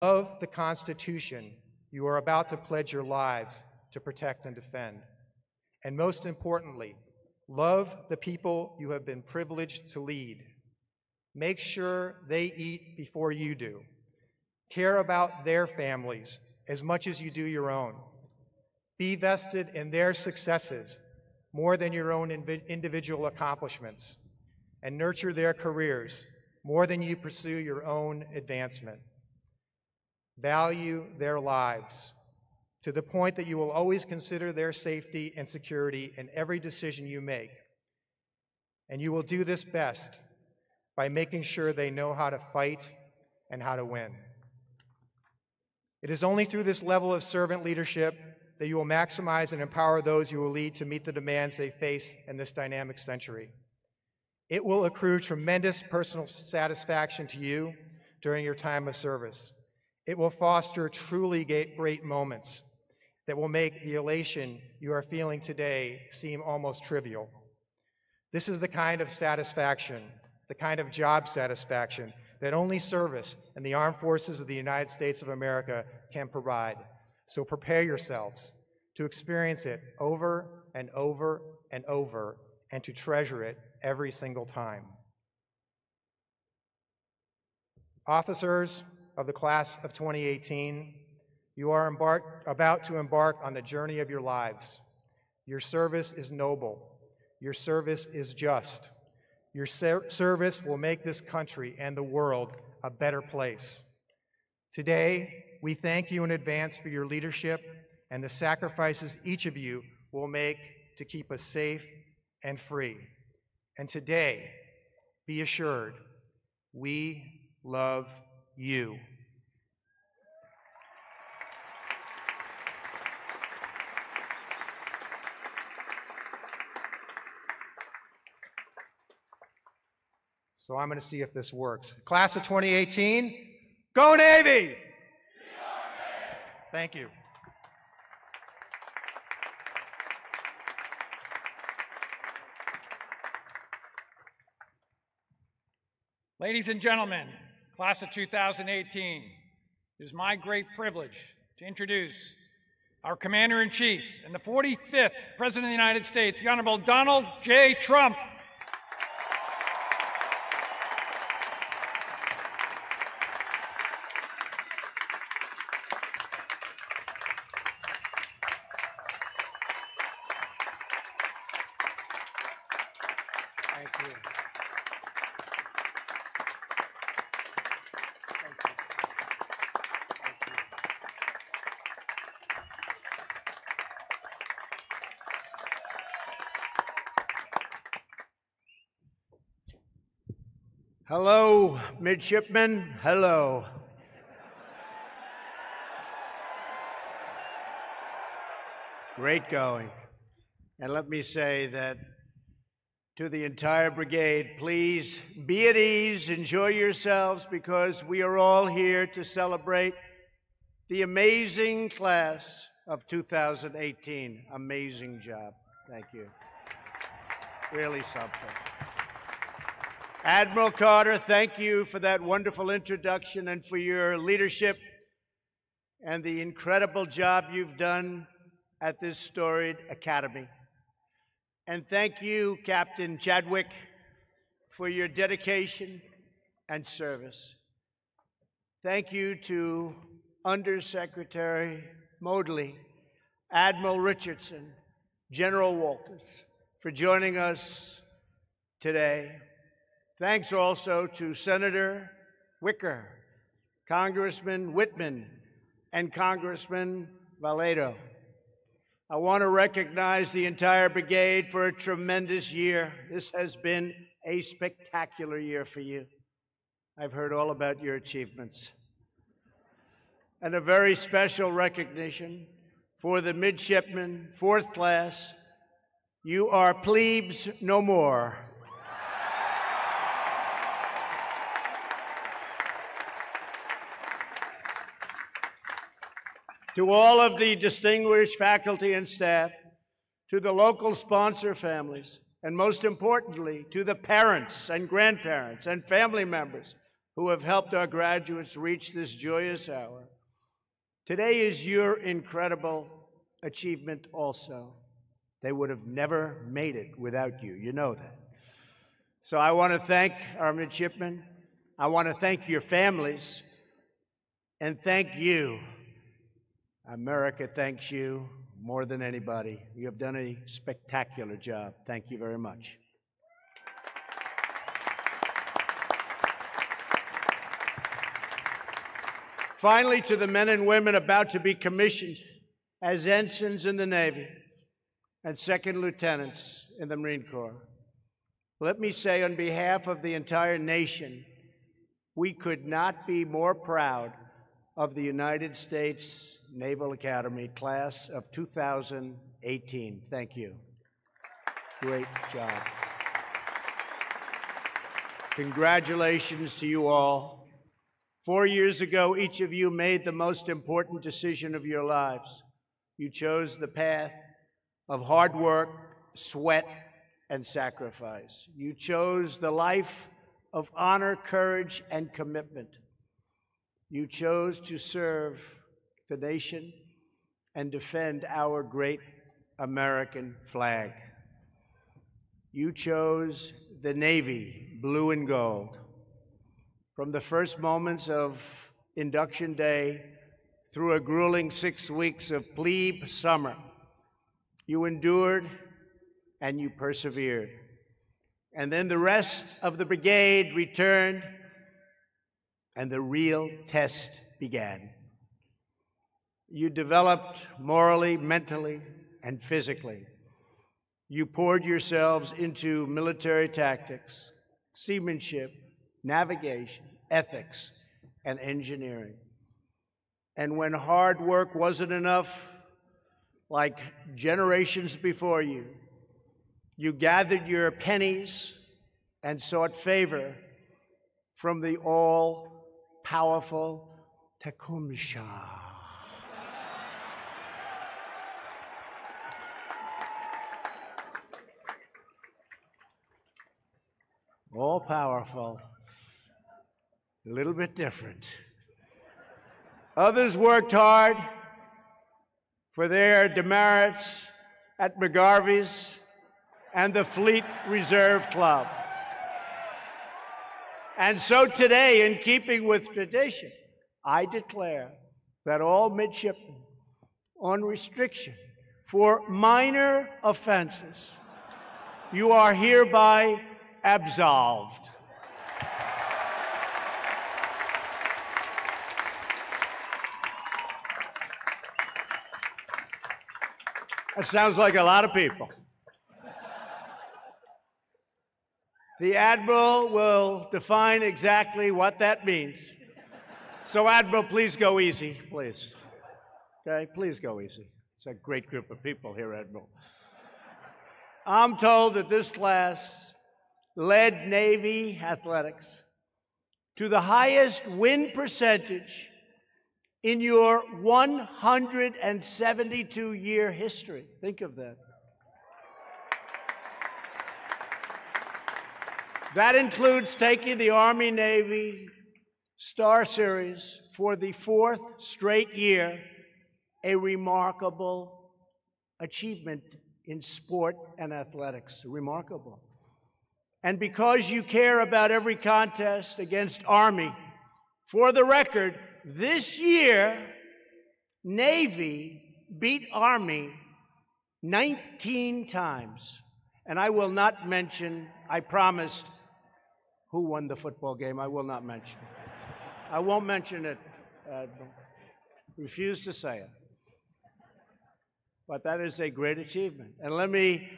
Love the Constitution you are about to pledge your lives to protect and defend. And most importantly, love the people you have been privileged to lead. Make sure they eat before you do. Care about their families as much as you do your own. Be vested in their successes more than your own individual accomplishments, and nurture their careers more than you pursue your own advancement. Value their lives to the point that you will always consider their safety and security in every decision you make. And you will do this best by making sure they know how to fight and how to win. It is only through this level of servant leadership that you will maximize and empower those you will lead to meet the demands they face in this dynamic century. It will accrue tremendous personal satisfaction to you during your time of service. It will foster truly great moments that will make the elation you are feeling today seem almost trivial. This is the kind of satisfaction, the kind of job satisfaction that only service in the armed forces of the United States of America can provide. So prepare yourselves to experience it over and over and over, and to treasure it every single time. Officers of the class of 2018, you are about to embark on the journey of your lives. Your service is noble. Your service is just. Your service will make this country and the world a better place. Today, we thank you in advance for your leadership and the sacrifices each of you will make to keep us safe and free. And today, be assured, we love you. So I'm going to see if this works. Class of 2018, go Navy! Thank you. Ladies and gentlemen, class of 2018, it is my great privilege to introduce our Commander-in-Chief and the 45th President of the United States, the Honorable Donald J. Trump. Thank you. Hello, midshipmen. Hello. Great going. And let me say that to the entire brigade, please be at ease, enjoy yourselves, because we are all here to celebrate the amazing class of 2018. Amazing job. Thank you. Really something. Admiral Carter, thank you for that wonderful introduction and for your leadership and the incredible job you've done at this storied academy. And thank you, Captain Chadwick, for your dedication and service. Thank you to Undersecretary Modley, Admiral Richardson, General Walters, for joining us today. Thanks also to Senator Wicker, Congressman Whitman, and Congressman Vallejo. I want to recognize the entire brigade for a tremendous year. This has been a spectacular year for you. I've heard all about your achievements. And a very special recognition for the midshipmen, 4th class. You are plebes no more. To all of the distinguished faculty and staff, to the local sponsor families, and most importantly, to the parents and grandparents and family members who have helped our graduates reach this joyous hour. Today is your incredible achievement also. They would have never made it without you. You know that. So I want to thank our midshipmen. I want to thank your families. And thank you. America thanks you more than anybody. You have done a spectacular job. Thank you very much. Finally, to the men and women about to be commissioned as ensigns in the Navy and second lieutenants in the Marine Corps, let me say on behalf of the entire nation, we could not be more proud of the United States Naval Academy Class of 2018. Thank you. Great job. Congratulations to you all. 4 years ago, each of you made the most important decision of your lives. You chose the path of hard work, sweat, and sacrifice. You chose the life of honor, courage, and commitment. You chose to serve the nation and defend our great American flag. You chose the Navy, blue and gold. From the first moments of induction day through a grueling 6 weeks of plebe summer, you endured and you persevered. And then the rest of the brigade returned and the real test began. You developed morally, mentally, and physically. You poured yourselves into military tactics, seamanship, navigation, ethics, and engineering. And when hard work wasn't enough, like generations before you, you gathered your pennies and sought favor from the all-powerful Tecumseh. All-powerful, a little bit different. Others worked hard for their demerits at McGarvey's and the Fleet Reserve Club. And so today, in keeping with tradition, I declare that all midshipmen on restriction for minor offenses, you are hereby absolved. That sounds like a lot of people. The Admiral will define exactly what that means. So, Admiral, please go easy, please. Okay, please go easy. It's a great group of people here, Admiral. I'm told that this class led Navy athletics to the highest win percentage in your 172-year history. Think of that. That includes taking the Army-Navy Star Series for the 4th straight year, a remarkable achievement in sport and athletics. Remarkable. And because you care about every contest against Army, for the record, this year, Navy beat Army 19 times. And I will not mention, I promised, who won the football game. I will not mention it. I won't mention it. Refuse to say it. But that is a great achievement. And let me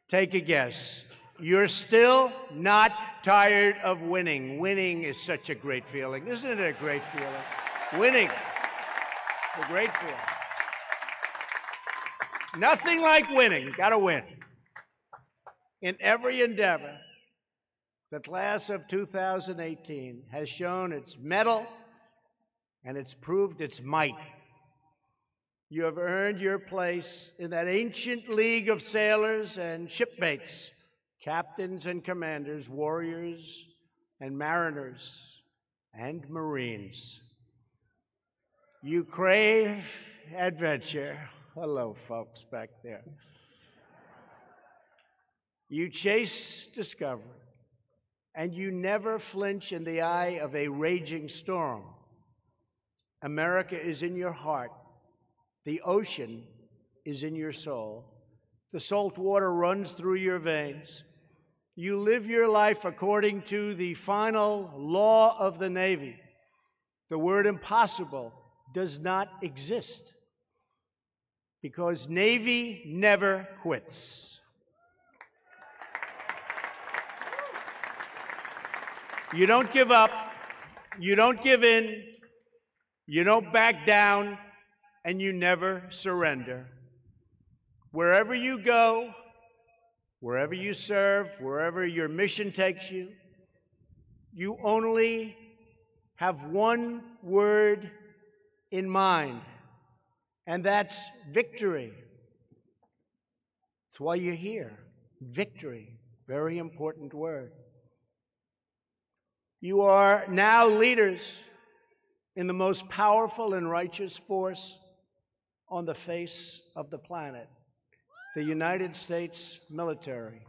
take a guess. You're still not tired of winning. Winning is such a great feeling. Isn't it a great feeling? Winning. A great feeling. Nothing like winning. You got to win. In every endeavor, the class of 2018 has shown its mettle and it's proved its might. You have earned your place in that ancient league of sailors and shipmates, captains and commanders, warriors and mariners, and Marines. You crave adventure. Hello, folks back there. You chase discovery, and you never flinch in the eye of a raging storm. America is in your heart. The ocean is in your soul. The salt water runs through your veins. You live your life according to the final law of the Navy. The word impossible does not exist because Navy never quits. You don't give up, you don't give in, you don't back down, and you never surrender. Wherever you go, wherever you serve, wherever your mission takes you, you only have one word in mind, and that's victory. That's why you're here. Victory, very important word. You are now leaders in the most powerful and righteous force on the face of the planet, the United States military.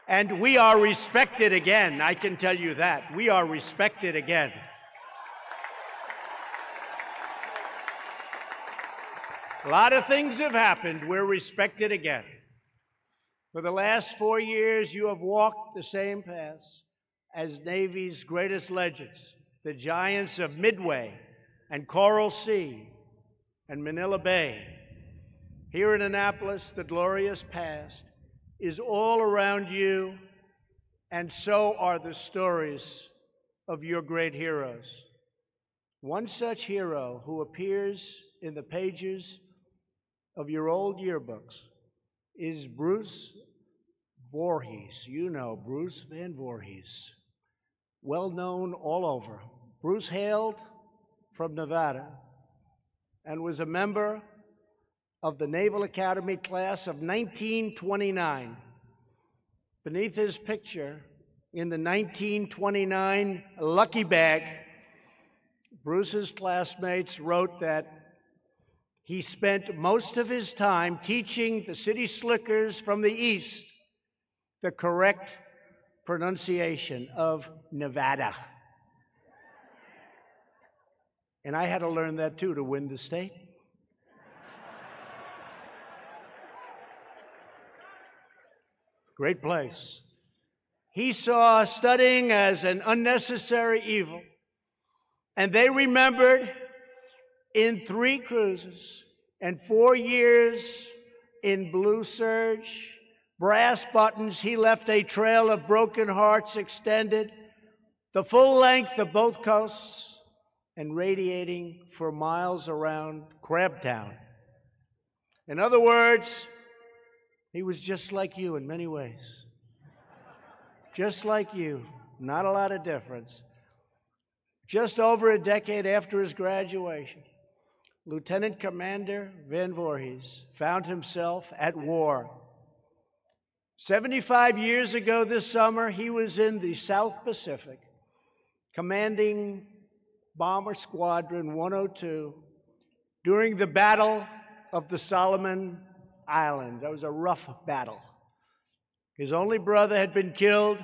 And we are respected again, I can tell you that. We are respected again. A lot of things have happened. We're respected again. For the last 4 years, you have walked the same paths as Navy's greatest legends, the giants of Midway and Coral Sea and Manila Bay. Here in Annapolis, the glorious past is all around you, and so are the stories of your great heroes. One such hero who appears in the pages of your old yearbooks is Bruce Voorhees. You know Bruce Van Voorhees, well known all over. Bruce hailed from Nevada and was a member of the Naval Academy class of 1929. Beneath his picture in the 1929 lucky bag, Bruce's classmates wrote that he spent most of his time teaching the city slickers from the East the correct pronunciation of Nevada. And I had to learn that too to win the state. Great place. He saw studying as an unnecessary evil, and they remembered in 3 cruises and 4 years in blue serge, brass buttons, he left a trail of broken hearts extended the full length of both coasts and radiating for miles around Crabtown. In other words, he was just like you in many ways. Just like you, not a lot of difference. Just over a decade after his graduation, Lieutenant Commander Van Voorhees found himself at war. 75 years ago this summer, he was in the South Pacific, commanding Bomber Squadron 102 during the Battle of the Solomon Islands. That was a rough battle. His only brother had been killed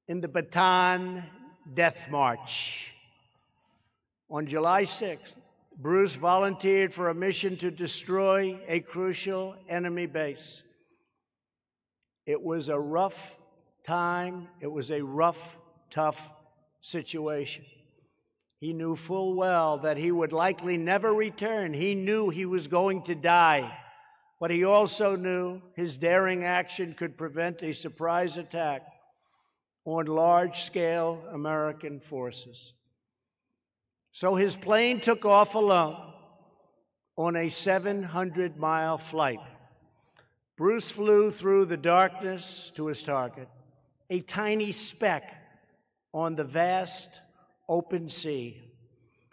in the Bataan Death March. On July 6th, Bruce volunteered for a mission to destroy a crucial enemy base. It was a rough time. It was a rough, tough situation. He knew full well that he would likely never return. He knew he was going to die. But he also knew his daring action could prevent a surprise attack on large-scale American forces. So his plane took off alone on a 700-mile flight. Bruce flew through the darkness to his target, a tiny speck on the vast open sea.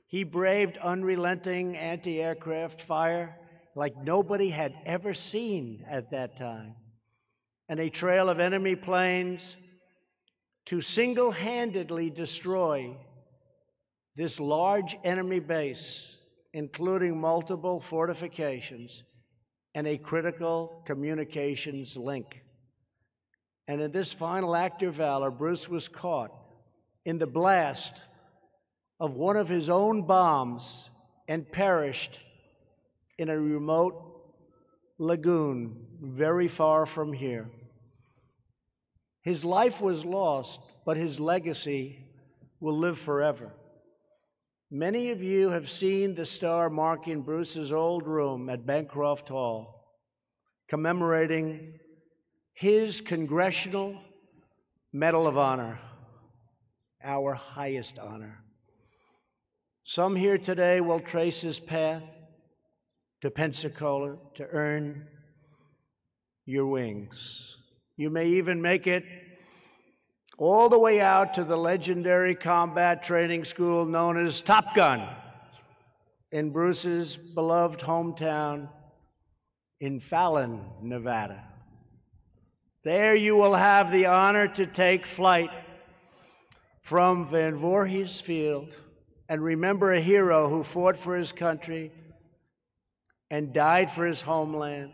He braved unrelenting anti-aircraft fire like nobody had ever seen at that time, and a trail of enemy planes to single-handedly destroy this large enemy base, including multiple fortifications and a critical communications link. And in this final act of valor, Bruce was caught in the blast of one of his own bombs and perished in a remote lagoon very far from here. His life was lost, but his legacy will live forever. Many of you have seen the star marking Bruce's old room at Bancroft Hall, commemorating his Congressional Medal of Honor, our highest honor. Some here today will trace his path to Pensacola to earn your wings. You may even make it all the way out to the legendary combat training school known as Top Gun in Bruce's beloved hometown in Fallon, Nevada. There you will have the honor to take flight from Van Voorhees Field and remember a hero who fought for his country and died for his homeland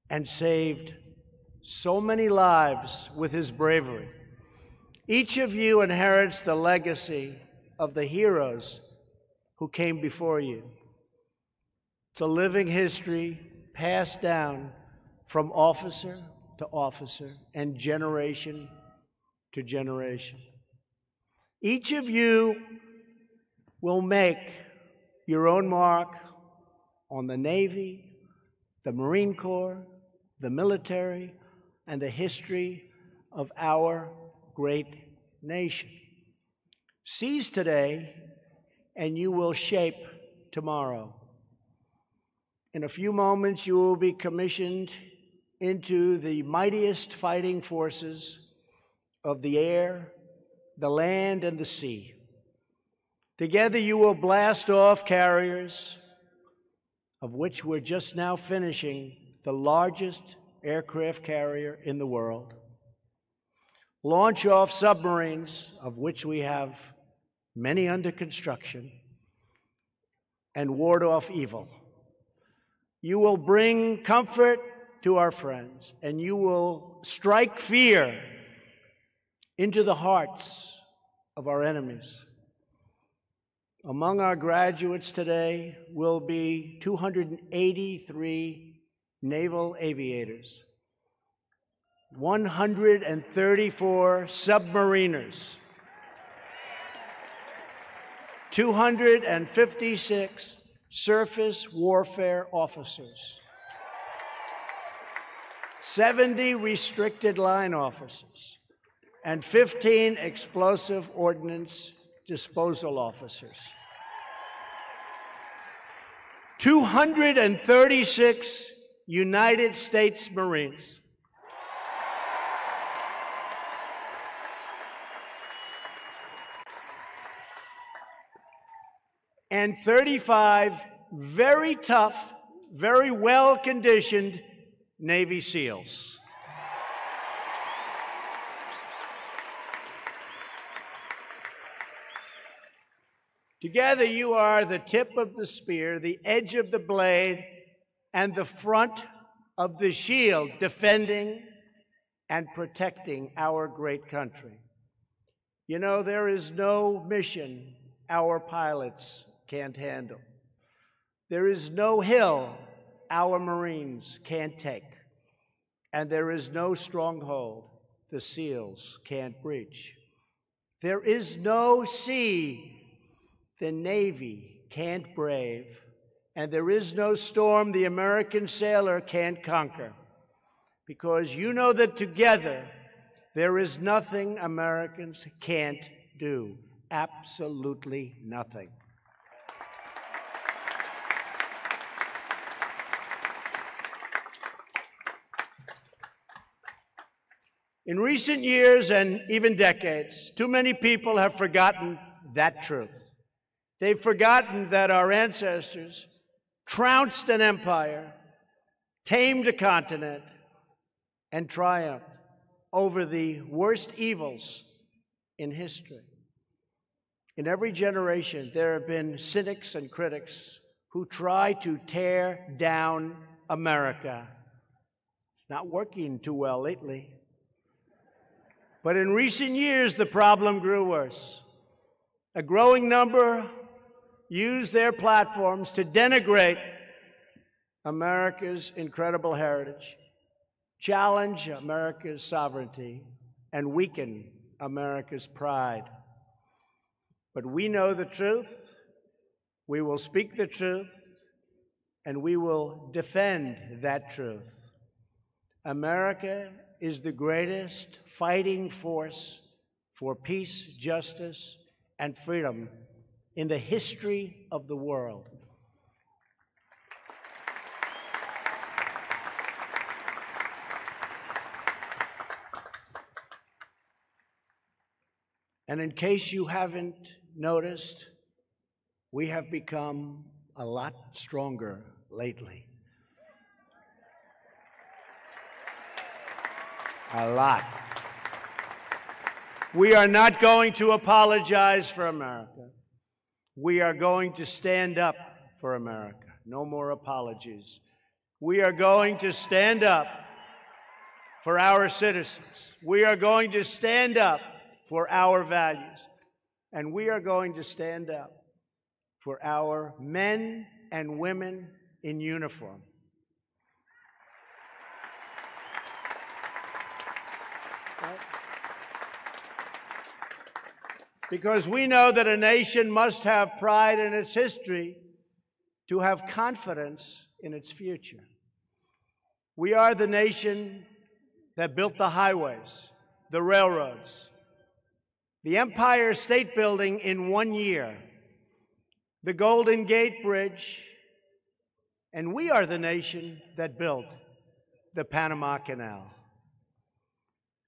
and saved so many lives with his bravery. Each of you inherits the legacy of the heroes who came before you. It's a living history passed down from officer to officer and generation to generation. Each of you will make your own mark on the Navy, the Marine Corps, the military, and the history of our great nation. Seize today, and you will shape tomorrow. In a few moments, you will be commissioned into the mightiest fighting forces of the air, the land, and the sea. Together, you will blast off carriers, of which we're just now finishing the largest aircraft carrier in the world. Launch off submarines, of which we have many under construction, and ward off evil. You will bring comfort to our friends, and you will strike fear into the hearts of our enemies. Among our graduates today will be 283 naval aviators, 134 submariners, 256 surface warfare officers, 70 restricted line officers, and 15 explosive ordnance disposal officers. 236 United States Marines. And 35 very tough, very well-conditioned Navy SEALs. Together, you are the tip of the spear, the edge of the blade, and the front of the shield, defending and protecting our great country. You know, there is no mission our pilots can't handle. There is no hill our Marines can't take. And there is no stronghold the SEALs can't breach. There is no sea the Navy can't brave, and there is no storm the American sailor can't conquer, because you know that together there is nothing Americans can't do, absolutely nothing. In recent years and even decades, too many people have forgotten that truth. They've forgotten that our ancestors trounced an empire, tamed a continent, and triumphed over the worst evils in history. In every generation, there have been cynics and critics who try to tear down America. It's not working too well lately. But in recent years, the problem grew worse. A growing number used their platforms to denigrate America's incredible heritage, challenge America's sovereignty, and weaken America's pride. But we know the truth, we will speak the truth, and we will defend that truth. America is the greatest fighting force for peace, justice, and freedom in the history of the world. And in case you haven't noticed, we have become a lot stronger lately. A lot. We are not going to apologize for America. We are going to stand up for America. No more apologies. We are going to stand up for our citizens. We are going to stand up for our values. And we are going to stand up for our men and women in uniform. Right? Because we know that a nation must have pride in its history to have confidence in its future. We are the nation that built the highways, the railroads, the Empire State Building in 1 year, the Golden Gate Bridge, and we are the nation that built the Panama Canal.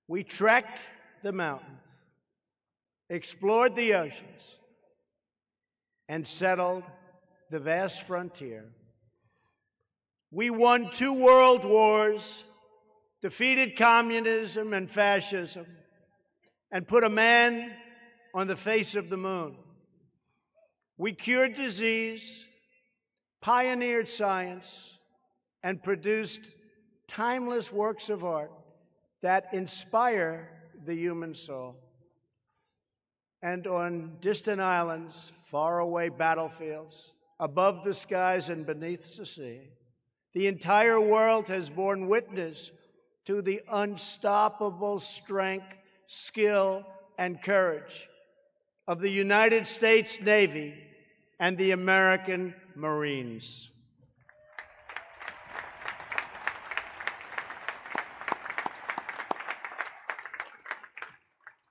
We trekked the mountains, explored the oceans, and settled the vast frontier. We won 2 world wars, defeated communism and fascism, and put a man on the face of the moon. We cured disease, pioneered science, and produced timeless works of art that inspire the human soul. And on distant islands, faraway battlefields, above the skies and beneath the sea, the entire world has borne witness to the unstoppable strength, skill, and courage of the United States Navy and the American Marines.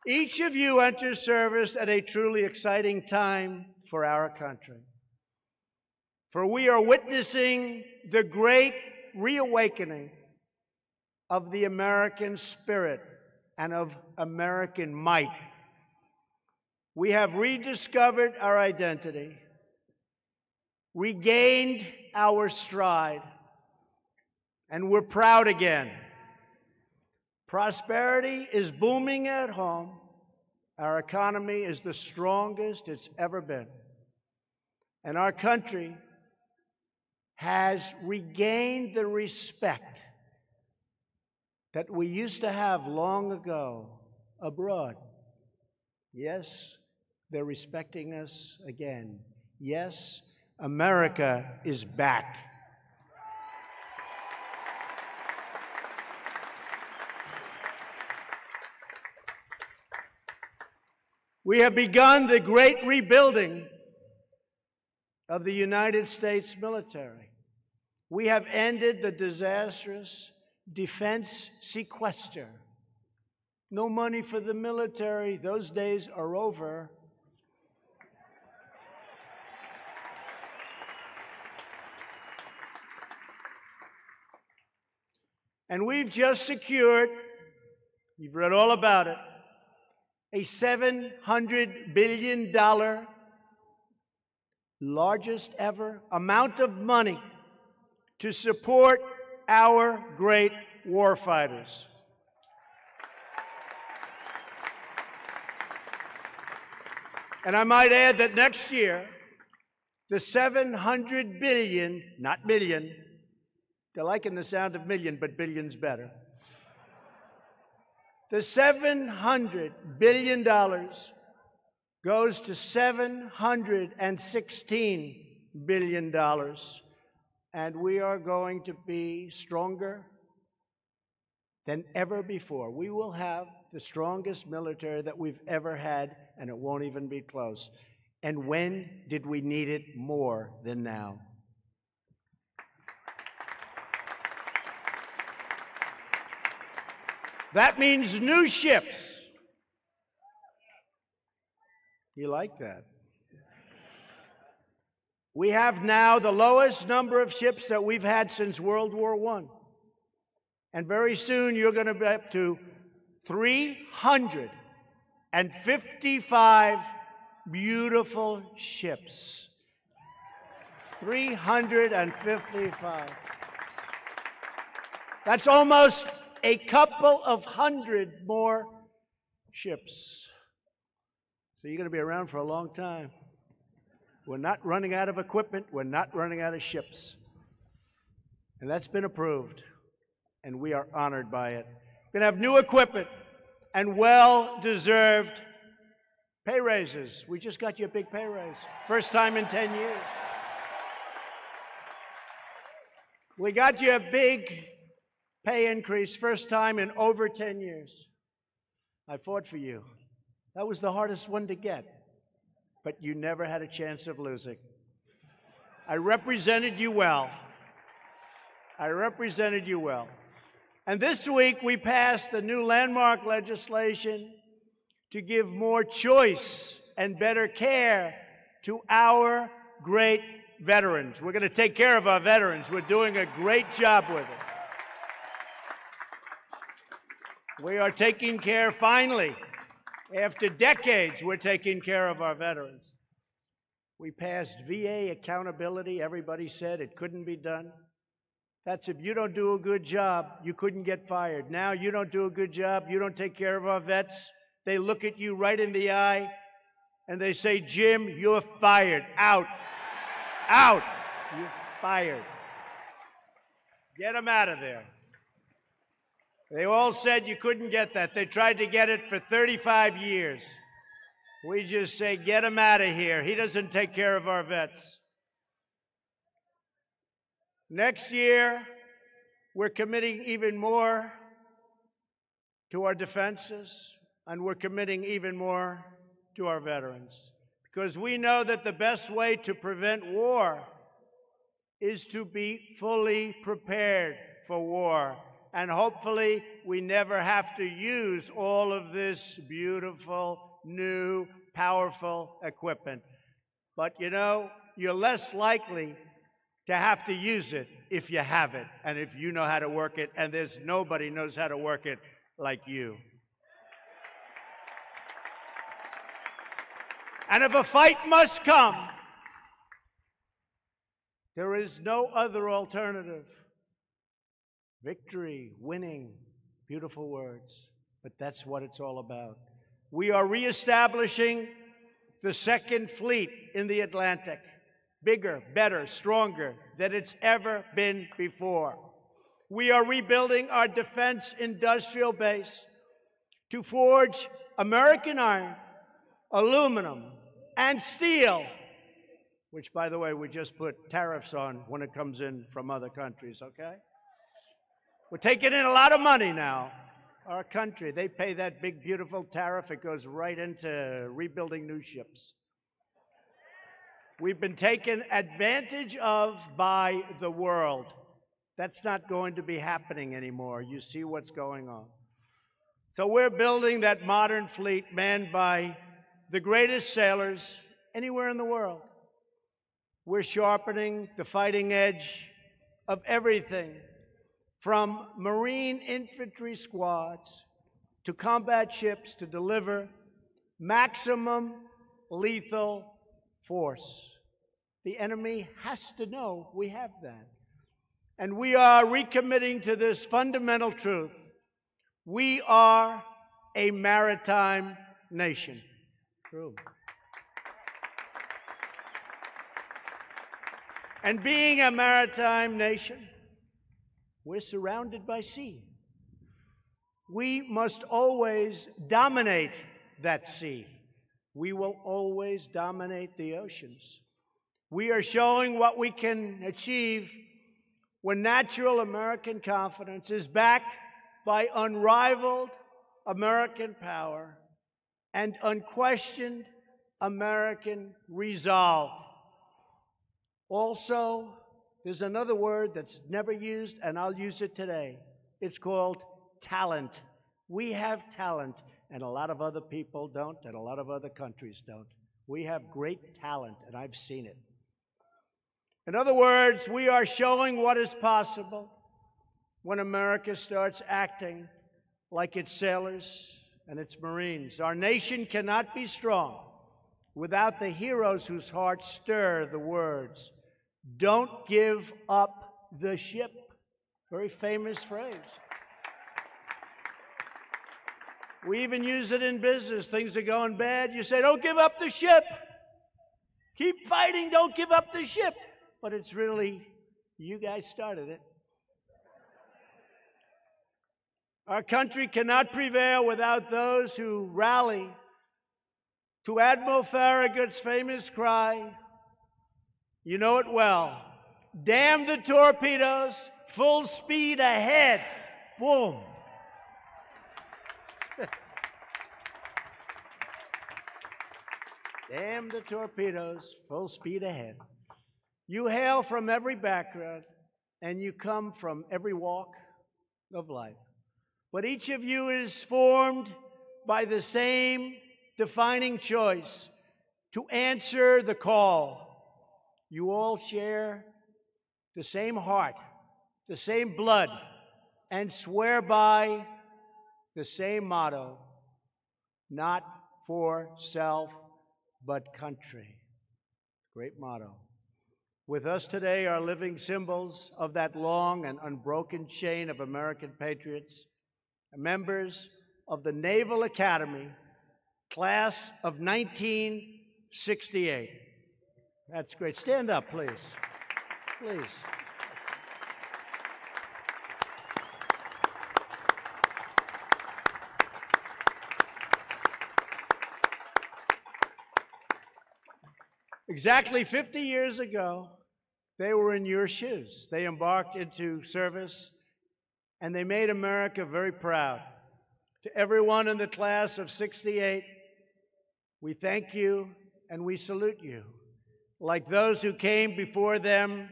Each of you enters service at a truly exciting time for our country. For we are witnessing the great reawakening of the American spirit and of American might. We have rediscovered our identity, regained our stride, and we're proud again. Prosperity is booming at home. Our economy is the strongest it's ever been. And our country has regained the respect that we used to have long ago abroad. Yes, they're respecting us again. Yes, America is back. We have begun the great rebuilding of the United States military. We have ended the disastrous defense sequester. No money for the military. Those days are over. And we've just secured, you've read all about it, a $700 billion, largest ever amount of money to support our great warfighters. And I might add that next year, the 700 billion, not million, they're liking the sound of million, but billion's better. The $700 billion goes to $716 billion, and we are going to be stronger than ever before. We will have the strongest military that we've ever had, and it won't even be close. And when did we need it more than now? That means new ships. You like that? We have now the lowest number of ships that we've had since World War I. And very soon you're going to be up to 355 beautiful ships. 355. That's almost a couple of hundred more ships. So you're going to be around for a long time. We're not running out of equipment. We're not running out of ships. And that's been approved. And we are honored by it. We're going to have new equipment and well-deserved pay raises. We just got you a big pay raise. First time in 10 years. We got you a big pay increase, first time in over 10 years. I fought for you. That was the hardest one to get, but you never had a chance of losing. I represented you well. I represented you well. And this week we passed the new landmark legislation to give more choice and better care to our great veterans. We're going to take care of our veterans. We're doing a great job with it. We are taking care, finally, after decades, we're taking care of our veterans. We passed VA accountability. Everybody said it couldn't be done. That's if you don't do a good job, you couldn't get fired. Now you don't do a good job, you don't take care of our vets. They look at you right in the eye and they say, Jim, you're fired. Out. Out. You're fired. Get them out of there. They all said you couldn't get that. They tried to get it for 35 years. We just say, get him out of here. He doesn't take care of our vets. Next year, we're committing even more to our defenses, and we're committing even more to our veterans. Because we know that the best way to prevent war is to be fully prepared for war. And hopefully, we never have to use all of this beautiful, new, powerful equipment. But you know, you're less likely to have to use it if you have it, and if you know how to work it, and there's nobody knows how to work it like you. And if a fight must come, there is no other alternative. Victory, winning, beautiful words, but that's what it's all about. We are reestablishing the Second Fleet in the Atlantic, bigger, better, stronger than it's ever been before. We are rebuilding our defense industrial base to forge American iron, aluminum, and steel, which, by the way, we just put tariffs on when it comes in from other countries, okay? We're taking in a lot of money now. Our country, they pay that big, beautiful tariff. It goes right into rebuilding new ships. We've been taken advantage of by the world. That's not going to be happening anymore. You see what's going on. So we're building that modern fleet manned by the greatest sailors anywhere in the world. We're sharpening the fighting edge of everything, from Marine infantry squads to combat ships to deliver maximum lethal force. The enemy has to know we have that. And we are recommitting to this fundamental truth. We are a maritime nation. True. And being a maritime nation, we're surrounded by sea. We must always dominate that sea. We will always dominate the oceans. We are showing what we can achieve when natural American confidence is backed by unrivaled American power and unquestioned American resolve. Also, there's another word that's never used, and I'll use it today. It's called talent. We have talent, and a lot of other people don't, and a lot of other countries don't. We have great talent, and I've seen it. In other words, we are showing what is possible when America starts acting like its sailors and its Marines. Our nation cannot be strong without the heroes whose hearts stir the words, "Don't give up the ship." Very famous phrase. We even use it in business. Things are going bad. You say, "Don't give up the ship. Keep fighting. Don't give up the ship." But it's really, you guys started it. Our country cannot prevail without those who rally to Admiral Farragut's famous cry. You know it well. "Damn the torpedoes, full speed ahead." Boom. Damn the torpedoes, full speed ahead. You hail from every background, and you come from every walk of life. But each of you is formed by the same defining choice to answer the call. You all share the same heart, the same blood, and swear by the same motto, "Not for self, but country." Great motto. With us today are living symbols of that long and unbroken chain of American patriots, members of the Naval Academy, class of 1968. That's great. Stand up, please. Please. Exactly 50 years ago, they were in your shoes. They embarked into service, and they made America very proud. To everyone in the class of '68, we thank you and we salute you. Like those who came before them,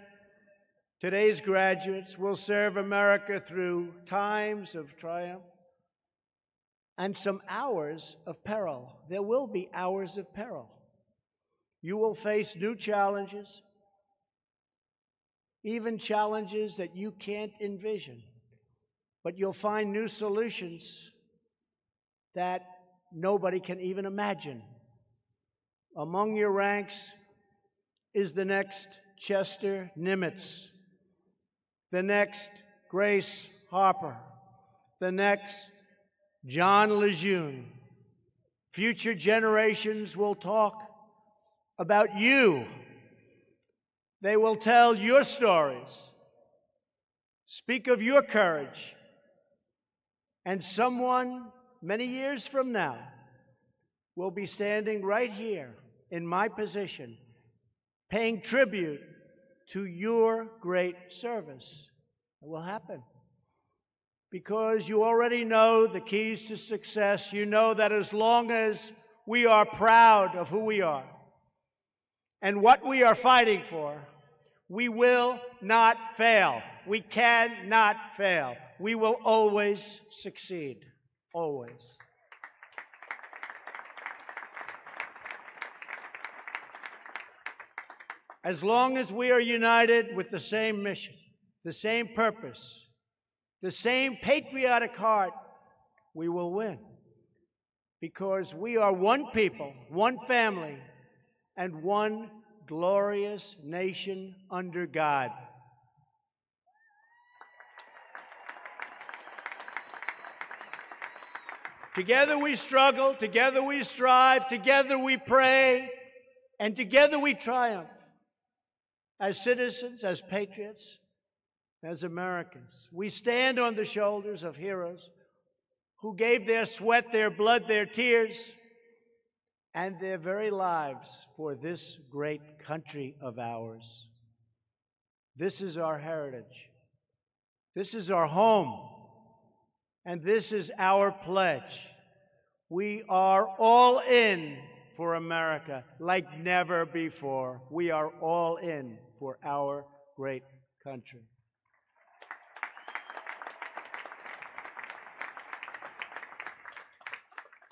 today's graduates will serve America through times of triumph and some hours of peril. There will be hours of peril. You will face new challenges, even challenges that you can't envision. But you'll find new solutions that nobody can even imagine. Among your ranks is the next Chester Nimitz, the next Grace Harper, the next John Lejeune. Future generations will talk about you. They will tell your stories, speak of your courage, and someone many years from now will be standing right here in my position, paying tribute to your great service. It will happen because you already know the keys to success. You know that as long as we are proud of who we are and what we are fighting for, we will not fail. We cannot fail. We will always succeed. Always. As long as we are united with the same mission, the same purpose, the same patriotic heart, we will win. Because we are one people, one family, and one glorious nation under God. Together we struggle, together we strive, together we pray, and together we triumph. as citizens, as patriots, as Americans. We stand on the shoulders of heroes who gave their sweat, their blood, their tears, and their very lives for this great country of ours. This is our heritage. This is our home. And this is our pledge. We are all in for America like never before. We are all in for our great country.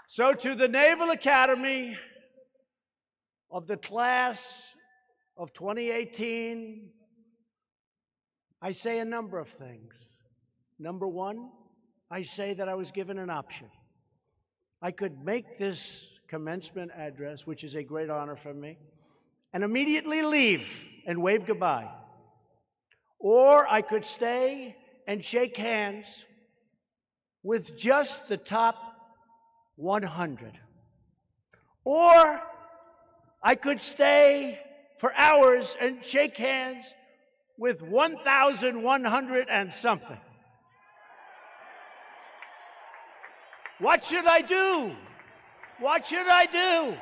So to the Naval Academy of the class of 2018, I say a number of things. Number one, I say that I was given an option. I could make this commencement address, which is a great honor for me, and immediately leave and wave goodbye. Or I could stay and shake hands with just the top 100. Or I could stay for hours and shake hands with 1,100 and something. What should I do? What should I do?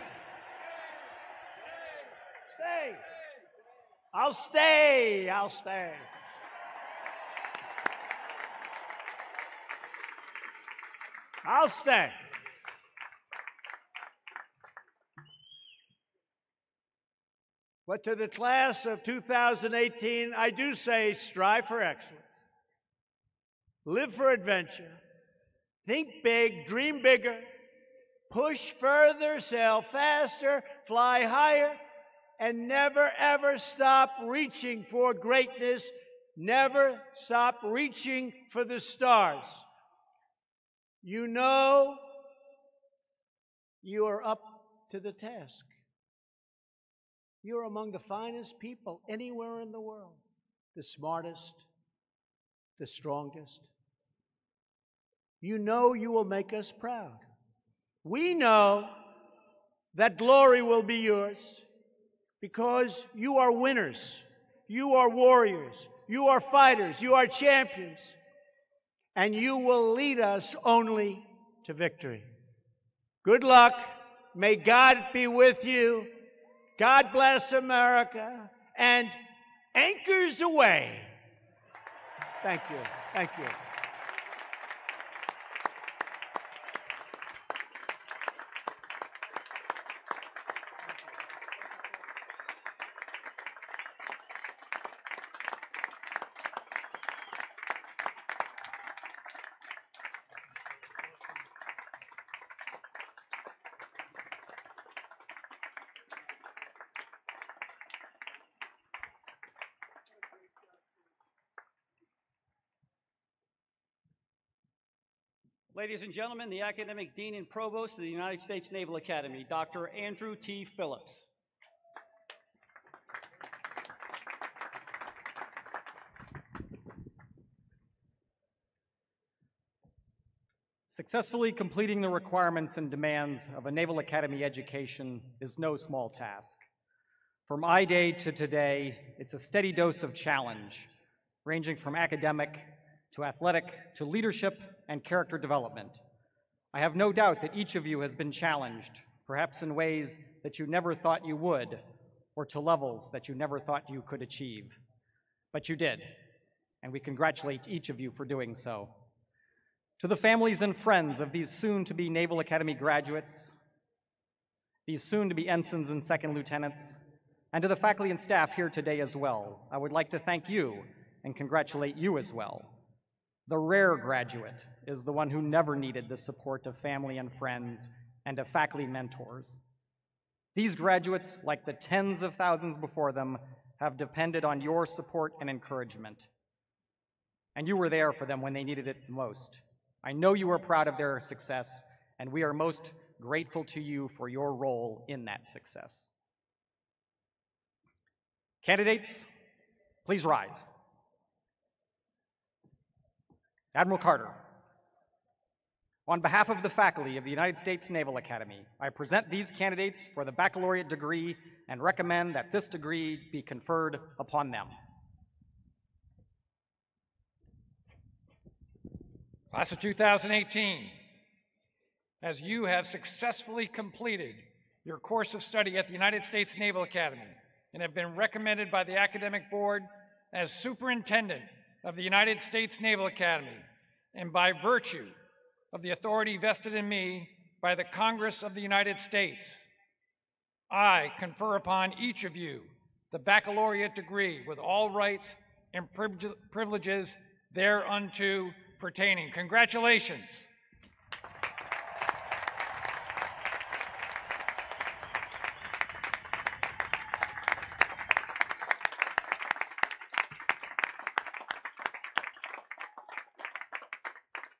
Stay. I'll stay. I'll stay. I'll stay. But to the class of 2018, I do say strive for excellence. Live for adventure. Think big, dream bigger, push further, sail faster, fly higher, and never ever stop reaching for greatness. Never stop reaching for the stars. You know you are up to the task. You're among the finest people anywhere in the world, the smartest, the strongest. You know you will make us proud. We know that glory will be yours because you are winners, you are warriors, you are fighters, you are champions, and you will lead us only to victory. Good luck. May God be with you. God bless America, and anchors away. Thank you. Thank you. Ladies and gentlemen, the Academic Dean and Provost of the United States Naval Academy, Dr. Andrew T. Phillips. Successfully completing the requirements and demands of a Naval Academy education is no small task. From I-Day to today, it's a steady dose of challenge, ranging from academic to athletic to leadership and character development. I have no doubt that each of you has been challenged, perhaps in ways that you never thought you would, or to levels that you never thought you could achieve. But you did, and we congratulate each of you for doing so. To the families and friends of these soon-to-be Naval Academy graduates, these soon-to-be ensigns and second lieutenants, and to the faculty and staff here today as well, I would like to thank you and congratulate you as well. The rare graduate is the one who never needed the support of family and friends and of faculty mentors. These graduates, like the tens of thousands before them, have depended on your support and encouragement. And you were there for them when they needed it most. I know you are proud of their success, and we are most grateful to you for your role in that success. Candidates, please rise. Admiral Carter, On behalf of the faculty of the United States Naval Academy, I present these candidates for the baccalaureate degree and recommend that this degree be conferred upon them. Class of 2018, as you have successfully completed your course of study at the United States Naval Academy and have been recommended by the Academic Board as Superintendent of the United States Naval Academy, and by virtue of the authority vested in me by the Congress of the United States, I confer upon each of you the baccalaureate degree with all rights and privileges thereunto pertaining. Congratulations.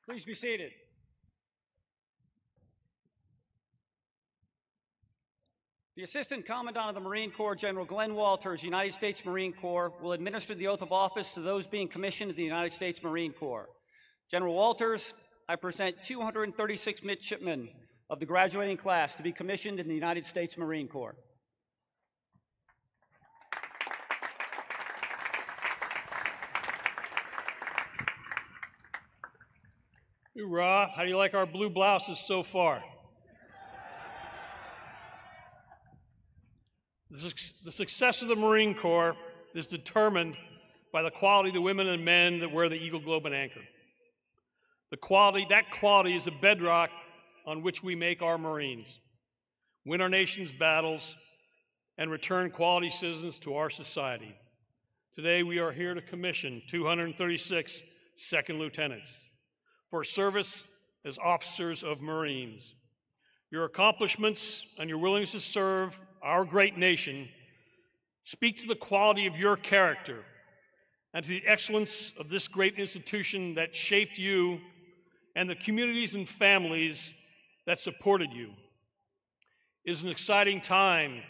Please be seated. The Assistant Commandant of the Marine Corps, General Glenn Walters, United States Marine Corps, will administer the oath of office to those being commissioned in the United States Marine Corps. General Walters, I present 236 midshipmen of the graduating class to be commissioned in the United States Marine Corps. Hoorah! How do you like our blue blouses so far? The success of the Marine Corps is determined by the quality of the women and men that wear the Eagle, Globe, and Anchor. That quality is the bedrock on which we make our Marines, win our nation's battles, and return quality citizens to our society. Today, we are here to commission 236 second lieutenants for service as officers of Marines. Your accomplishments and your willingness to serve our great nation speak to the quality of your character and to the excellence of this great institution that shaped you and the communities and families that supported you. It is an exciting time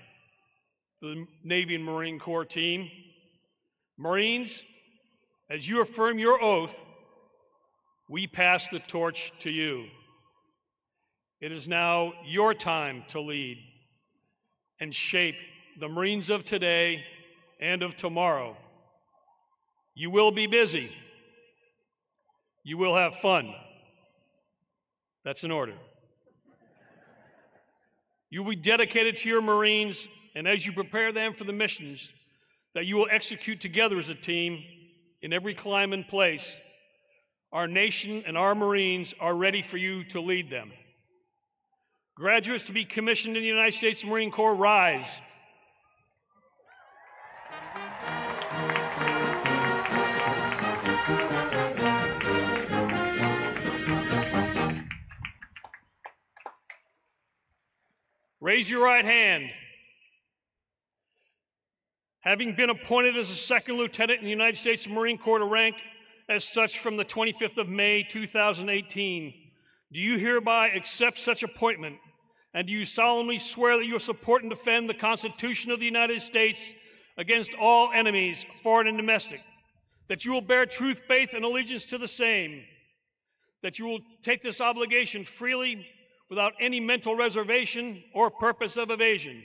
for the Navy and Marine Corps team. Marines, as you affirm your oath, we pass the torch to you. It is now your time to lead and shape the Marines of today and of tomorrow. You will be busy. You will have fun. That's an order. You will be dedicated to your Marines, and as you prepare them for the missions that you will execute together as a team in every clime and place, our nation and our Marines are ready for you to lead them. Graduates to be commissioned in the United States Marine Corps, rise. Raise your right hand. Having been appointed as a second lieutenant in the United States Marine Corps to rank as such from the 25th of May, 2018, do you hereby accept such appointment, and do you solemnly swear that you will support and defend the Constitution of the United States against all enemies, foreign and domestic, that you will bear truth, faith, and allegiance to the same, that you will take this obligation freely without any mental reservation or purpose of evasion,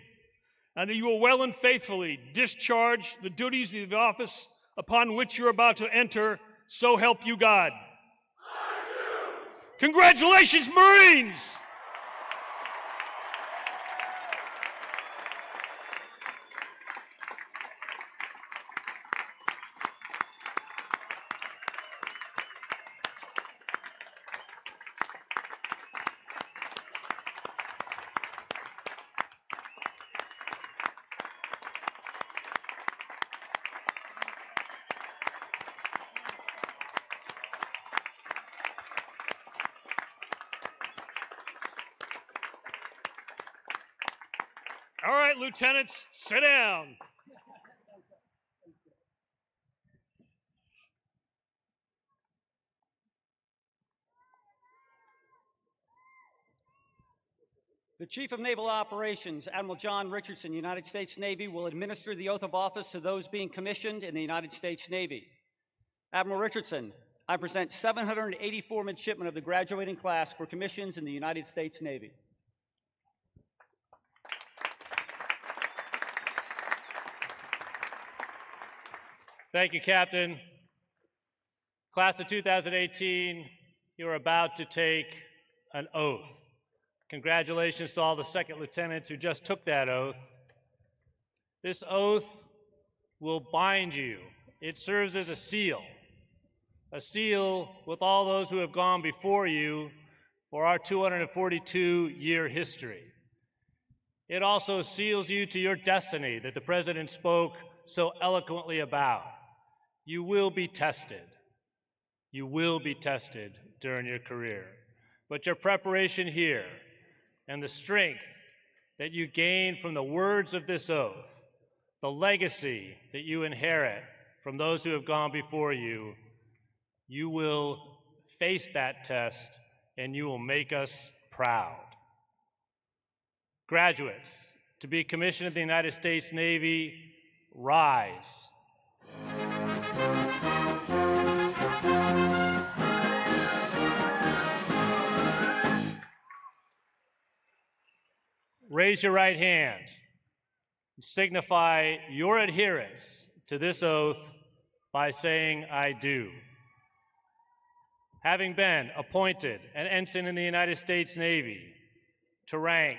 and that you will well and faithfully discharge the duties of the office upon which you're about to enter, so help you God. Congratulations, Marines! All right, lieutenants, sit down. The Chief of Naval Operations, Admiral John Richardson, United States Navy, will administer the oath of office to those being commissioned in the United States Navy. Admiral Richardson, I present 784 midshipmen of the graduating class for commissions in the United States Navy. Thank you, Captain. Class of 2018, you are about to take an oath. Congratulations to all the second lieutenants who just took that oath. This oath will bind you. It serves as a seal with all those who have gone before you for our 242-year history. It also seals you to your destiny that the President spoke so eloquently about. You will be tested. You will be tested during your career. But your preparation here and the strength that you gain from the words of this oath, the legacy that you inherit from those who have gone before you, you will face that test and you will make us proud. Graduates, to be commissioned in the United States Navy, rise. Raise your right hand and signify your adherence to this oath by saying, "I do." Having been appointed an ensign in the United States Navy to rank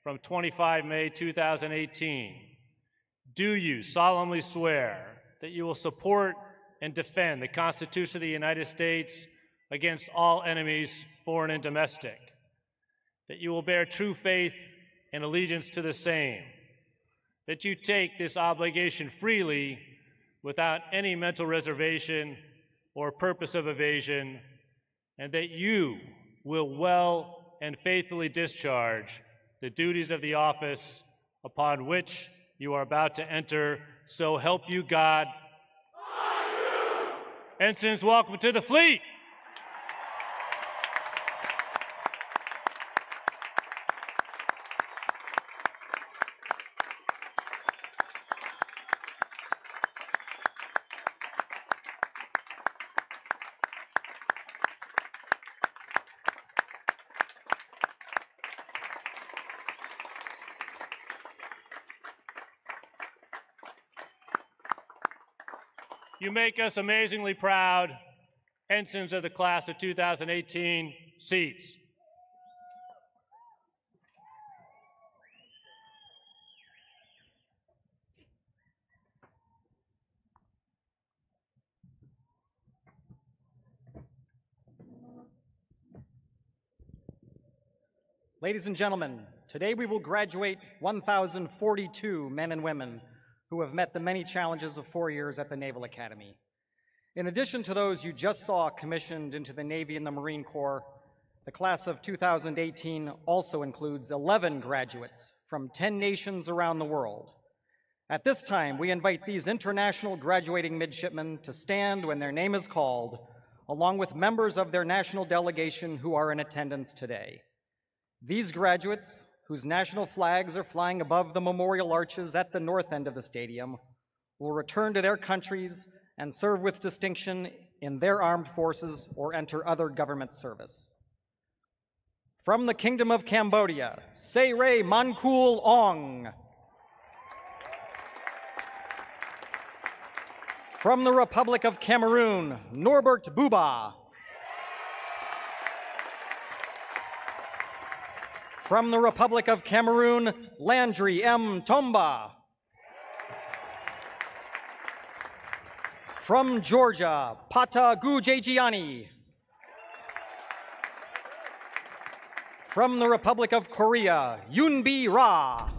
from 25 May 2018, do you solemnly swear that you will support and defend the Constitution of the United States against all enemies, foreign and domestic, that you will bear true faith and allegiance to the same, that you take this obligation freely without any mental reservation or purpose of evasion, and that you will well and faithfully discharge the duties of the office upon which you are about to enter, so help you God. Ensigns, welcome to the fleet. You make us amazingly proud, ensigns of the class of 2018, seats. Ladies and gentlemen, today we will graduate 1,042 men and women who have met the many challenges of 4 years at the Naval Academy. In addition to those you just saw commissioned into the Navy and the Marine Corps, the class of 2018 also includes 11 graduates from 10 nations around the world. At this time, we invite these international graduating midshipmen to stand when their name is called, along with members of their national delegation who are in attendance today. These graduates, whose national flags are flying above the memorial arches at the north end of the stadium, will return to their countries and serve with distinction in their armed forces or enter other government service. From the Kingdom of Cambodia, Seyre Mankul Ong. From the Republic of Cameroon, Norbert Buba. From the Republic of Cameroon, Landry M. Tomba. From Georgia, Pata Gujejiani. From the Republic of Korea, Yoonbi Ra.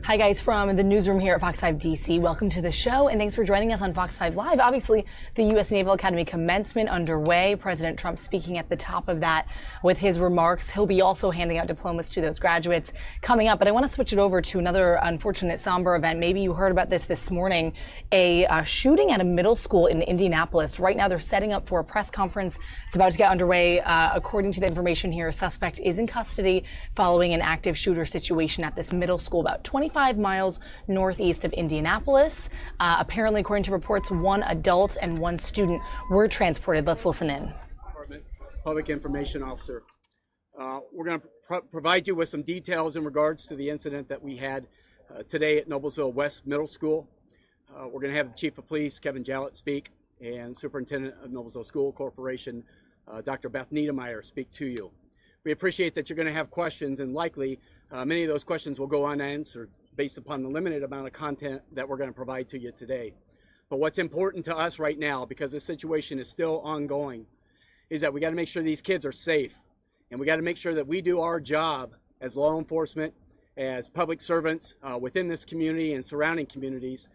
Hi guys, from the newsroom here at Fox 5 DC. Welcome to the show and thanks for joining us on Fox 5 Live. Obviously, the U.S. Naval Academy commencement underway. President Trump speaking at the top of that with his remarks. He'll be also handing out diplomas to those graduates coming up. But I want to switch it over to another unfortunate somber event. Maybe you heard about this morning. A shooting at a middle school in Indianapolis. Right now, they're setting up for a press conference. It's about to get underway. According to the information here, a suspect is in custody following an active shooter situation at this middle school about 25 25 miles northeast of Indianapolis. Apparently, according to reports, 1 adult and 1 student were transported. Let's listen in. Public Information Officer. We're going to provide you with some details in regards to the incident that we had today at Noblesville West Middle School. We're going to have the Chief of Police, Kevin Jallett, speak, and Superintendent of Noblesville School Corporation, Dr. Beth Niedermeyer, speak to you. We appreciate that you're going to have questions, and likely many of those questions will go unanswered based upon the limited amount of content that we're going to provide to you today. But what's important to us right now, because this situation is still ongoing, is that we got to make sure these kids are safe, and we got to make sure that we do our job as law enforcement, as public servants within this community and surrounding communities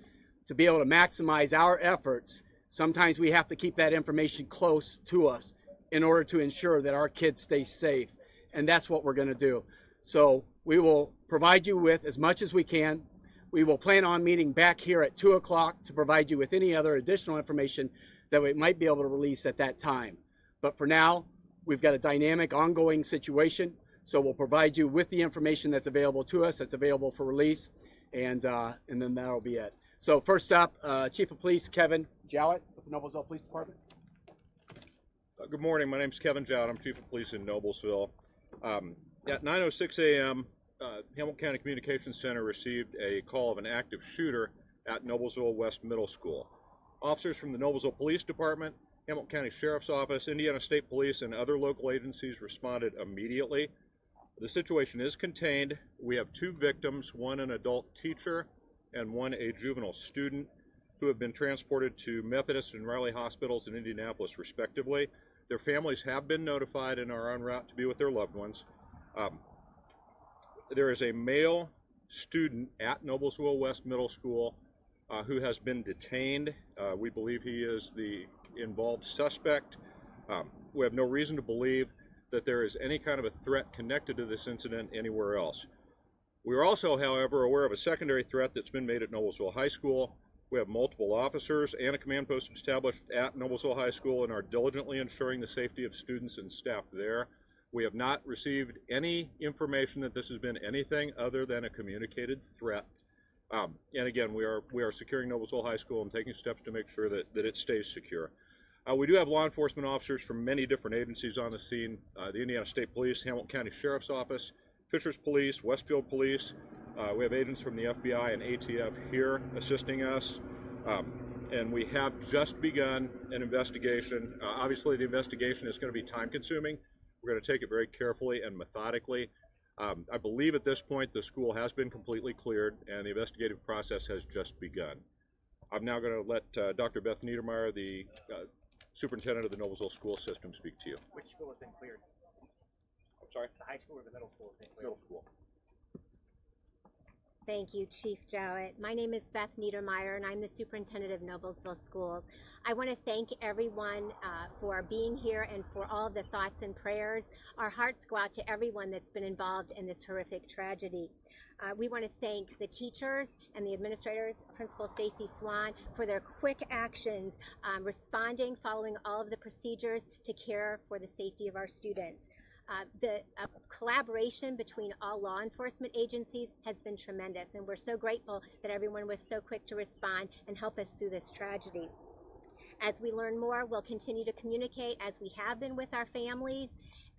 to be able to maximize our efforts. Sometimes we have to keep that information close to us in order to ensure that our kids stay safe, and that's what we're going to do. So we will provide you with as much as we can. We will plan on meeting back here at 2 o'clock to provide you with any other additional information that we might be able to release at that time. But for now, we've got a dynamic, ongoing situation, so we'll provide you with the information that's available to us, that's available for release, and then that'll be it. So first up, Chief of Police Kevin Jallett with the Noblesville Police Department. Good morning. My name is Kevin Jowd. I'm Chief of Police in Noblesville. At 9:06 a.m., Hamilton County Communications Center received a call of an active shooter at Noblesville West Middle School. Officers from the Noblesville Police Department, Hamilton County Sheriff's Office, Indiana State Police, and other local agencies responded immediately. The situation is contained. We have 2 victims, 1 an adult teacher and 1 a juvenile student, who have been transported to Methodist and Riley hospitals in Indianapolis, respectively. Their families have been notified and are en route to be with their loved ones. There is a male student at Noblesville West Middle School who has been detained. We believe he is the involved suspect. We have no reason to believe that there is any kind of a threat connected to this incident anywhere else. We are also, however, aware of a secondary threat that's been made at Noblesville High School. We have multiple officers and a command post established at Noblesville High School and are diligently ensuring the safety of students and staff there. We have not received any information that this has been anything other than a communicated threat. And again, we are securing Noblesville High School and taking steps to make sure that it stays secure. We do have law enforcement officers from many different agencies on the scene. The Indiana State Police, Hamilton County Sheriff's Office, Fishers Police, Westfield Police. We have agents from the FBI and ATF here assisting us. And we have just begun an investigation. Obviously, the investigation is going to be time-consuming. We're going to take it very carefully and methodically. I believe at this point the school has been completely cleared and the investigative process has just begun. I'm now going to let Dr. Beth Niedermeyer, the superintendent of the Noblesville School System, speak to you. Which school has been cleared? I'm sorry? The high school or the middle school has been cleared? Middle school. Thank you, Chief Jowett. My name is Beth Niedermeyer, and I'm the superintendent of Noblesville Schools. I want to thank everyone for being here and for all of the thoughts and prayers. Our hearts go out to everyone that's been involved in this horrific tragedy. We want to thank the teachers and the administrators, Principal Stacy Swan, for their quick actions, responding, following all of the procedures to care for the safety of our students. The collaboration between all law enforcement agencies has been tremendous, and we're so grateful that everyone was so quick to respond and help us through this tragedy. As we learn more, we'll continue to communicate as we have been with our families.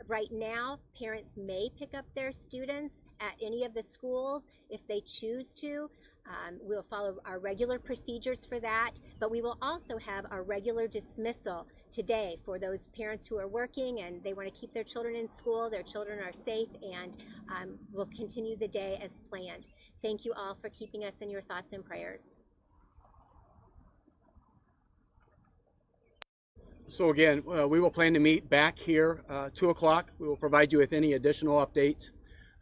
Right now, parents may pick up their students at any of the schools if they choose to. We'll follow our regular procedures for that, but we will also have our regular dismissal today for those parents who are working and they want to keep their children in school, their children are safe, and we'll continue the day as planned. Thank you all for keeping us in your thoughts and prayers. So again, we will plan to meet back here 2 o'clock. We will provide you with any additional updates.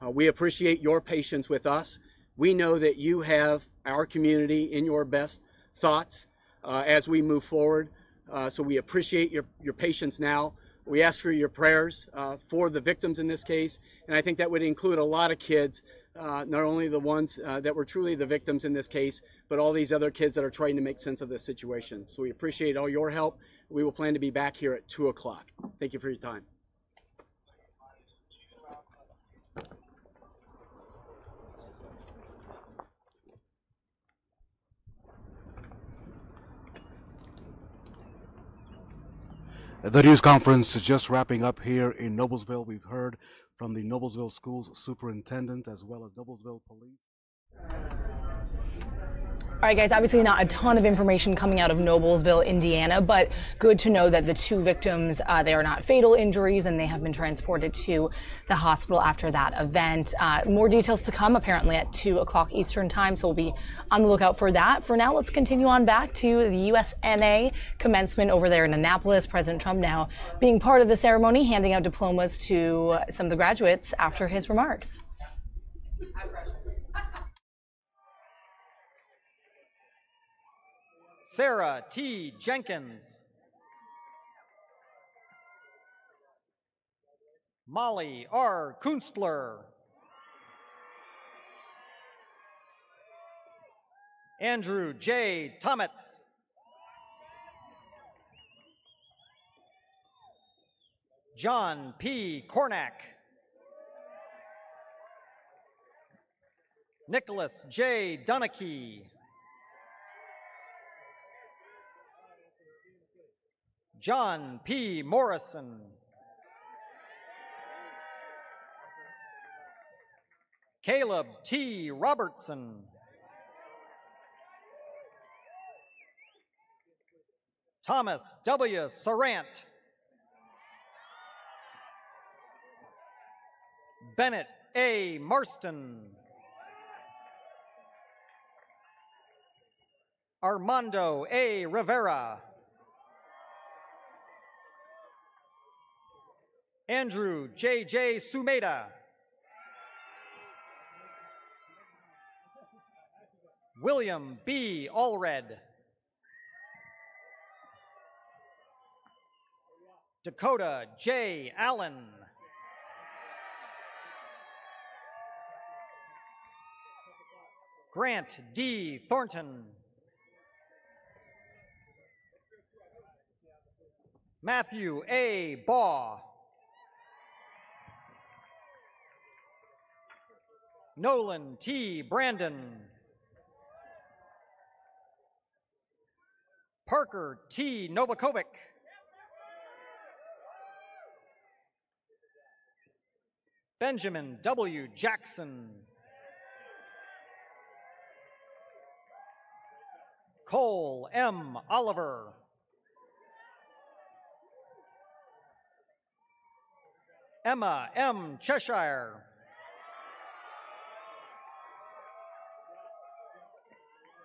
We appreciate your patience with us. We know that you have our community in your best thoughts as we move forward. So we appreciate your patience now. We ask for your prayers for the victims in this case, and I think that would include a lot of kids, not only the ones that were truly the victims in this case, but all these other kids that are trying to make sense of this situation. So we appreciate all your help. We will plan to be back here at 2 o'clock. Thank you for your time. The news conference is just wrapping up here in Noblesville. We've heard from the Noblesville Schools superintendent as well as Noblesville Police. All right, guys, obviously not a ton of information coming out of Noblesville, Indiana, but good to know that the two victims, they are not fatal injuries and they have been transported to the hospital after that event. More details to come apparently at 2 o'clock Eastern time, so we'll be on the lookout for that. For now, let's continue on back to the USNA commencement over there in Annapolis. President Trump now being part of the ceremony, handing out diplomas to some of the graduates after his remarks. Sarah T. Jenkins. Molly R. Kunstler. Andrew J. Tomitz. John P. Kornack. Nicholas J. Dunakey. John P. Morrison. Caleb T. Robertson. Thomas W. Sarant. Bennett A. Marston. Armando A. Rivera. Andrew J.J. Sumeda. William B. Allred. Dakota J. Allen. Grant D. Thornton. Matthew A. Baugh. Nolan T. Brandon. Parker T. Novakovic. Benjamin W. Jackson. Cole M. Oliver. Emma M. Cheshire.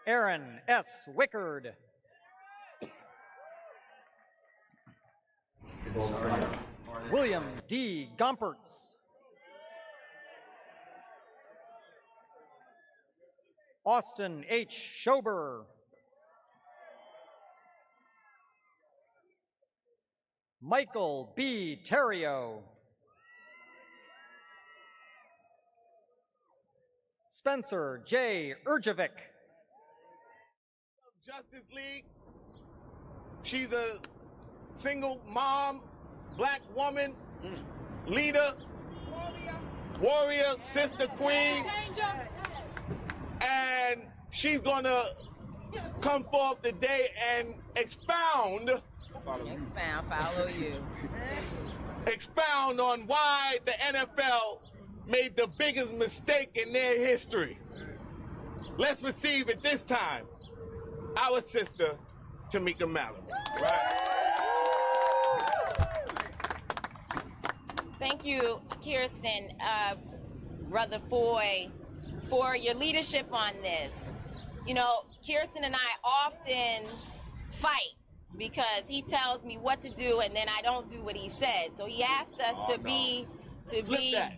Aaron S. Wickard. William D. Gompertz. Austin H. Schober. Michael B. Terrio. Spencer J. Urjovic. Justice League. She's a single mom, black woman, leader, warrior, sister, queen, and she's gonna come forth today and expound on why the NFL made the biggest mistake in their history. Let's receive at this time our sister, Tamika Mallory. Thank you, Kirsten, Brother Foy, for your leadership on this. You know, Kirsten and I often fight because he tells me what to do and then I don't do what he said. So he asked us to be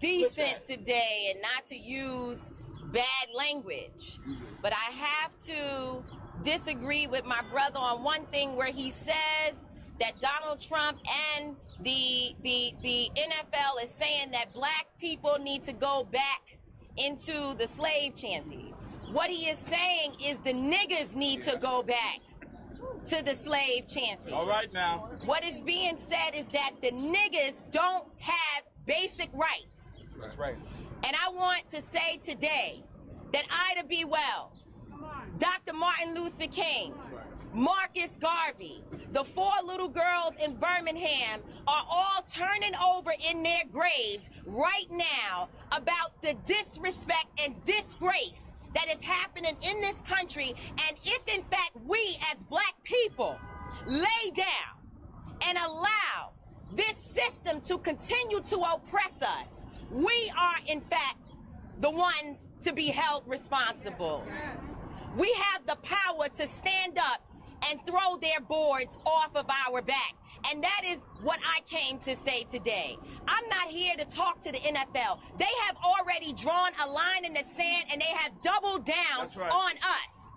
decent today and not to use bad language. But I have to disagree with my brother on one thing where he says that Donald Trump and the NFL is saying that black people need to go back into the slave chanty. What he is saying is the niggas need to go back to the slave chanty. All right now. What is being said is that the niggas don't have basic rights. That's right. And I want to say today that Ida B. Wells, Dr. Martin Luther King, Marcus Garvey, the 4 little girls in Birmingham are all turning over in their graves right now about the disrespect and disgrace that is happening in this country. And if in fact we as black people lay down and allow this system to continue to oppress us, we are in fact the ones to be held responsible. We have the power to stand up and throw their boards off of our back. And that is what I came to say today. I'm not here to talk to the NFL. They have already drawn a line in the sand and they have doubled down on us.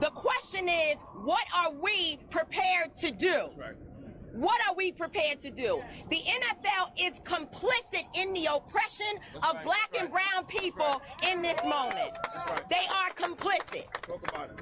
The question is, what are we prepared to do? What are we prepared to do? The NFL is complicit in the oppression of black and brown people in this moment. They are complicit.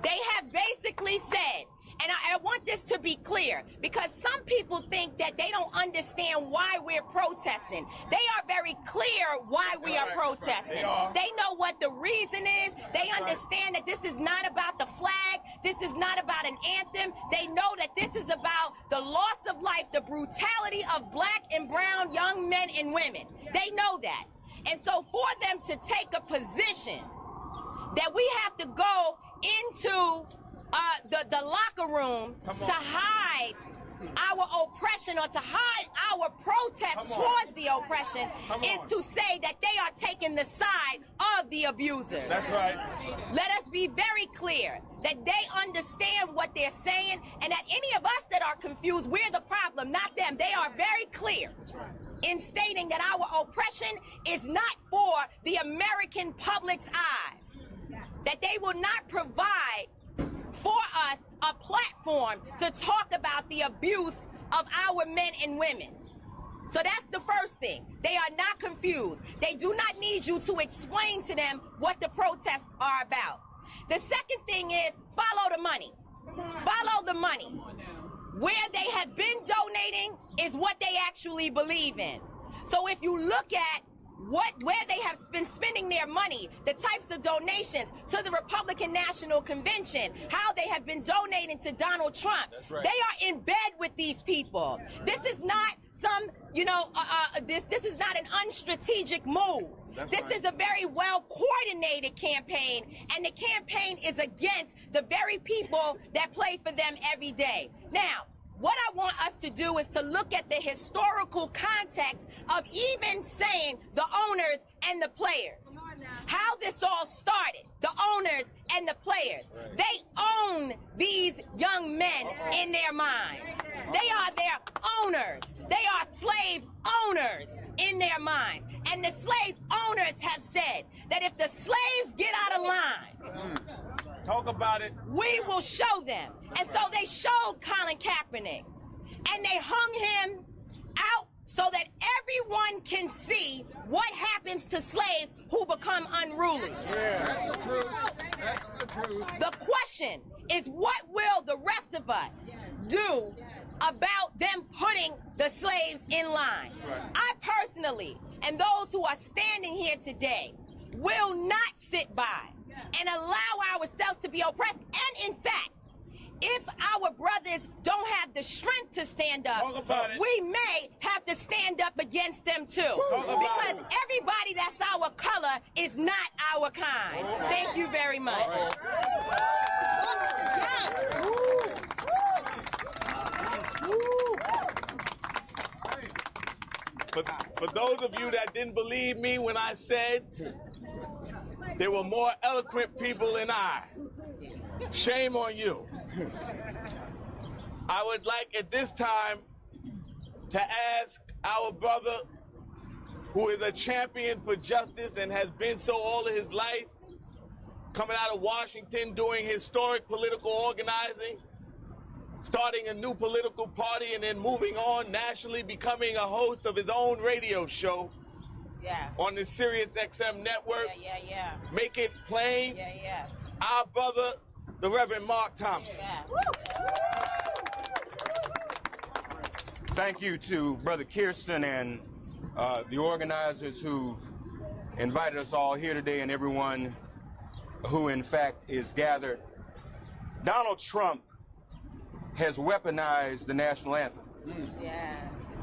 They have basically said, and I want this to be clear, because some people think that they don't understand why we're protesting. They are very clear why we are protesting. They know what the reason is. They understand that this is not about the flag. This is not about an anthem. They know that this is about the loss of life, the brutality of black and brown young men and women. They know that. And so for them to take a position that we have to go into the locker room to hide our oppression or to hide our protest towards the oppression is to say that they are taking the side of the abusers. That's right. Let us be very clear that they understand what they're saying, and that any of us that are confused, we're the problem, not them. They are very clear in stating that our oppression is not for the American public's eyes, that they will not provide for us a platform to talk about the abuse of our men and women. So that's the first thing. They are not confused. They do not need you to explain to them what the protests are about. The second thing is follow the money. Follow the money. Where they have been donating is what they actually believe in. So if you look at where they have been spending their money, the types of donations to the Republican National Convention, how they have been donating to Donald Trump. They are in bed with these people. This is not some, this is not an unstrategic move. This is a very well coordinated campaign, and the campaign is against the very people that play for them every day. Now, what I want us to do is to look at the historical context of even saying the owners and the players. How this all started, the owners and the players. They own these young men in their minds. They are their owners. They are slave owners in their minds. And the slave owners have said that if the slaves get out of line, talk about it, we will show them. And so they showed Colin Kaepernick, and they hung him out so that everyone can see what happens to slaves who become unruly. Yeah, that's the truth. That's the truth. The question is, what will the rest of us do about them putting the slaves in line? I personally, and those who are standing here today, will not sit by and allow ourselves to be oppressed. And in fact, if our brothers don't have the strength to stand up, we may have to stand up against them too. Because everybody that's our color is not our kind. Thank you very much. For those of you that didn't believe me when I said there were more eloquent people than I, shame on you. I would like at this time to ask our brother, who is a champion for justice and has been so all of his life, coming out of Washington doing historic political organizing, starting a new political party, and then moving on nationally, becoming a host of his own radio show on the Sirius XM network. Make it plain. Our brother, the Reverend Mark Thompson. Thank you to Brother Kirsten and the organizers who've invited us all here today, and everyone who in fact is gathered. Donald Trump has weaponized the national anthem. Yeah.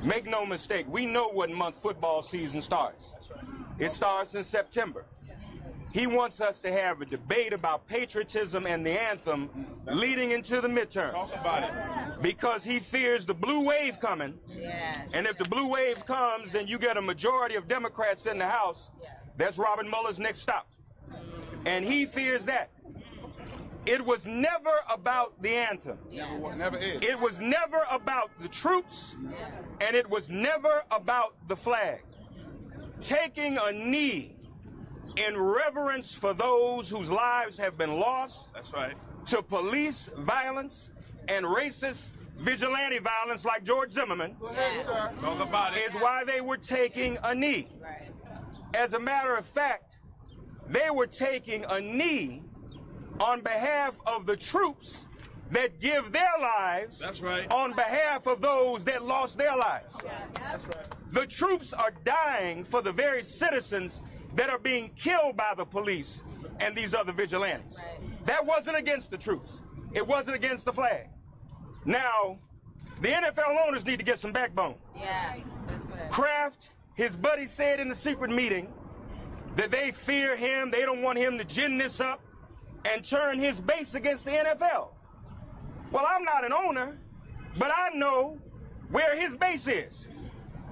Make no mistake, we know what month football season starts. It starts in September. He wants us to have a debate about patriotism and the anthem leading into the midterms. Talk about it. Because he fears the blue wave coming. Yeah. And if the blue wave comes and you get a majority of Democrats in the House, that's Robert Mueller's next stop. And he fears that. It was never about the anthem. Never is. It was never about the troops, and it was never about the flag. Taking a knee in reverence for those whose lives have been lost. That's right. To police violence and racist vigilante violence like George Zimmerman. Talk about it. Is why they were taking a knee. As a matter of fact, they were taking a knee on behalf of the troops that give their lives. That's right. On behalf of those that lost their lives. That's right. The troops are dying for the very citizens that are being killed by the police and these other vigilantes. That wasn't against the troops. It wasn't against the flag. Now, the NFL owners need to get some backbone. Yeah. That's right. Kraft, his buddy said in the secret meeting that they fear him, they don't want him to gin this up and turn his base against the NFL. Well, I'm not an owner, but I know where his base is.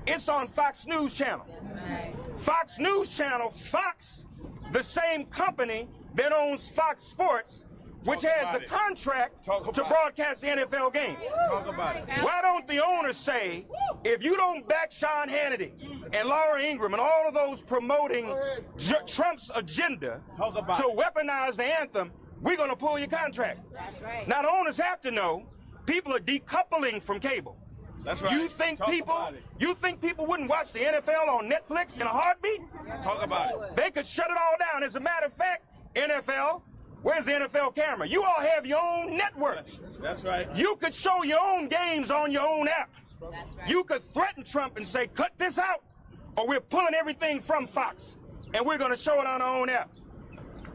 It's on Fox News Channel. Right. Fox News Channel, Fox, the same company that owns Fox Sports, which has the contract to broadcast the NFL games. Talk about it. Why don't the owners say, if you don't back Sean Hannity and Laura Ingraham and all of those promoting Trump's agenda to weaponize the anthem, we're going to pull your contract. That's right. Now, the owners have to know people are decoupling from cable. That's right. You think people wouldn't watch the NFL on Netflix in a heartbeat? Talk about it. They could shut it all down. As a matter of fact, NFL, where's the NFL camera? You all have your own network. That's right. You could show your own games on your own app. That's right. You could threaten Trump and say, cut this out, or we're pulling everything from Fox, and we're going to show it on our own app.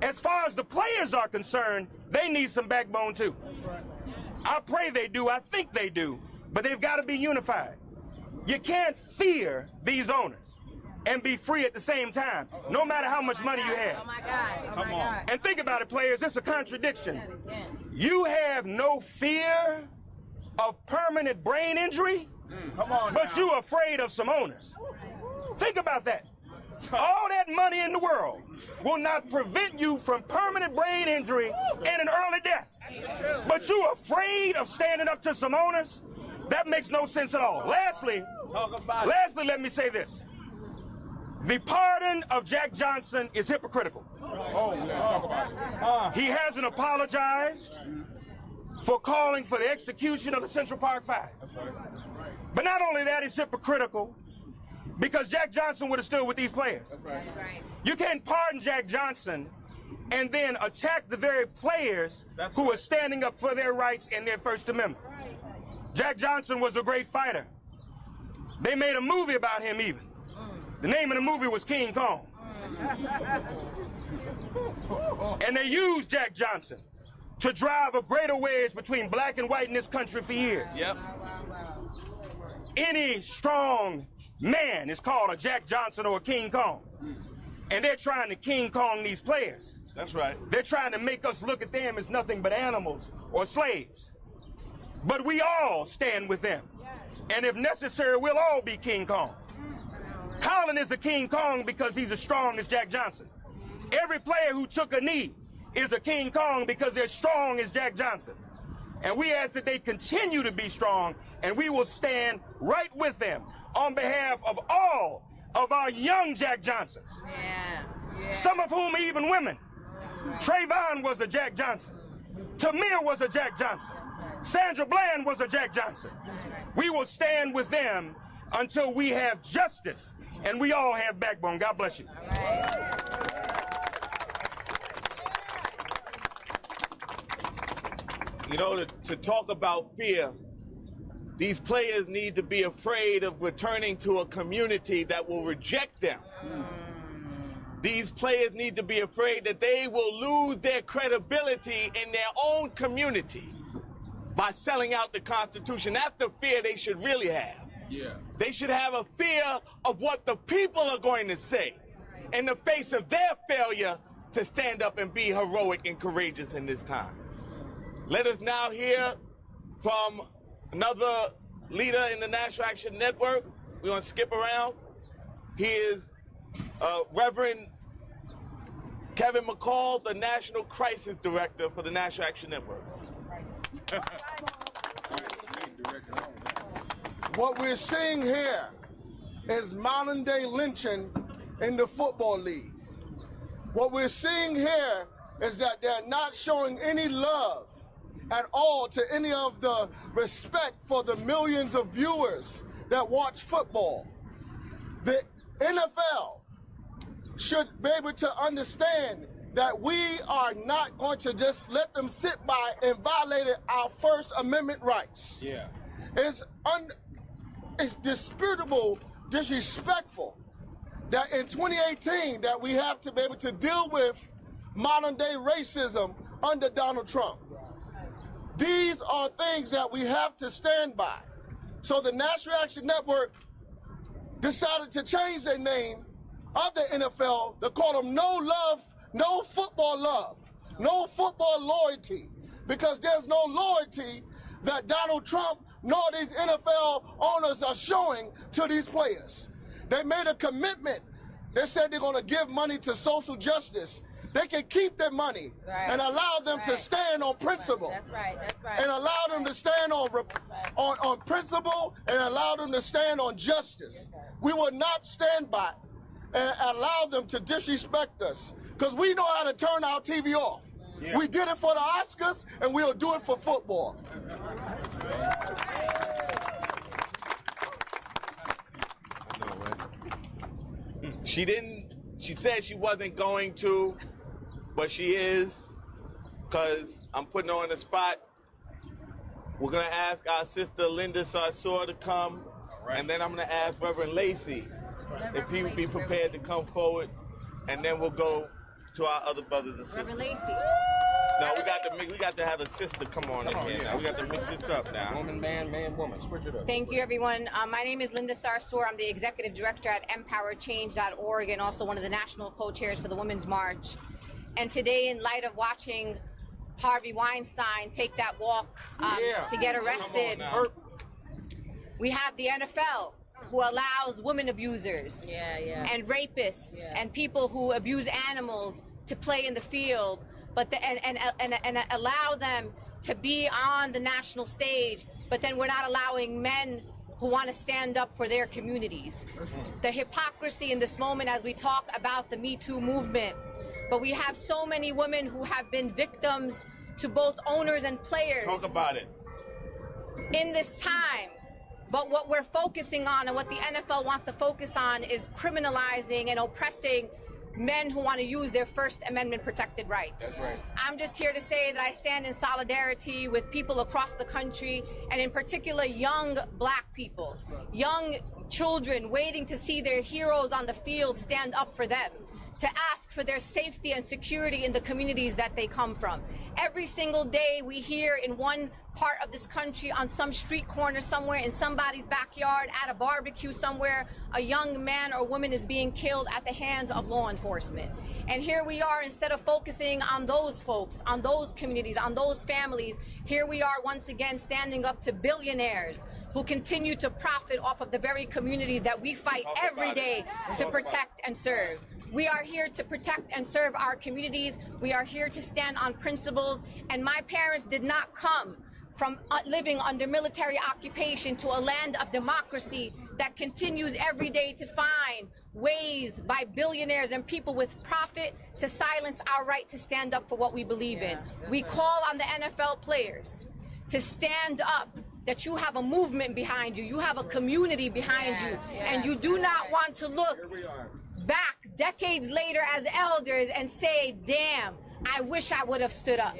As far as the players are concerned, they need some backbone too. I pray they do. I think they do. But they've got to be unified. You can't fear these owners and be free at the same time, no matter how much money you have. Oh my God. Oh my God. And think about it, players. It's a contradiction. You have no fear of permanent brain injury, but you're afraid of some owners. Think about that. All that money in the world will not prevent you from permanent brain injury and an early death. But you're afraid of standing up to some owners? That makes no sense at all. Lastly, let me say this. The pardon of Jack Johnson is hypocritical. He hasn't apologized for calling for the execution of the Central Park Five. But not only that, it's hypocritical because Jack Johnson would have stood with these players. You can't pardon Jack Johnson and then attack the very players who are standing up for their rights and their First Amendment. Jack Johnson was a great fighter. They made a movie about him even. The name of the movie was King Kong. And they used Jack Johnson to drive a greater wedge between black and white in this country for years. Yep. Any strong man is called a Jack Johnson or a King Kong. And they're trying to King Kong these players. That's right. They're trying to make us look at them as nothing but animals or slaves. But we all stand with them. And if necessary, we'll all be King Kong. Colin is a King Kong because he's as strong as Jack Johnson. Every player who took a knee is a King Kong because they're strong as Jack Johnson. And we ask that they continue to be strong, and we will stand right with them on behalf of all of our young Jack Johnsons. Some of whom are even women. Trayvon was a Jack Johnson. Tamir was a Jack Johnson. Sandra Bland was a Jack Johnson. We will stand with them until we have justice and we all have backbone. God bless you. You know, to talk about fear, these players need to be afraid of returning to a community that will reject them. These players need to be afraid that they will lose their credibility in their own community. by selling out the Constitution. That's the fear they should really have. Yeah. They should have a fear of what the people are going to say in the face of their failure to stand up and be heroic and courageous in this time. Let us now hear from another leader in the National Action Network. We're going to skip around. He is Reverend Kevin McCall, the National Crisis Director for the National Action Network. What we're seeing here is modern-day lynching in the Football League. What we're seeing here is that they're not showing any love at all to any of the respect for the millions of viewers that watch football. The NFL should be able to understand that we are not going to just let them sit by and violate our First Amendment rights. Yeah. It's disputable, disrespectful that in 2018 that we have to be able to deal with modern day racism under Donald Trump. These are things that we have to stand by. So the National Action Network decided to change their name of the NFL to call them No Love, No Football Love, No Football Loyalty, because there's no loyalty that Donald Trump nor these NFL owners are showing to these players. They made a commitment. They said they're going to give money to social justice. They can keep their money and allow them to stand on principle. That's right. That's right. And allow them to stand on principle and allow them to stand on justice. We will not stand by and allow them to disrespect us because we know how to turn our TV off. Yeah. We did it for the Oscars and we'll do it for football. She said she wasn't going to, but she is, because I'm putting her on the spot. We're going to ask our sister Linda Sarsour to come, and then I'm going to ask Reverend Lacey if he would be prepared to come forward, and then we'll go to our other brothers and sisters. Reverend Lacey. No, we got to have a sister come on in here. Now we got to mix it up now. Woman, man, man, woman. Switch it up. Thank you, everyone. My name is Linda Sarsour. I'm the executive director at empowerchange.org and also one of the national co-chairs for the Women's March. And today, in light of watching Harvey Weinstein take that walk to get arrested, we have the NFL, who allows women abusers and rapists and people who abuse animals to play in the field, but and allow them to be on the national stage, but then we're not allowing men who want to stand up for their communities. The hypocrisy in this moment as we talk about the Me Too movement, but we have so many women who have been victims to both owners and players. Talk about it. In this time. But what we're focusing on and what the NFL wants to focus on is criminalizing and oppressing men who want to use their First Amendment protected rights. That's right. I'm just here to say that I stand in solidarity with people across the country, and in particular young black people, young children waiting to see their heroes on the field stand up for them, to ask for their safety and security in the communities that they come from. Every single day we hear in one part of this country, on some street corner somewhere, in somebody's backyard, at a barbecue somewhere, a young man or woman is being killed at the hands of law enforcement. And here we are, instead of focusing on those folks, on those communities, on those families, here we are once again standing up to billionaires who continue to profit off of the very communities that we fight every day to protect and serve. We are here to protect and serve our communities. We are here to stand on principles. And my parents did not come from living under military occupation to a land of democracy that continues every day to find ways by billionaires and people with profit to silence our right to stand up for what we believe in. We call on the NFL players to stand up, that you have a movement behind you, you have a community behind you, and you do not want to look back decades later as elders and say, damn, I wish I would have stood up.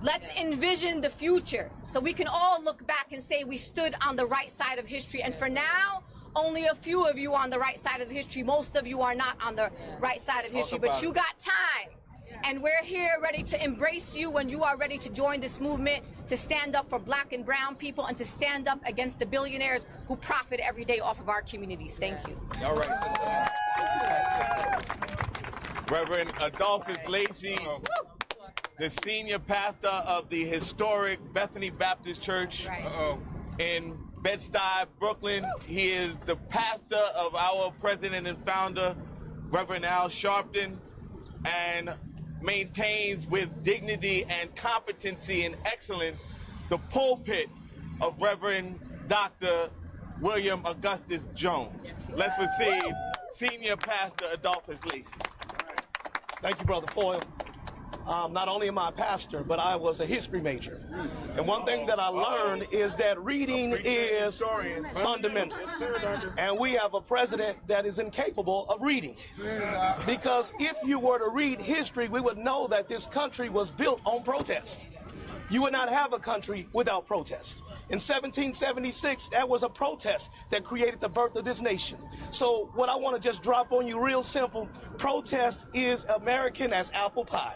Let's envision the future so we can all look back and say we stood on the right side of history. And for now, only a few of you on the right side of history. Most of you are not on the right side of history, but you got time. And we're here ready to embrace you when you are ready to join this movement, to stand up for black and brown people, and to stand up against the billionaires who profit every day off of our communities. Thank you. All right, sister. Reverend Adolphus Lacey, the senior pastor of the historic Bethany Baptist Church in Bed-Stuy, Brooklyn. He is the pastor of our president and founder, Reverend Al Sharpton, and maintains with dignity and competency and excellence the pulpit of Reverend Dr. William Augustus Jones. Let's receive Senior Pastor Adolphus Lacey. Thank you, Brother Foyle. Not only am I a pastor, but I was a history major. And one thing that I learned is that reading is fundamental. And we have a president that is incapable of reading. Because if you were to read history, we would know that this country was built on protest. You would not have a country without protest. In 1776, that was a protest that created the birth of this nation. So what I want to just drop on you real simple, protest is American as apple pie.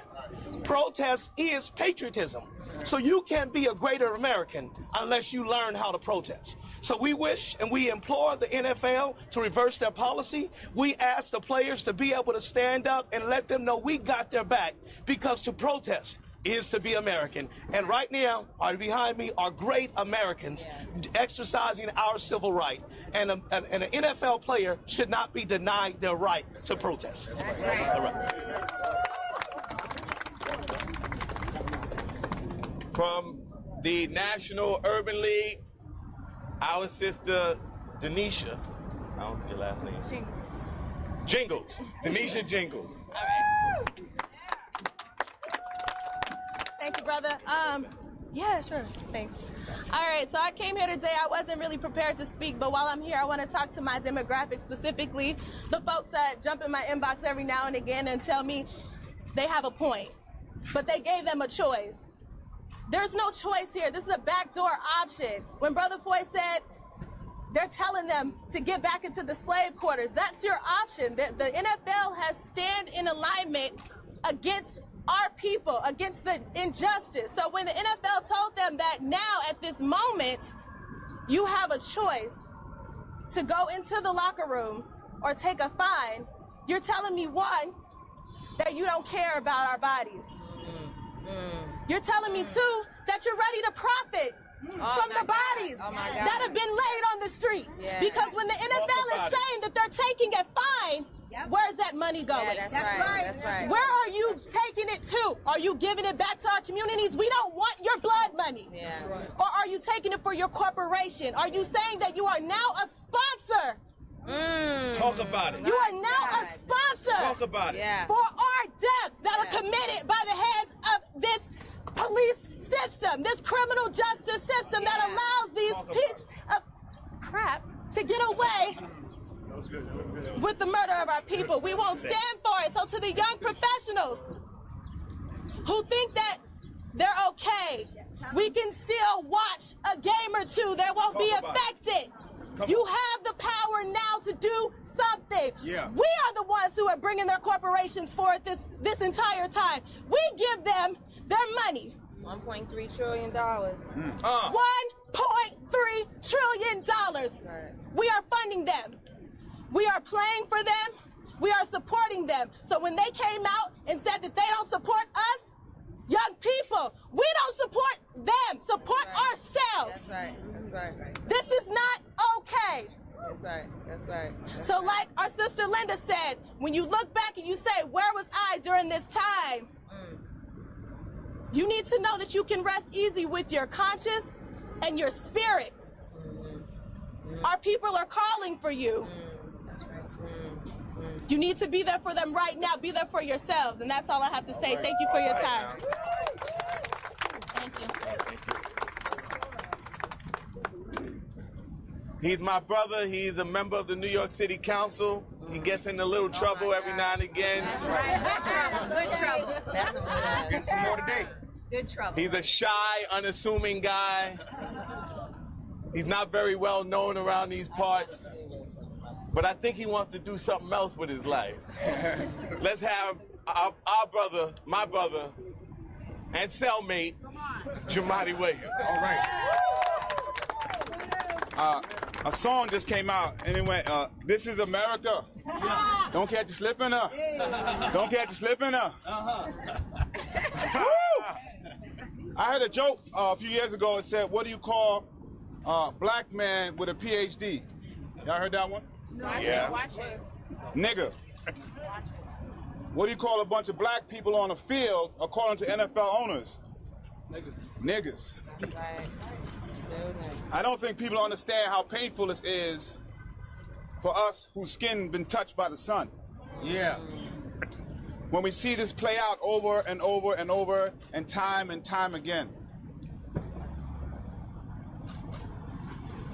Protest is patriotism. So you can't be a greater American unless you learn how to protest. So we wish and we implore the NFL to reverse their policy. We ask the players to be able to stand up and let them know we got their back, because to protest is to be American. And right now, behind me are great Americans exercising our civil right. And an NFL player should not be denied their right to protest. That's right. From the National Urban League, our sister Denisha, I don't know your last name. Jingles. Denisha Jingles. All right. Thank you, brother. Yeah, sure. Thanks. All right, so I came here today. I wasn't really prepared to speak, but while I'm here, I want to talk to my demographic, specifically the folks that jump in my inbox every now and again and tell me they have a point, but they gave them a choice. There's no choice here. This is a backdoor option. When Brother Foy said they're telling them to get back into the slave quarters, that's your option. The NFL has stand in alignment against our people, against the injustice. So when the NFL told them that now at this moment, you have a choice to go into the locker room or take a fine, you're telling me, one, that you don't care about our bodies. You're telling me, two, that you're ready to profit from the bodies that have been laid on the street. Because when the NFL is saying that they're taking a fine, where's that money going? That's right. That's right. Where are you taking it to? Are you giving it back to our communities? We don't want your blood money. Or are you taking it for your corporation? Are you saying that you are now a sponsor? Talk about it. You are now a sponsor Talk about it. for our deaths that are committed by the heads of this police system, this criminal justice system that allows these pieces of crap to get away with the murder of our people. We won't stand for it. So to the young professionals who think that they're okay, we can still watch a game or two that won't be affected. You have the power now to do something. We are the ones who are bringing their corporations forward this entire time. We give them their money. $1.3 trillion. $1.3 trillion. We are funding them. We are playing for them. We are supporting them. So when they came out and said that they don't support us, young people, we don't support them. Support ourselves. That's right. That's right. This is not okay. That's right. That's right. So like our sister Linda said, when you look back and you say, where was I during this time? You need to know that you can rest easy with your conscience and your spirit. Our people are calling for you. You need to be there for them right now. Be there for yourselves. And that's all I have to say. Thank you for your time. Thank you. He's my brother. He's a member of the New York City Council. He gets in a little trouble every now and again. That's right. Good trouble. Good trouble. That's what it is. Get some more today. Good trouble. He's a shy, unassuming guy. He's not very well known around these parts. But I think he wants to do something else with his life. Let's have our brother, my brother, and cellmate, Jamadi Williams. All right. A song just came out, and it went, "This is America. Don't catch you slipping up. Don't catch you slipping up." Woo! I heard a joke a few years ago. It said, "What do you call a black man with a PhD?" Y'all heard that one? Watch it, watch it. Nigga. What do you call a bunch of black people on a field according to NFL owners? Niggas. Right. I don't think people understand how painful this is for us whose skin been touched by the sun. Yeah. When we see this play out over and over and over and time again.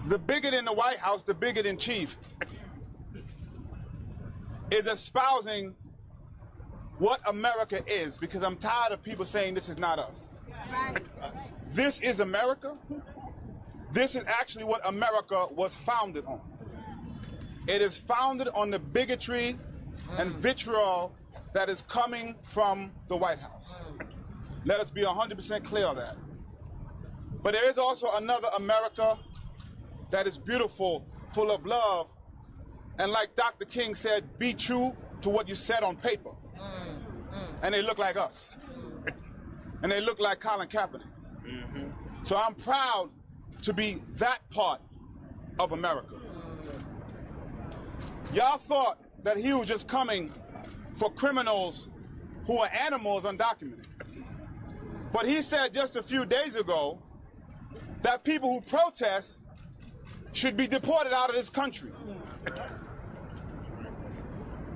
The bigot in the White House, the bigot in chief, is espousing what America is, because I'm tired of people saying this is not us. Right. This is America. This is actually what America was founded on. It is founded on the bigotry and vitriol that is coming from the White House. Let us be 100% clear on that. But there is also another America that is beautiful, full of love, and like Dr. King said, be true to what you said on paper. And they look like us. And they look like Colin Kaepernick. So I'm proud to be that part of America. Y'all thought that he was just coming for criminals who are animals undocumented. But he said just a few days ago that people who protest should be deported out of this country.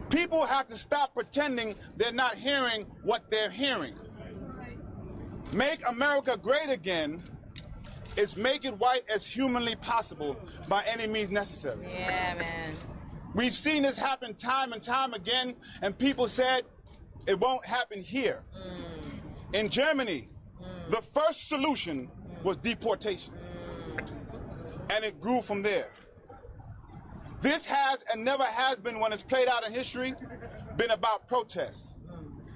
People have to stop pretending they're not hearing what they're hearing. Make America great again is make it white as humanly possible by any means necessary. Yeah, man. We've seen this happen time and time again, and people said it won't happen here. In Germany, the first solution was deportation, and it grew from there. This has and never has been, when it's played out in history, been about protest.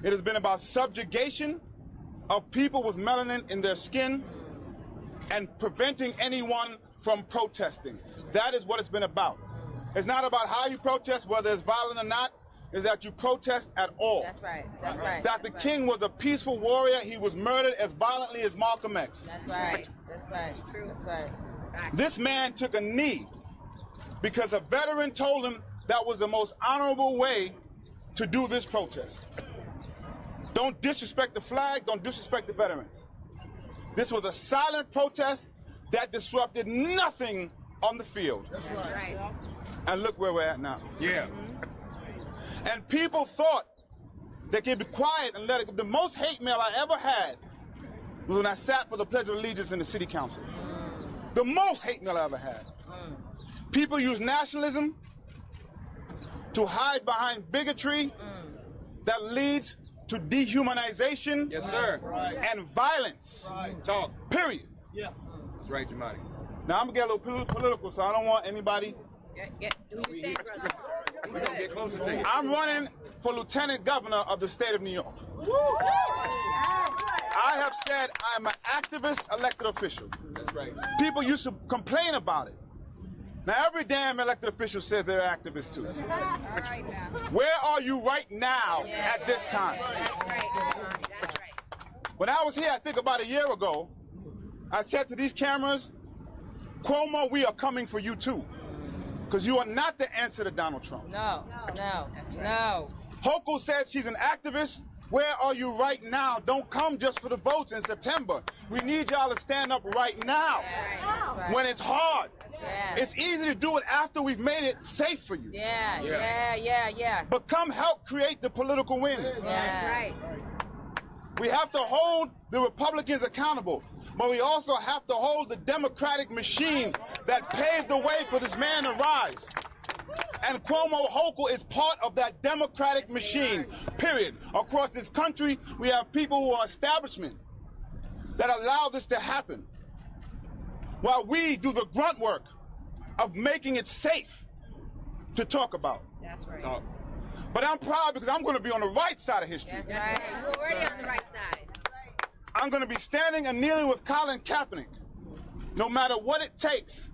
It has been about subjugation of people with melanin in their skin and preventing anyone from protesting. That is what it's been about. It's not about how you protest, whether it's violent or not, is that you protest at all. That's right. That's right. Dr. King was a peaceful warrior. He was murdered as violently as Malcolm X. That's right. That's right. True. That's right. This man took a knee because a veteran told him that was the most honorable way to do this protest. Don't disrespect the flag, don't disrespect the veterans. This was a silent protest that disrupted nothing on the field. That's right. And look where we're at now. Yeah. And people thought they could be quiet and let it. The most hate mail I ever had was when I sat for the Pledge of Allegiance in the City Council. The most hate mail I ever had. People use nationalism to hide behind bigotry that leads to dehumanization, Yes, sir. and violence. Talk. Period. Yeah. That's right, Jamadi. Now I'm gonna get a little political, so I don't want anybody. We're gonna get closer to you. I'm running for Lieutenant Governor of the state of New York. I have said I'm an activist elected official. That's right. People used to complain about it. Now every damn elected official says they're activists too. Where are you right now at this time? When I was here, I think about a year ago, I said to these cameras, Cuomo, we are coming for you too. Because you are not the answer to Donald Trump. No. No. Hochul said she's an activist. Where are you right now? Don't come just for the votes in September. We need y'all to stand up right now when it's hard. It's easy to do it after we've made it safe for you. Yeah. But come help create the political wins. That's right. We have to hold the Republicans accountable, but we also have to hold the Democratic machine that paved the way for this man to rise. And Cuomo Hochul is part of that Democratic machine, period. Across this country, we have people who are establishment that allow this to happen, while we do the grunt work of making it safe to talk about. That's right. But I'm proud because I'm going to be on the right side of history. That's right. You're already on the right side. I'm going to be standing and kneeling with Colin Kaepernick, no matter what it takes,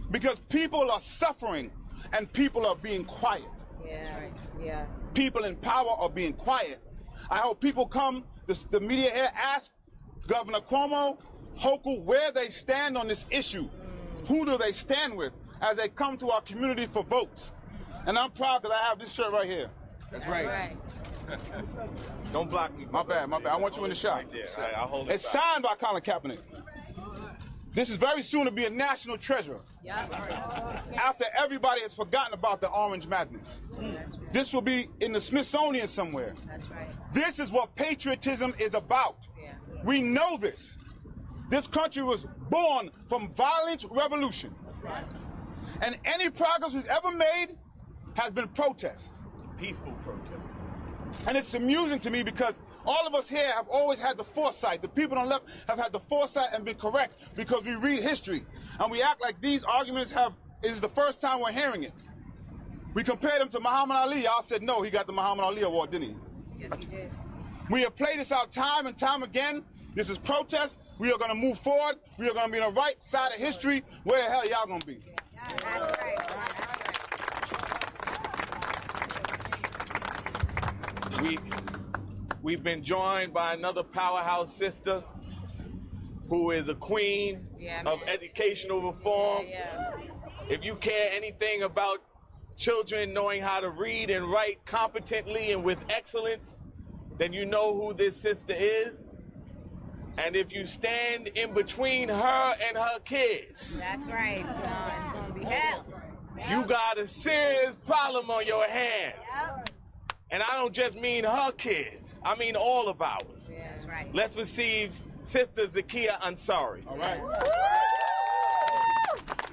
because people are suffering and people are being quiet. Yeah, yeah. People in power are being quiet. I hope people come, the media here, ask Governor Cuomo, Hochul, where they stand on this issue. Who do they stand with as they come to our community for votes? And I'm proud because I have this shirt right here. That's right. Don't block me. My bad. I want you in the shot. Right, I'll hold it's signed by Colin Kaepernick. This is very soon to be a national treasure. After everybody has forgotten about the Orange Madness. This will be in the Smithsonian somewhere. That's right. This is what patriotism is about. We know this. This country was born from violent revolution. And any progress we've ever made has been protest. Peaceful protest. And it's amusing to me because all of us here have always had the foresight. The people on the left have had the foresight and been correct because we read history. And we act like these arguments is the first time we're hearing it. We compared him to Muhammad Ali. Y'all said no, he got the Muhammad Ali award, didn't he? Yes, he did. We have played this out time and time again. This is protest. We are going to move forward. We are going to be on the right side of history. Where the hell y'all going to be? That's right. We've been joined by another powerhouse sister who is a queen of educational reform. If you care anything about children knowing how to read and write competently and with excellence, then you know who this sister is. And if you stand in between her and her kids, That's right. It's going to be hell. you got a serious problem on your hands. And I don't just mean her kids. I mean all of ours. Yeah, that's right. Let's receive Sister Zakia Ansari. All right.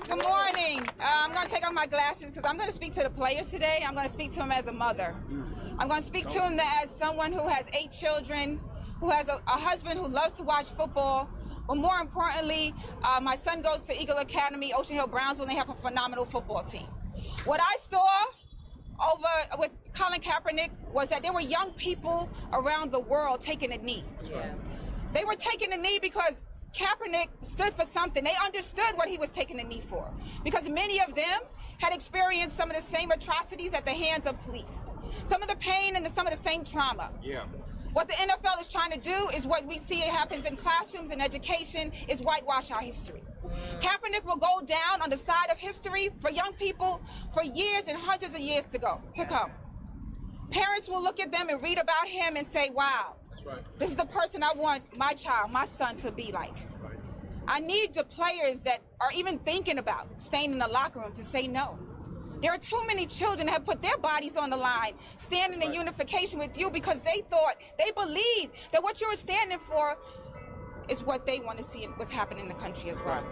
Good morning. I'm going to take off my glasses because I'm going to speak to the players today. I'm going to speak to them as a mother. I'm going to speak to them as someone who has 8 children, who has a husband who loves to watch football. But more importantly, my son goes to Eagle Academy, Ocean Hill, Brownsville, and they have a phenomenal football team. What I saw over with Colin Kaepernick was that there were young people around the world taking a knee. They were taking a knee because Kaepernick stood for something. They understood what he was taking a knee for, because many of them had experienced some of the same atrocities at the hands of police, some of the pain and some of the same trauma. What the NFL is trying to do is what we see happens in classrooms and education is whitewash our history. Kaepernick will go down on the side of history for young people for years and hundreds of years to come. Parents will look at them and read about him and say, wow, this is the person I want my child, my son to be like. I need the players that are even thinking about staying in the locker room to say no. There are too many children that have put their bodies on the line, standing in unification with you because they believe that what you're standing for is what they want to see what's happening in the country as well.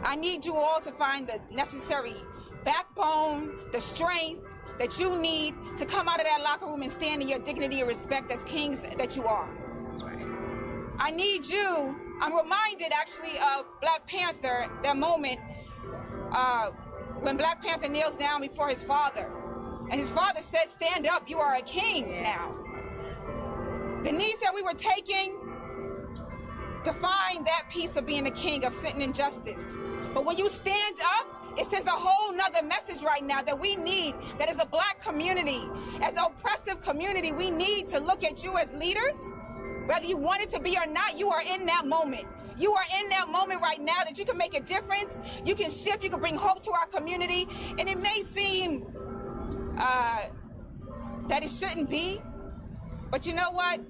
I need you all to find the necessary backbone, the strength that you need to come out of that locker room and stand in your dignity and respect as kings that you are. That's right. I need you. I'm reminded actually of Black Panther, that moment when Black Panther kneels down before his father. And his father says, stand up, you are a king now. The knees that we were taking define that piece of being a king, of sitting in justice. But when you stand up, it sends a whole nother message right now that we need, that as a Black community, as an oppressive community, we need to look at you as leaders. Whether you want it to be or not, you are in that moment. You are in that moment right now that you can make a difference. You can shift, you can bring hope to our community. And it may seem that it shouldn't be, but you know what?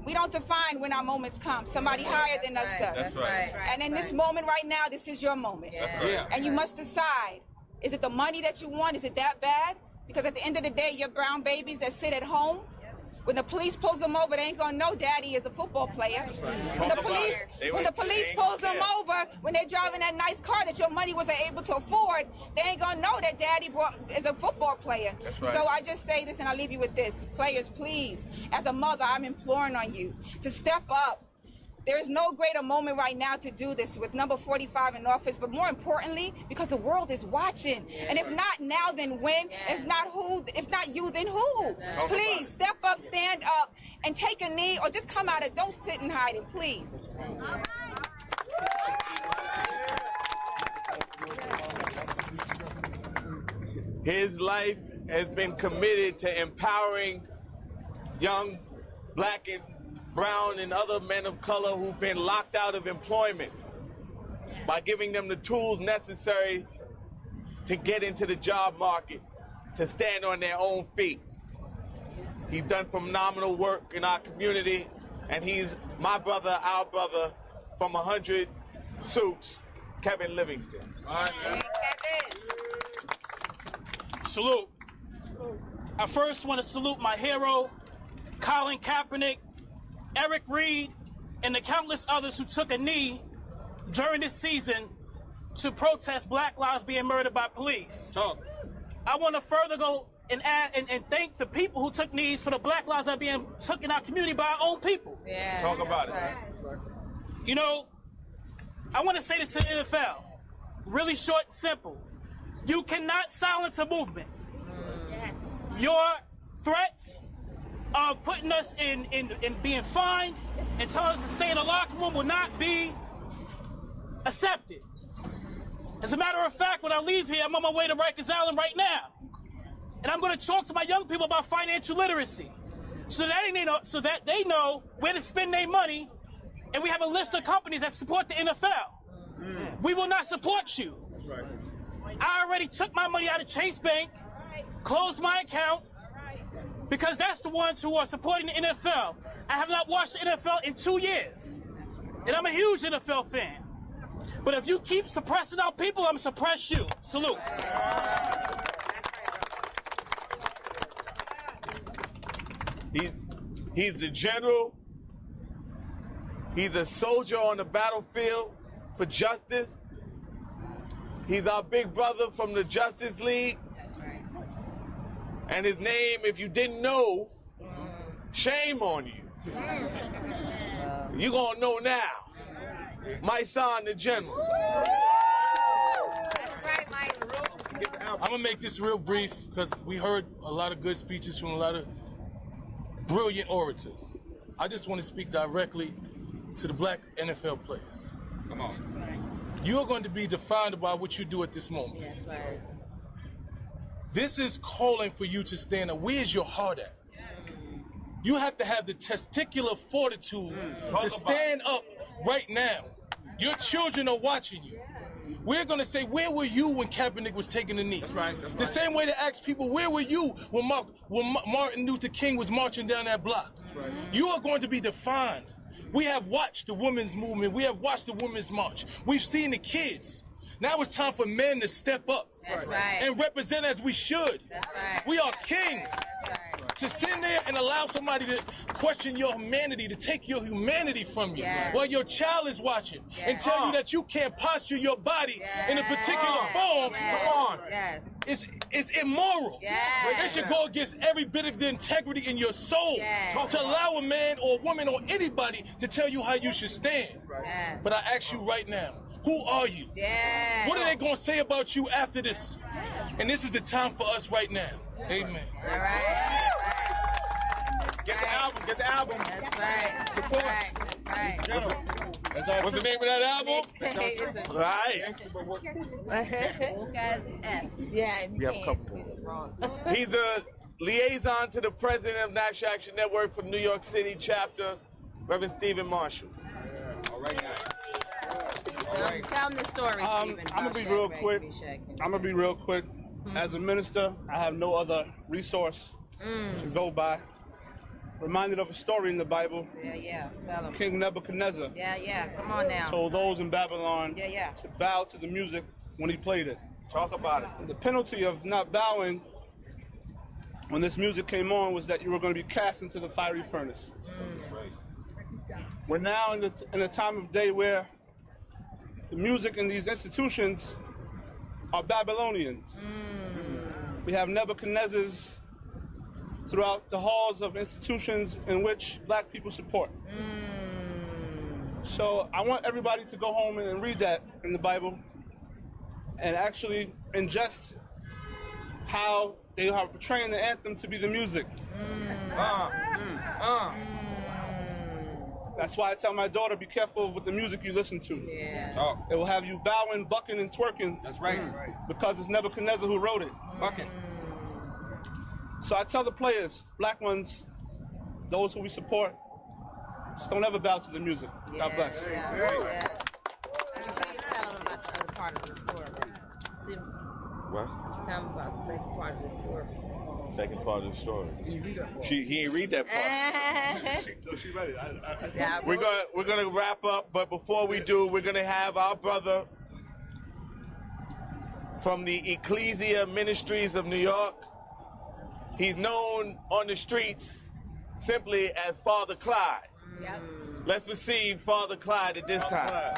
We don't define when our moments come. Somebody higher than us does. That's right. And in this moment right now, this is your moment. And you must decide, is it the money that you want? Is it that bad? Because at the end of the day, your brown babies that sit at home, when the police pulls them over, they ain't gonna know daddy is a football player. When the police pulls them over, when they're driving that nice car that your money wasn't able to afford, they ain't gonna know that daddy is a football player. So I just say this and I'll leave you with this. Players, please, as a mother, I'm imploring on you to step up. There is no greater moment right now to do this with number 45 in office, but more importantly, because the world is watching. And if not now, then when? If not who? If not you, then who? Please step up, stand up, and take a knee, or just come out and don't sit and hide it, please. His life has been committed to empowering young black and brown and other men of color who've been locked out of employment by giving them the tools necessary to get into the job market, to stand on their own feet. He's done phenomenal work in our community, and he's my brother, our brother, from 100 Suits, Kevin Livingston. All right, man. Salute. I first want to salute my hero, Colin Kaepernick, Eric Reed, and the countless others who took a knee during this season to protest Black lives being murdered by police. I want to further go and add and thank the people who took knees for the Black lives that are being took in our community by our own people. Yeah, talk about it. You know, I want to say this to the NFL. Really short and simple. You cannot silence a movement. Your threats of putting us in being fined and telling us to stay in the locker room will not be accepted. As a matter of fact, when I leave here, I'm on my way to Rikers Island right now. And I'm going to talk to my young people about financial literacy so that they know where to spend their money, and we have a list of companies that support the NFL. We will not support you. I already took my money out of Chase Bank, closed my account, because that's the ones who are supporting the NFL. I have not watched the NFL in 2 years, and I'm a huge NFL fan. But if you keep suppressing our people, I'm going to suppress you. Salute. He's the general. He's a soldier on the battlefield for justice. He's our big brother from the Justice League. That's right. And his name, if you didn't know, shame on you. You're going to know now. My son, the general. That's right, Mike. I'm going to make this real brief because we heard a lot of good speeches from a lot of brilliant orators. I just want to speak directly to the black NFL players. Come on. You are going to be defined by what you do at this moment. Yes, right. This is calling for you to stand up. Where's your heart at? You have to have the testicular fortitude to stand up right now. Your children are watching you. We're going to say, where were you when Kaepernick was taking the knee? That's right. That's the same way to ask people, where were you when Martin Luther King was marching down that block? That's right. You are going to be defined. We have watched the women's movement. We have watched the women's march. We've seen the kids. Now it's time for men to step up and represent as we should. That's right. We are kings. To sit there and allow somebody to question your humanity, to take your humanity from you while your child is watching and tell you that you can't posture your body in a particular form, come on. It's immoral. It should go against every bit of the integrity in your soul to allow a man or a woman or anybody to tell you how you should stand. But I ask you right now, who are you? What are they going to say about you after this? And this is the time for us right now. Amen. All right. Get the album. Get the album. That's right. Support. That's right. What's the name of that album? Right. Yeah. We have a couple. He's the liaison to the president of National Action Network for New York City chapter, Reverend Stephen Marshall. All right. Tell them the story, Stephen. I'm going to be real quick. As a minister, I have no other resource to go by. Reminded of a story in the Bible. Yeah. Tell them. King Nebuchadnezzar. Yeah. Come on now. Told those in Babylon to bow to the music when he played it. Talk about it. And the penalty of not bowing when this music came on was that you were going to be cast into the fiery furnace. We're now in a time of day where the music in these institutions are Babylonians. We have Nebuchadnezzars throughout the halls of institutions in which black people support. So I want everybody to go home and read that in the Bible and actually ingest how they are portraying the anthem to be the music. That's why I tell my daughter, be careful with the music you listen to. It will have you bowing, bucking, and twerking. That's right. Because it's Nebuchadnezzar who wrote it. Bucking. So I tell the players, black ones, those who we support, just don't ever bow to the music. God bless. Yeah. Tell them about the other part of the story. See, What? tell them about the second part of the story. Second part of the story. He ain't read that part. No, she read it. Yeah, We're gonna wrap up, but before we do, we're gonna have our brother from the Ecclesia Ministries of New York. He's known on the streets simply as Father Clyde. Let's receive Father Clyde at this time.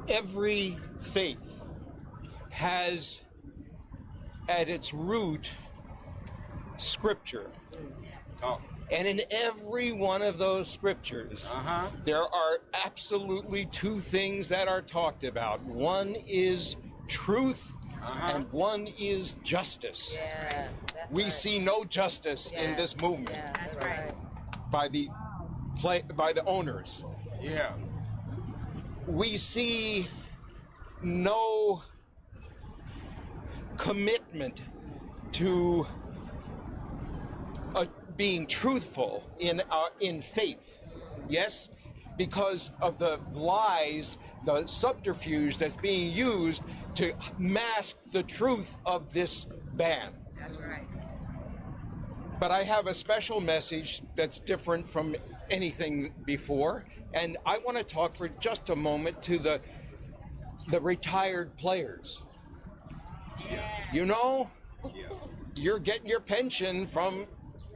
Every faith has at its root scripture. And in every one of those scriptures, there are absolutely two things that are talked about. One is truth, and one is justice. We see no justice in this movement by the owners. We see no commitment to being truthful in faith. Yes, because of the lies, the subterfuge that's being used to mask the truth of this ban. That's right. But I have a special message that's different from anything before, and I want to talk for just a moment to the retired players. You know, you're getting your pension from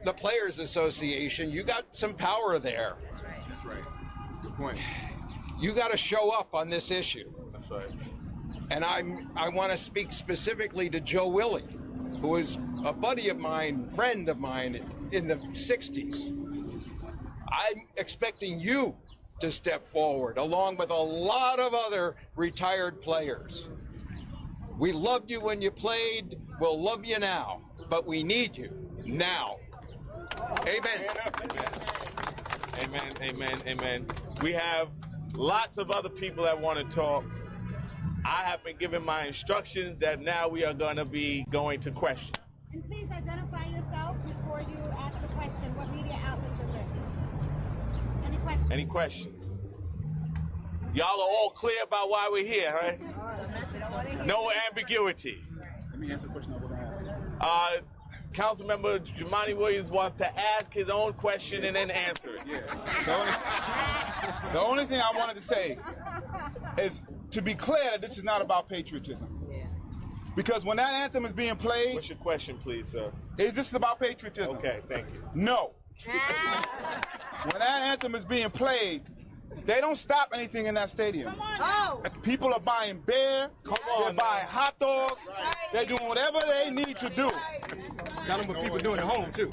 the Players Association. You got some power there. That's right. That's right. Good point. You got to show up on this issue. That's right. And I want to speak specifically to Joe Willie, who was a buddy of mine, friend of mine in the 60s. I'm expecting you to step forward, along with a lot of other retired players. We loved you when you played, we'll love you now, but we need you now. Amen. Amen, amen, amen. We have lots of other people that want to talk. I have been given my instructions that now we are going to be going to questions. And please identify yourself before you ask the question. What media outlet you're with? Any questions? Any questions? Y'all are all clear about why we're here, right? No ambiguity. Let me answer the question I was asked. Councilmember Jumaane Williams wants to ask his own question and then answer it. The only thing I wanted to say is to be clear that this is not about patriotism. Because when that anthem is being played... What's your question, please, sir? Is this about patriotism? Okay, thank you. No. When that anthem is being played, they don't stop anything in that stadium. People are buying beer, they're buying hot dogs, they're doing whatever they need to do. Tell them what people doing at home, too.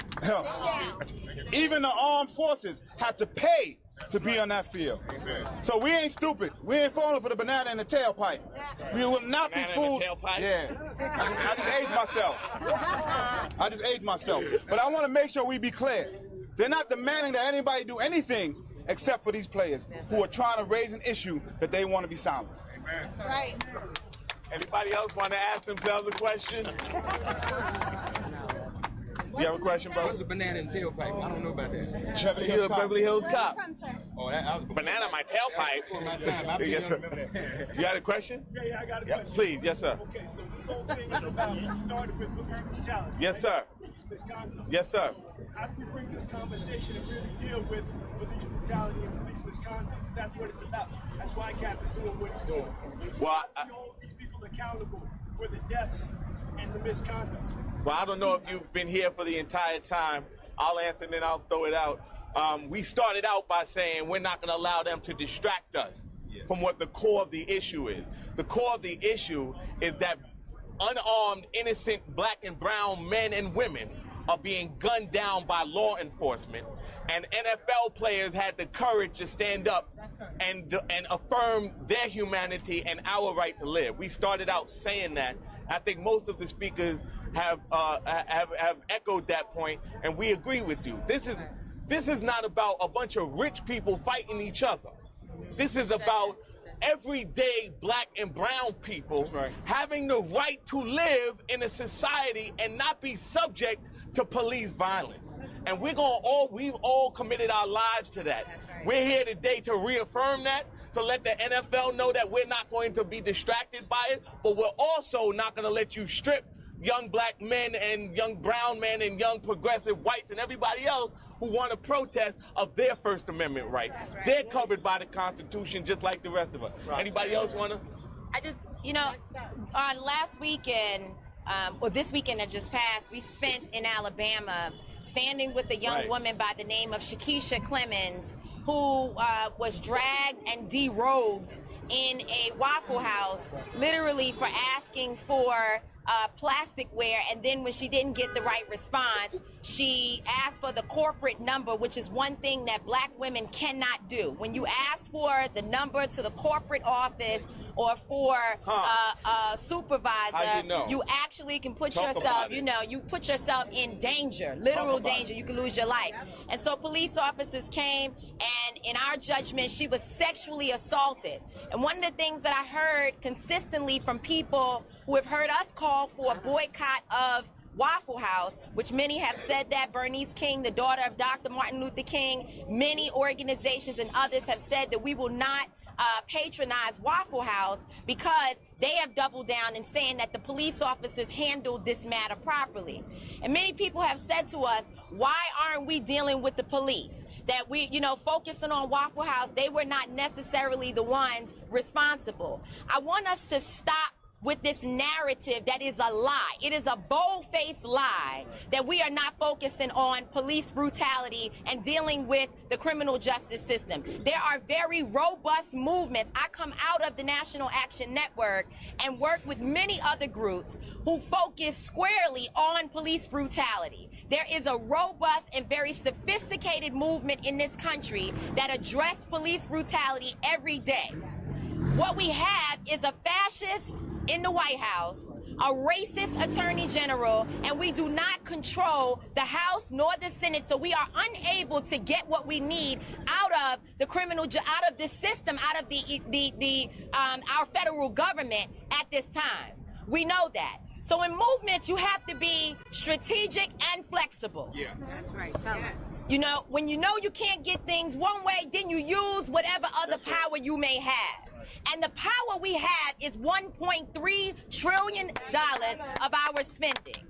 Even the armed forces have to pay to be on that field. So we ain't stupid. We ain't falling for the banana in the tailpipe. We will not be fooled. Yeah. I just aged myself. But I want to make sure we be clear. They're not demanding that anybody do anything except for these players who are trying to raise an issue that they want to be silenced. That's right. Anybody else want to ask themselves a question? You have a question, bro? What's a banana in tailpipe? I don't know about that. Beverly Hills Cop. Oh, that was banana in my tailpipe. Yes, sir. You got a question? Yeah, I got a question. Please, yes, sir. Okay, so this whole thing is about, it started with police brutality. Yes, sir. Police misconduct. Yes, sir. How do we bring this conversation and really deal with police brutality and police misconduct? Because that's what it's about. That's why Cap is doing what he's doing. Well, we hold these people accountable for the deaths and the misconduct. Well, I don't know if you've been here for the entire time. I'll answer and then I'll throw it out. We started out by saying we're not going to allow them to distract us from what the core of the issue is. The core of the issue is that unarmed, innocent black and brown men and women are being gunned down by law enforcement, and NFL players had the courage to stand up and affirm their humanity and our right to live. We started out saying that. I think most of the speakers have echoed that point, and we agree with you. This is not about a bunch of rich people fighting each other. This is about everyday black and brown people having the right to live in a society and not be subject to police violence. And we've all committed our lives to that. We're here today to reaffirm that, to let the NFL know that we're not going to be distracted by it, but we're also not going to let you strip young black men and young brown men and young progressive whites and everybody else who want to protest of their First Amendment rights. Right. They're covered by the Constitution just like the rest of us. Right. Anybody else want to? I just, on last weekend, or this weekend that just passed, we spent in Alabama standing with a young woman by the name of Shakisha Clemens, who was dragged and derobed in a Waffle House, literally for asking for plasticware, and then when she didn't get the right response, she asked for the corporate number, which is one thing that black women cannot do. When you ask for the number to the corporate office or for a supervisor, you actually can put yourself, you put yourself in danger, literal danger. You can lose your life. And so police officers came, and in our judgment, she was sexually assaulted. And one of the things that I heard consistently from people who have heard us call for a boycott of Waffle House, which many have said that, Bernice King, the daughter of Dr. Martin Luther King, many organizations and others have said that we will not patronize Waffle House because they have doubled down in saying that the police officers handled this matter properly. And many people have said to us, why aren't we dealing with the police? That we, focusing on Waffle House, they were not necessarily the ones responsible. I want us to stop with this narrative that is a lie. It is a bold-faced lie that we are not focusing on police brutality and dealing with the criminal justice system. There are very robust movements. I come out of the National Action Network and work with many other groups who focus squarely on police brutality. There is a robust and very sophisticated movement in this country that address police brutality every day. What we have is a fascist in the White House, a racist attorney general, and we do not control the House nor the Senate, so we are unable to get what we need out of the out of the system, out of our federal government at this time. We know that. So in movements, you have to be strategic and flexible. Yeah, that's right. Tell us. When you know you can't get things one way, then you use whatever other power you may have. And the power we have is $1.3 trillion of our spending.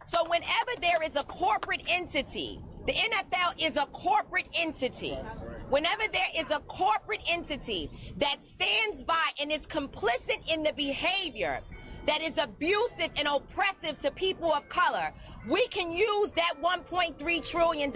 So whenever there is a corporate entity, the NFL is a corporate entity. Whenever there is a corporate entity that stands by and is complicit in the behavior that is abusive and oppressive to people of color, we can use that $1.3 trillion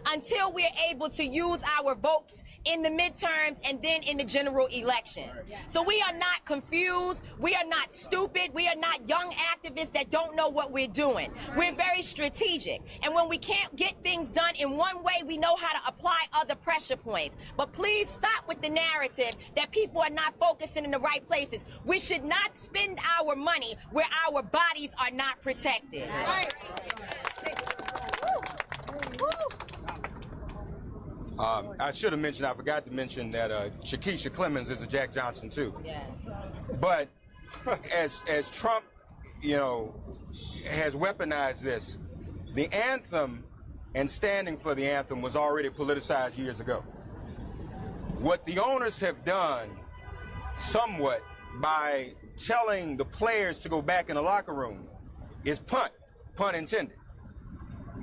until we're able to use our votes in the midterms and then in the general election. So we are not confused. We are not stupid. We are not young activists that don't know what we're doing. We're very strategic. And when we can't get things done in one way, we know how to apply other pressure points. But please stop with the narrative that people are not focusing in the right places. We should not spend our money where our bodies are not protected. I should have mentioned, I forgot to mention that Shakisha Clemens is a Jack Johnson too. Yeah. But as Trump, has weaponized this, the anthem and standing for the anthem was already politicized years ago. What the owners have done somewhat by telling the players to go back in the locker room is pun intended.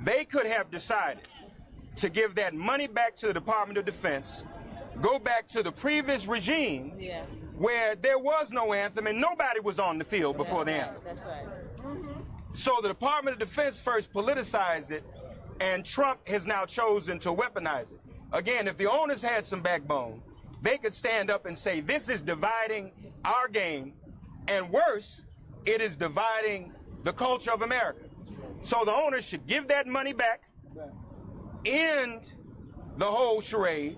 They could have decided to give that money back to the Department of Defense, go back to the previous regime where there was no anthem and nobody was on the field before the anthem. That's right. So the Department of Defense first politicized it, and Trump has now chosen to weaponize it. Again, if the owners had some backbone, they could stand up and say, this is dividing our game, and worse, it is dividing the culture of America. So the owners should give that money back, end the whole charade,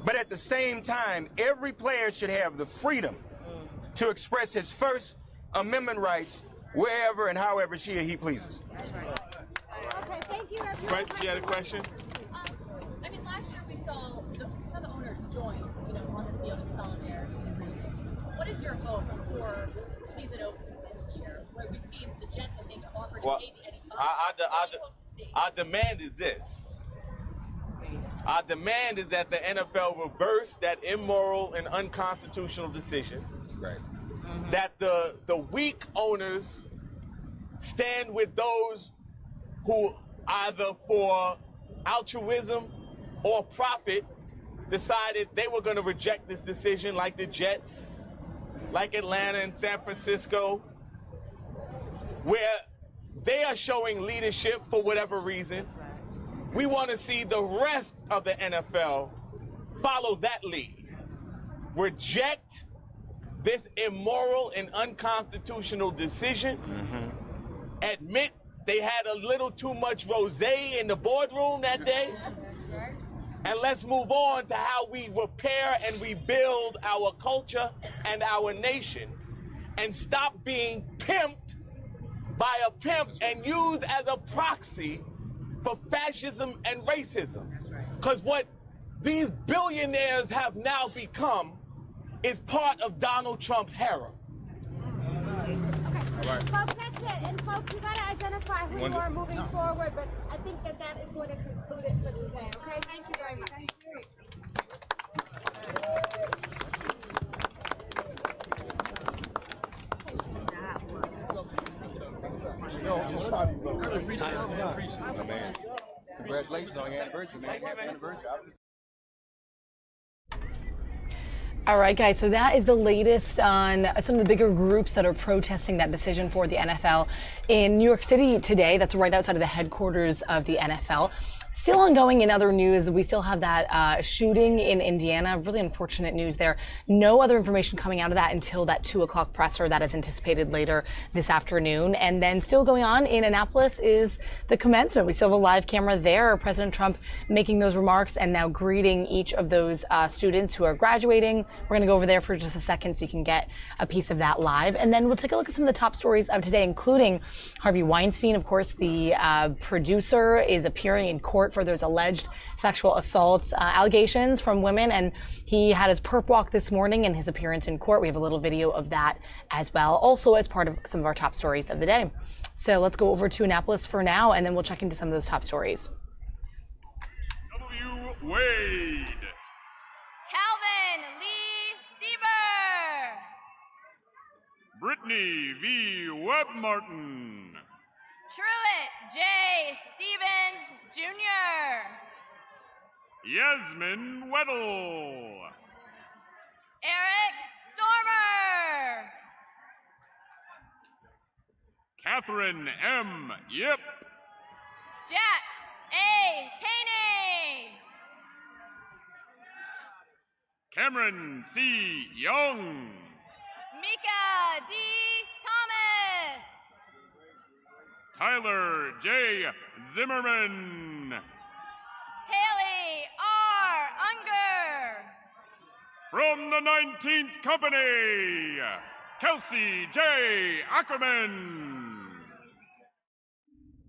but at the same time, every player should have the freedom to express his First Amendment rights wherever and however she or he pleases. Okay, thank you, everyone. Question? You had a question? I mean, last year we saw some of the owners join, on the field in solidarity. What is your hope for the season opening this year, where we've seen the Jets, I think, offered Well, maybe any our demand is this. Our demand is that the NFL reverse that immoral and unconstitutional decision. Right. That the weak owners stand with those who either for altruism or profit decided they were going to reject this decision, like the Jets, like Atlanta and San Francisco, where they are showing leadership for whatever reason. We want to see the rest of the NFL follow that lead. Reject this immoral and unconstitutional decision. Admit they had a little too much rosé in the boardroom that day. And let's move on to how we repair and rebuild our culture and our nation, and stop being pimped by a pimp and used as a proxy for fascism and racism. Because what these billionaires have now become is part of Donald Trump's harem. Okay, folks, that's it. And folks, you gotta identify who you are moving forward, but I think that is going to conclude it for today, okay? Thank you very much. Congratulations on your anniversary, man. Happy anniversary. All right, guys, so that is the latest on some of the bigger groups that are protesting that decision for the NFL in New York City today. That's right outside of the headquarters of the NFL. Still ongoing in other news, we still have that shooting in Indiana. Really unfortunate news there. No other information coming out of that until that 2 o'clock presser that is anticipated later this afternoon. And then still going on in Annapolis is the commencement. We still have a live camera there. President Trump making those remarks and now greeting each of those students who are graduating. We're going to go over there for just a second so you can get a piece of that live. And then we'll take a look at some of the top stories of today, including Harvey Weinstein. Of course, the producer is appearing in court for those alleged sexual assault allegations from women, and he had his perp walk this morning in his appearance in court. We have a little video of that as well, also as part of some of our top stories of the day. So let's go over to Annapolis for now, and then we'll check into some of those top stories. Wade. Calvin Lee Stieber. Brittany V. Webb Martin. Truett J. Stevens Jr. Yasmin Weddle. Eric Stormer. Catherine M. Yip. Jack A. Taney. Cameron C. Young. Mika D. Thomas. Tyler J. Zimmerman. Haley R. Unger. From the 19th Company, Kelsey J. Ackerman.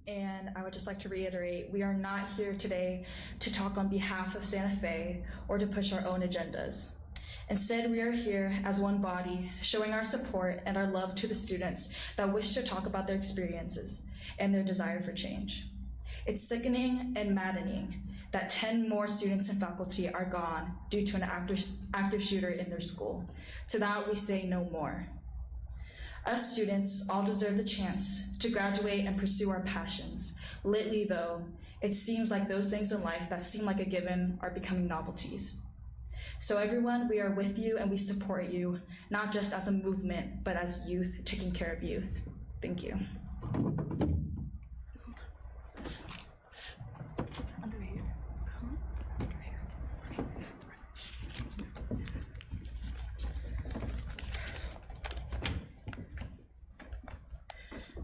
And I would just like to reiterate, we are not here today to talk on behalf of Santa Fe or to push our own agendas. Instead, we are here as one body, showing our support and our love to the students that wish to talk about their experiences and their desire for change. It's sickening and maddening that 10 more students and faculty are gone due to an active shooter in their school. To that, we say no more. Us students all deserve the chance to graduate and pursue our passions. Lately, though, it seems like those things in life that seem like a given are becoming novelties. So everyone, we are with you and we support you, not just as a movement, but as youth taking care of youth. Thank you.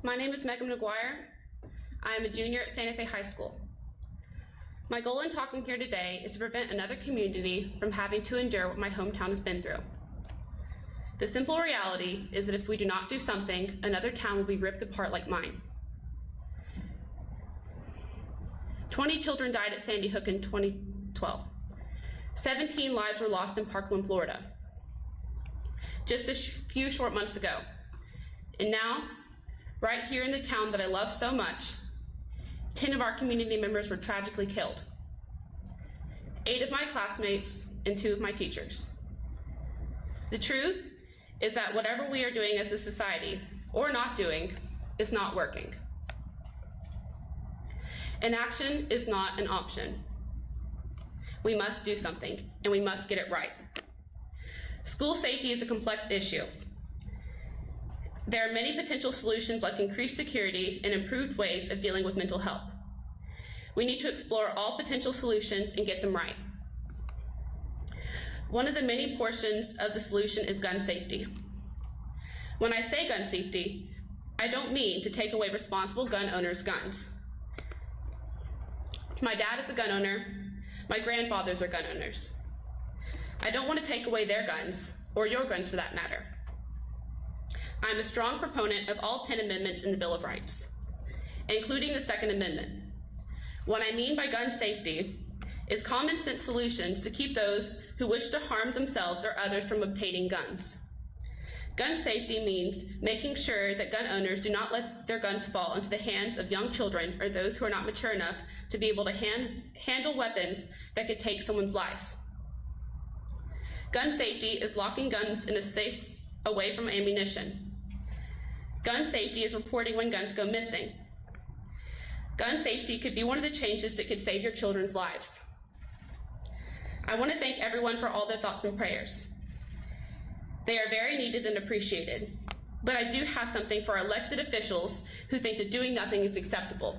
My name is Megan McGuire. I am a junior at Santa Fe High School. My goal in talking here today is to prevent another community from having to endure what my hometown has been through. The simple reality is that if we do not do something, another town will be ripped apart like mine. 20 children died at Sandy Hook in 2012. 17 lives were lost in Parkland, Florida, just a few short months ago. And now, right here in the town that I love so much, 10 of our community members were tragically killed. 8 of my classmates and 2 of my teachers. The truth is that whatever we are doing as a society, or not doing, is not working. Inaction is not an option. We must do something, and we must get it right. School safety is a complex issue. There are many potential solutions like increased security and improved ways of dealing with mental health. We need to explore all potential solutions and get them right. One of the many portions of the solution is gun safety. When I say gun safety, I don't mean to take away responsible gun owners' guns. My dad is a gun owner. My grandfathers are gun owners. I don't want to take away their guns, or your guns for that matter. I'm a strong proponent of all 10 amendments in the Bill of Rights, including the Second Amendment. What I mean by gun safety is common sense solutions to keep those who wish to harm themselves or others from obtaining guns. Gun safety means making sure that gun owners do not let their guns fall into the hands of young children or those who are not mature enough to be able to handle weapons that could take someone's life. Gun safety is locking guns in a safe away from ammunition. Gun safety is reporting when guns go missing. Gun safety could be one of the changes that could save your children's lives. I want to thank everyone for all their thoughts and prayers. They are very needed and appreciated, but I do have something for elected officials who think that doing nothing is acceptable.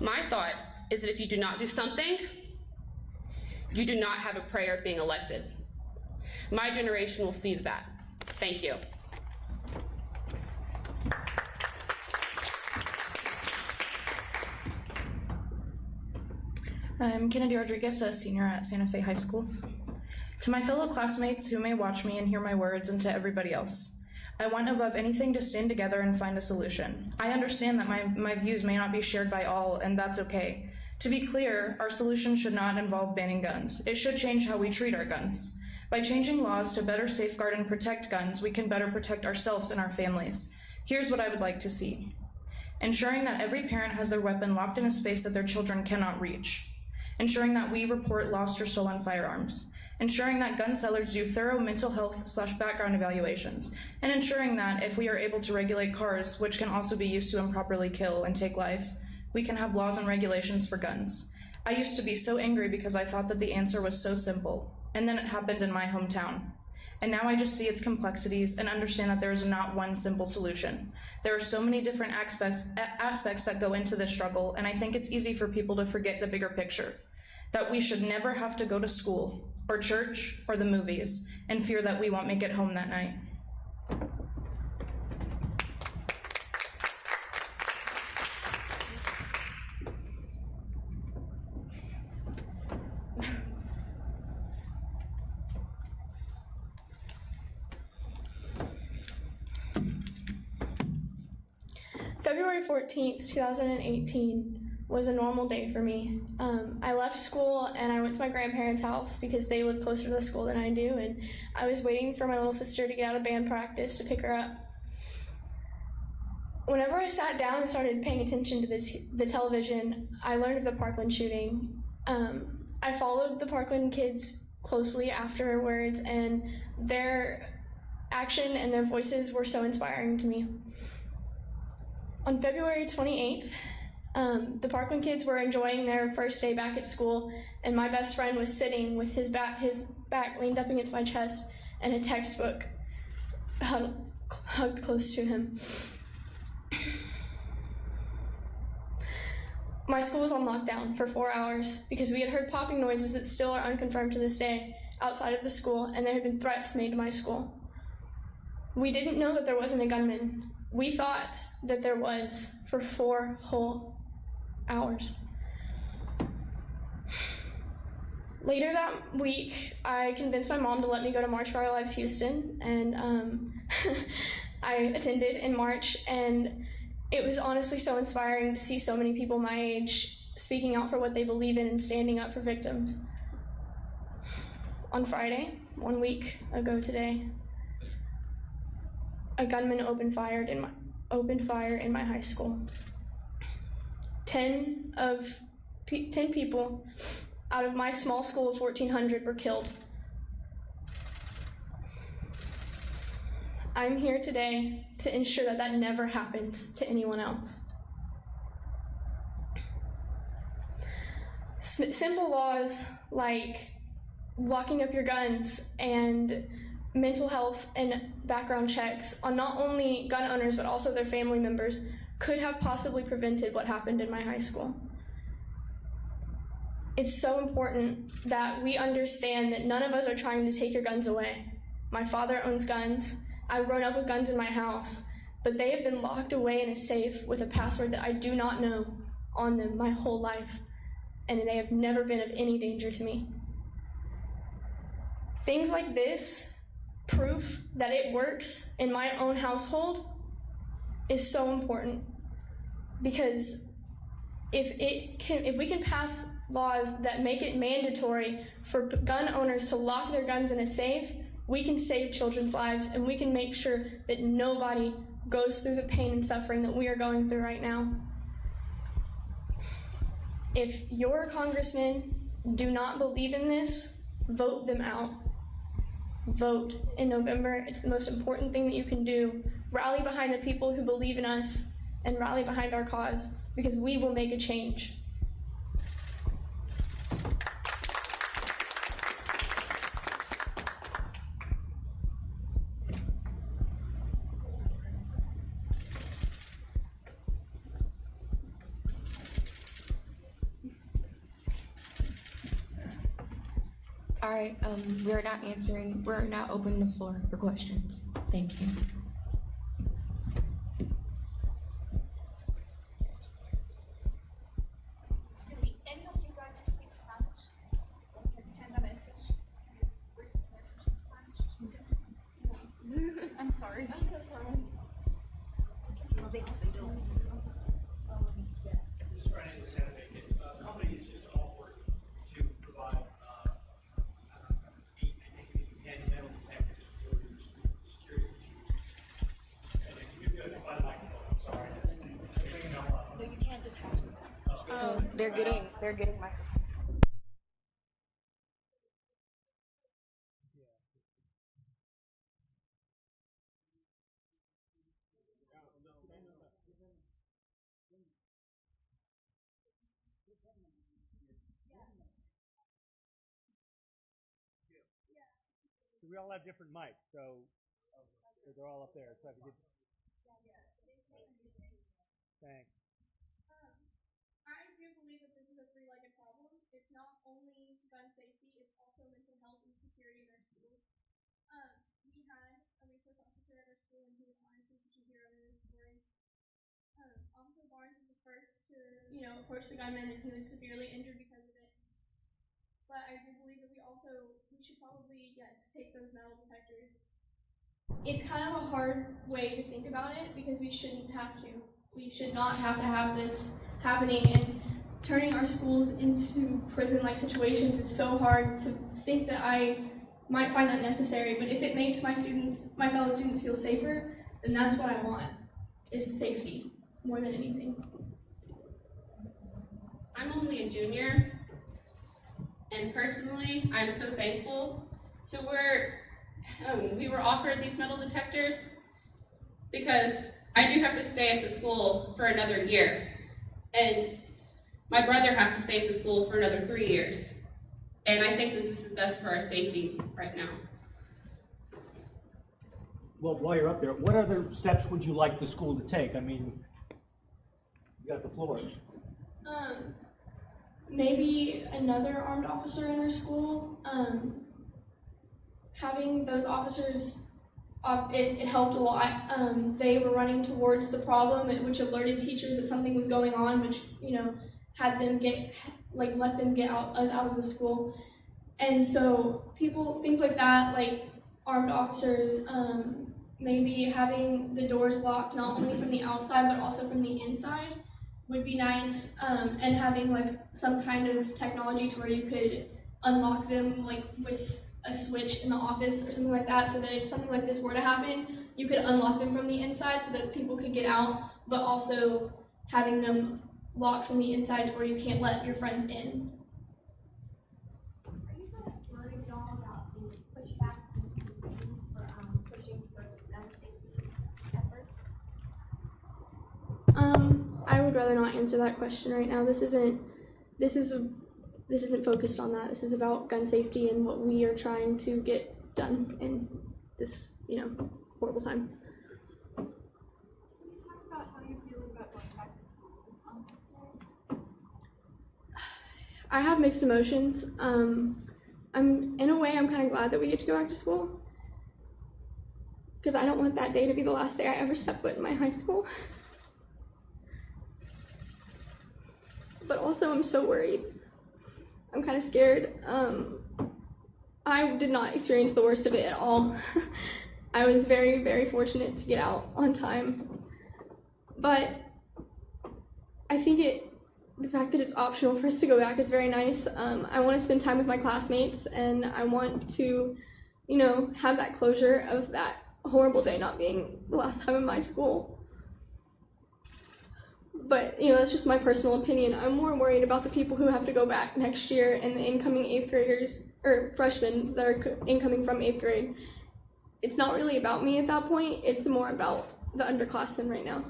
My thought is that if you do not do something, you do not have a prayer of being elected. My generation will see that. Thank you. I'm Kennedy Rodriguez, a senior at Santa Fe High School. To my fellow classmates who may watch me and hear my words, and to everybody else, I want above anything to stand together and find a solution. I understand that my views may not be shared by all, and that's okay. To be clear, our solution should not involve banning guns. It should change how we treat our guns. By changing laws to better safeguard and protect guns, we can better protect ourselves and our families. Here's what I would like to see. Ensuring that every parent has their weapon locked in a space that their children cannot reach. Ensuring that we report lost or stolen firearms. Ensuring that gun sellers do thorough mental health/background evaluations, and ensuring that if we are able to regulate cars, which can also be used to improperly kill and take lives, we can have laws and regulations for guns. I used to be so angry because I thought that the answer was so simple, and then it happened in my hometown. And now I just see its complexities and understand that there is not one simple solution. There are so many different aspects that go into this struggle, and I think it's easy for people to forget the bigger picture. That we should never have to go to school, or church, or the movies, and fear that we won't make it home that night. February 14th, 2018 was a normal day for me. I left school and I went to my grandparents' house because they live closer to the school than I do, and I was waiting for my little sister to get out of band practice to pick her up. Whenever I sat down and started paying attention to the television, I learned of the Parkland shooting. I followed the Parkland kids closely afterwards, and their action and their voices were so inspiring to me. On February 28th, the Parkland kids were enjoying their first day back at school, and my best friend was sitting with his back leaned up against my chest and a textbook hugged close to him. My school was on lockdown for 4 hours because we had heard popping noises that still are unconfirmed to this day outside of the school, and there had been threats made to my school. We didn't know that there wasn't a gunman. We thought that there was for 4 whole hours. Later that week, I convinced my mom to let me go to March for Our Lives Houston, and I attended in March, and it was honestly so inspiring to see so many people my age speaking out for what they believe in and standing up for victims. On Friday, 1 week ago today, a gunman opened fire in my high school. 10 people out of my small school of 1,400 were killed. I'm here today to ensure that that never happens to anyone else. Simple laws like locking up your guns and mental health and background checks on not only gun owners but also their family members could have possibly prevented what happened in my high school. It's so important that we understand that none of us are trying to take your guns away. My father owns guns. I've grown up with guns in my house, but they have been locked away in a safe with a password that I do not know on them my whole life, and they have never been of any danger to me. Things like this, proof that it works in my own household, is so important, because if we can pass laws that make it mandatory for gun owners to lock their guns in a safe, we can save children's lives, and we can make sure that nobody goes through the pain and suffering that we are going through right now. If your congressmen do not believe in this, vote them out. Vote in November. It's the most important thing that you can do. Rally behind the people who believe in us and rally behind our cause, because we will make a change. All right, we're now opening the floor for questions. Thank you. Excuse me, any of you guys speak Spanish? You can send a message. Written message in Spanish. I'm sorry. I'm so sorry. No, they don't. Just running this advocate. Companies just offered to provide metal detectors for your security issues. And if you could go by the microphone, I'm sorry. No, you can't detect. They're getting microphones. So we all have different mics, so they're all up there. So I can get. Thanks. I do believe that this is a three-legged problem. It's not only gun safety, it's also mental health and security in our schools. We had a resource officer at our school, and he was honestly such a hero in this story. Officer Barnes was the first to, approach the gunman, and he was severely injured because of it. But I do believe that we should probably, take those metal detectors. It's kind of a hard way to think about it, because we shouldn't have to. We should not have to have this happening, and turning our schools into prison-like situations is so hard to think that I might find that necessary, but if it makes my fellow students feel safer, then that's what I want, is safety, more than anything. I'm only a junior, and personally, I'm so thankful that we were offered these metal detectors, because I do have to stay at the school for another year, and my brother has to stay at the school for another 3 years, and I think that this is best for our safety right now. Well, while you're up there, what other steps would you like the school to take? I mean, you got the floor. Maybe another armed officer in our school. Having those officers it helped a lot. They were running towards the problem, which alerted teachers that something was going on, which, you know, had them let them get us out of the school. And so things like that, like armed officers, maybe having the doors locked not only from the outside but also from the inside would be nice, and having like some kind of technology to where you could unlock them like with a switch in the office or something like that, so that if something like this were to happen, you could unlock them from the inside so that people could get out, but also having them locked from the inside to where you can't let your friends in. Are you kind of worried at all about the pushback for pushing for gun safety efforts? I would rather not answer that question right now. This isn't focused on that. This is about gun safety and what we are trying to get done in this, you know, horrible time. Can you talk about how you feel about going back to school on Tuesday? I have mixed emotions. In a way, I'm kind of glad that we get to go back to school, because I don't want that day to be the last day I ever step foot in my high school. But also, I'm so worried. I'm kind of scared. I did not experience the worst of it at all. I was very, very fortunate to get out on time. But I think the fact that it's optional for us to go back is very nice. I want to spend time with my classmates, and I want to, you know, have that closure of that horrible day not being the last time in my school. But, you know, that's just my personal opinion. I'm more worried about the people who have to go back next year and the incoming 8th graders, or freshmen that are incoming from 8th grade. It's not really about me at that point. It's more about the underclassmen right now.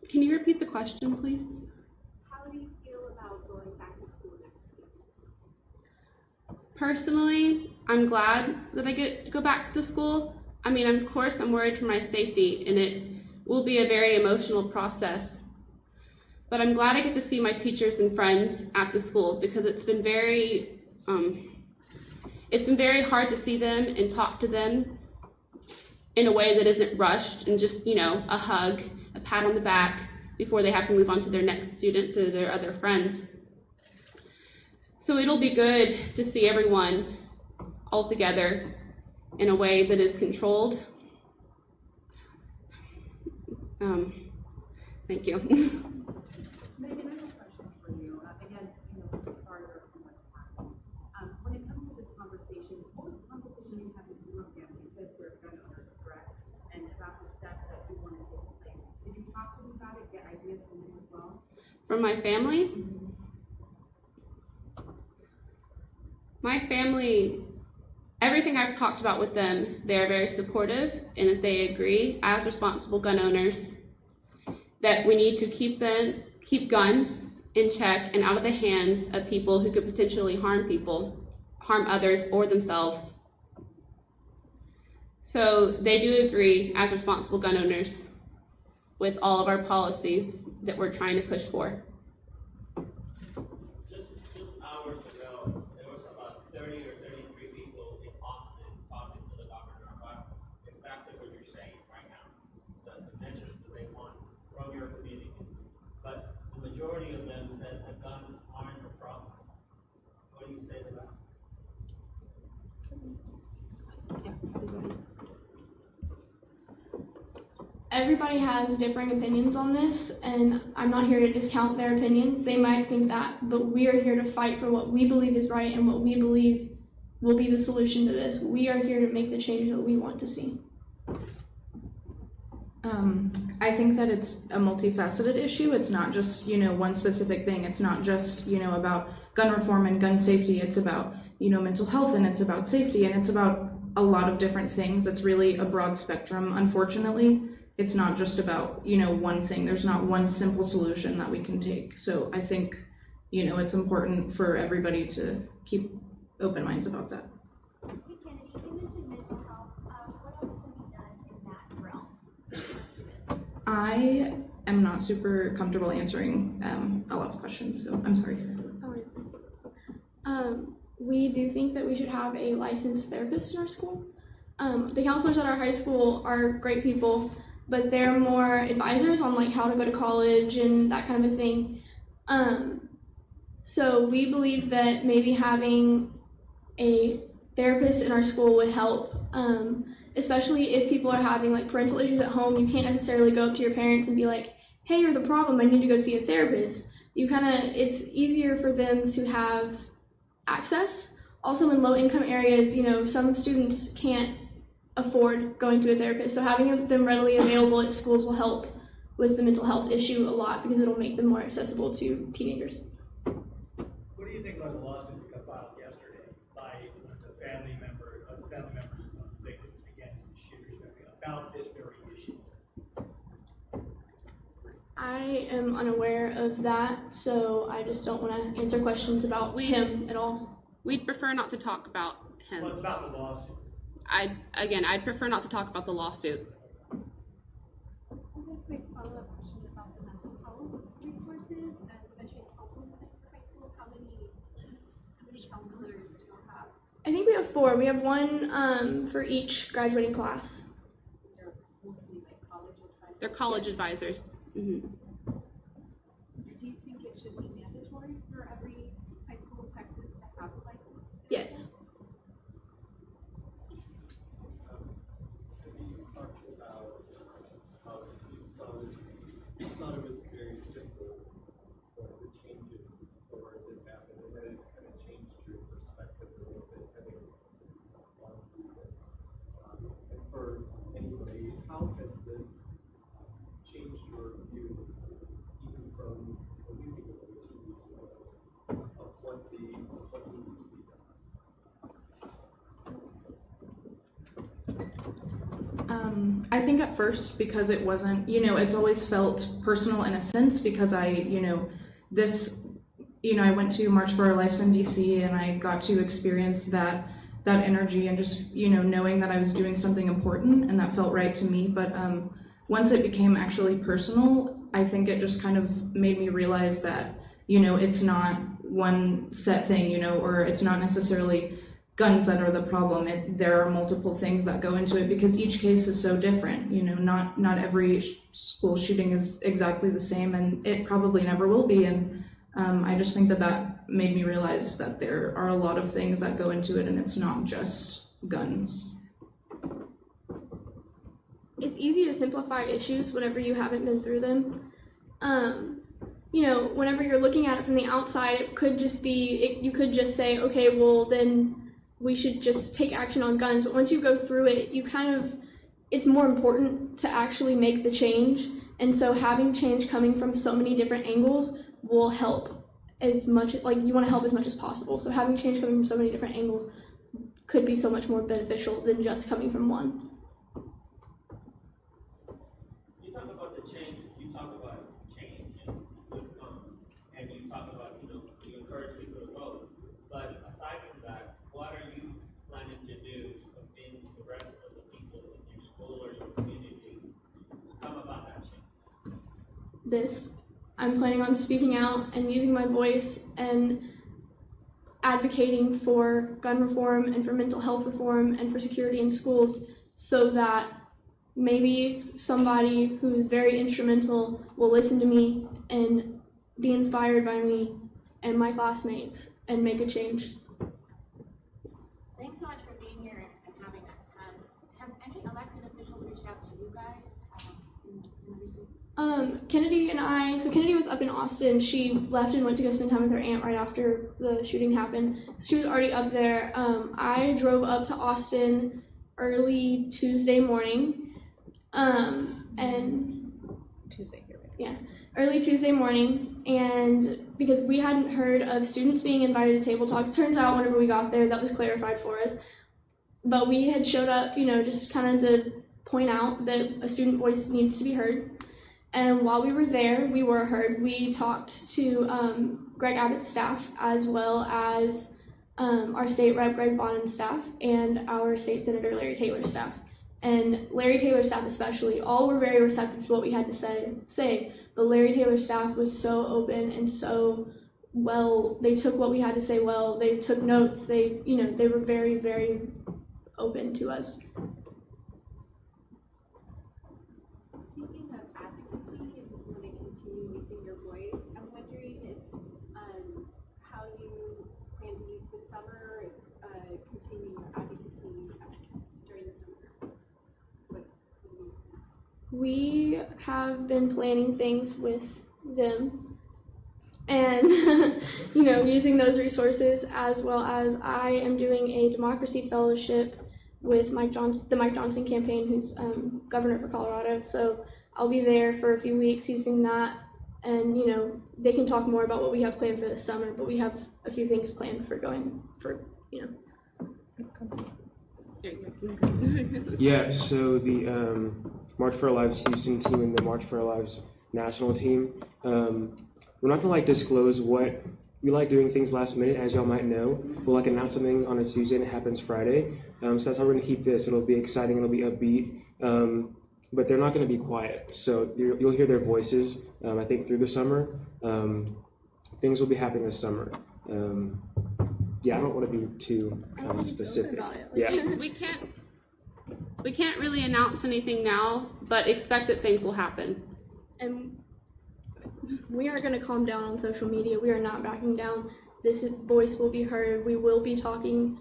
Can you repeat the question, please? How do you feel about going back to school next week? Personally, I'm glad that I get to go back to the school. I mean, of course, I'm worried for my safety, and it will be a very emotional process. But I'm glad I get to see my teachers and friends at the school, because it's been very hard to see them and talk to them in a way that isn't rushed and just, you know, a hug, a pat on the back before they have to move on to their next students or their other friends. So it'll be good to see everyone all together in a way that is controlled. Thank you. Megan, I have a question for you. Again, you know, sorry for what's happened. When it comes to this conversation, what was the conversation you had with your family? You said you're gun owners, correct? And about the steps that you want to take place. Did you talk to them about it, get ideas from them as well? From my family? My family, everything I've talked about with them, they're very supportive, and that they agree, as responsible gun owners, that we need to keep guns in check and out of the hands of people who could potentially harm others or themselves. So they do agree, as responsible gun owners, with all of our policies that we're trying to push for. Just hours ago, there was about 30 or 33 people in Austin talking to the governor about exactly what you're saying right now, the measures that they want from your community. But the majority of them said that guns aren't a problem. What do you say to that? Everybody has differing opinions on this, and I'm not here to discount their opinions. They might think that, but we are here to fight for what we believe is right and what we believe will be the solution to this. We are here to make the change that we want to see. I think that it's a multifaceted issue. It's not just, you know, one specific thing. It's not just, you know, about gun reform and gun safety. It's about, you know, mental health, and it's about safety, and it's about a lot of different things. It's really a broad spectrum, unfortunately. It's not just about, you know, one thing. There's not one simple solution that we can take. So I think, you know, it's important for everybody to keep open minds about that. Hey Kennedy, you mentioned mental health. What else can be done in that realm? I am not super comfortable answering a lot of questions, so I'm sorry. We do think that we should have a licensed therapist in our school. The counselors at our high school are great people, but they're more advisors on like how to go to college and that kind of a thing. So we believe that maybe having a therapist in our school would help, especially if people are having like parental issues at home. You can't necessarily go up to your parents and be like, hey, you're the problem, I need to go see a therapist. It's easier for them to have access. Also in low income areas, some students can't afford going to a therapist, so having them readily available at schools will help with the mental health issue a lot because it'll make them more accessible to teenagers. What do you think about the lawsuit that got filed yesterday by the family members of victims against the shooters about this very issue? I am unaware of that, so I just don't want to answer questions about him at all. We'd prefer not to talk about him. Well, it's about the lawsuit. I'd prefer not to talk about the lawsuit. A quick follow-up question about the mental health resources and eventually counseling for high school. How many counselors do you have? I think we have 4. We have 1 for each graduating class. They're mostly like college advisors? They're college advisors. Mm-hmm. Do you think it should be mandatory for every high school in Texas to have a license? Yes. I thought it was very simple for the changes before this happened, and then it's kind of changed your perspective a little bit having gone through this. And for anybody, how has this changed your view, even from a week ago or 2 weeks ago, of what needs to be done? I think at first, because it wasn't, it's always felt personal in a sense because I went to March for Our Lives in DC and I got to experience that energy and just, knowing that I was doing something important and that felt right to me. But once it became actually personal, I think it just kind of made me realize that, it's not one set thing, or it's not necessarily guns that are the problem. There are multiple things that go into it because each case is so different. Not every school shooting is exactly the same, and it probably never will be. And I just think that made me realize that there are a lot of things that go into it, and it's not just guns. It's easy to simplify issues whenever you haven't been through them. Whenever you're looking at it from the outside, it could just be, you could just say, okay, well then we should just take action on guns. But once you go through it, it's more important to actually make the change. And so having change coming from so many different angles will help as much, you want to help as much as possible. So having change coming from so many different angles could be so much more beneficial than just coming from one. You talk about the change, you talk about change and you talk about, you encourage people to vote. But aside from that, what are you planning to do to convince the rest of the people in your school or your community to come about that change? I'm planning on speaking out and using my voice and advocating for gun reform and for mental health reform and for security in schools so that maybe somebody who is very instrumental will listen to me and be inspired by me and my classmates and make a change. Thanks so much for being here and having us. Have any elected officials reached out to you guys in the recent? Kennedy was up in Austin. She left and went to go spend time with her aunt right after the shooting happened. She was already up there. I drove up to Austin early Tuesday morning. Early Tuesday morning, and because we hadn't heard of students being invited to table talks. Turns out whenever we got there, that was clarified for us. But we had showed up, just kind of to point out that a student voice needs to be heard. And while we were there, we were heard. We talked to Greg Abbott's staff, as well as our state rep, Greg Bonnen's staff, and our state senator, Larry Taylor's staff. And Larry Taylor's staff especially, all were very receptive to what we had to say. But Larry Taylor's staff was so open and so well, they took what we had to say well, they took notes, they were very, very open to us. Speaking of advocacy and want to continue using your voice, I'm wondering if how you plan to use the summer, continue your advocacy during the summer. We have been planning things with them and using those resources, as well as I am doing a democracy fellowship with the Mike Johnson campaign, who's governor for Colorado. So I'll be there for a few weeks using that, and they can talk more about what we have planned for this summer, but we have a few things planned for Yeah, so the March for Our Lives Houston team and the March for Our Lives national team, we're not gonna disclose what we like doing things last minute, as y'all might know. We'll announce something on a Tuesday and it happens Friday. So that's how we're gonna keep this. It'll be exciting, it'll be upbeat, but they're not gonna be quiet. So you'll hear their voices, I think, through the summer. Things will be happening this summer. Yeah, I don't want to be too specific. Yeah. We can't really announce anything now, but expect that things will happen. And we aren't going to calm down on social media. We are not backing down. This voice will be heard. We will be talking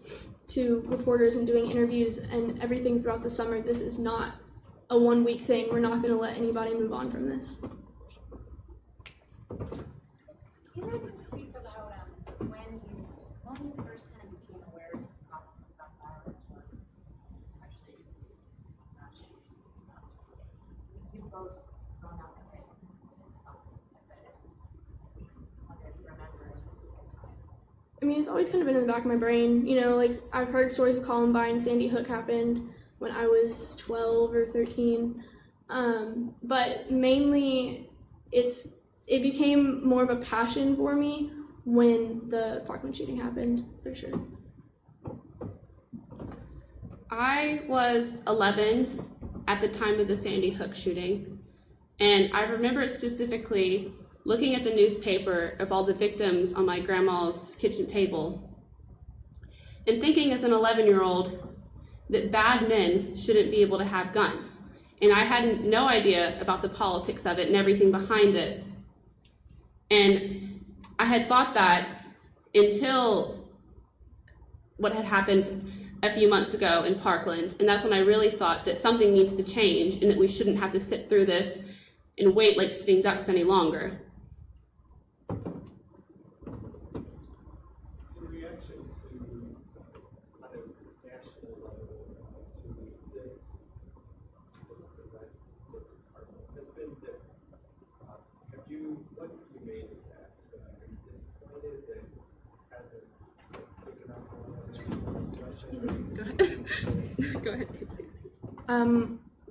to reporters and doing interviews and everything throughout the summer. This is not a one-week thing. We're not going to let anybody move on from this. Can you speak about when you first kind of became aware of gun violence, or especially mass shootings? You've both grown up with it. I mean, it's always kind of been in the back of my brain. I've heard stories of Columbine, Sandy Hook happened when I was 12 or 13. But mainly, it became more of a passion for me when the Parkland shooting happened, for sure. I was 11 at the time of the Sandy Hook shooting, and I remember specifically looking at the newspaper of all the victims on my grandma's kitchen table and thinking as an 11-year-old that bad men shouldn't be able to have guns. And I had no idea about the politics of it and everything behind it. And I had thought that until what had happened a few months ago in Parkland, and that's when I really thought that something needs to change and that we shouldn't have to sit through this and wait like sitting ducks any longer. Go ahead.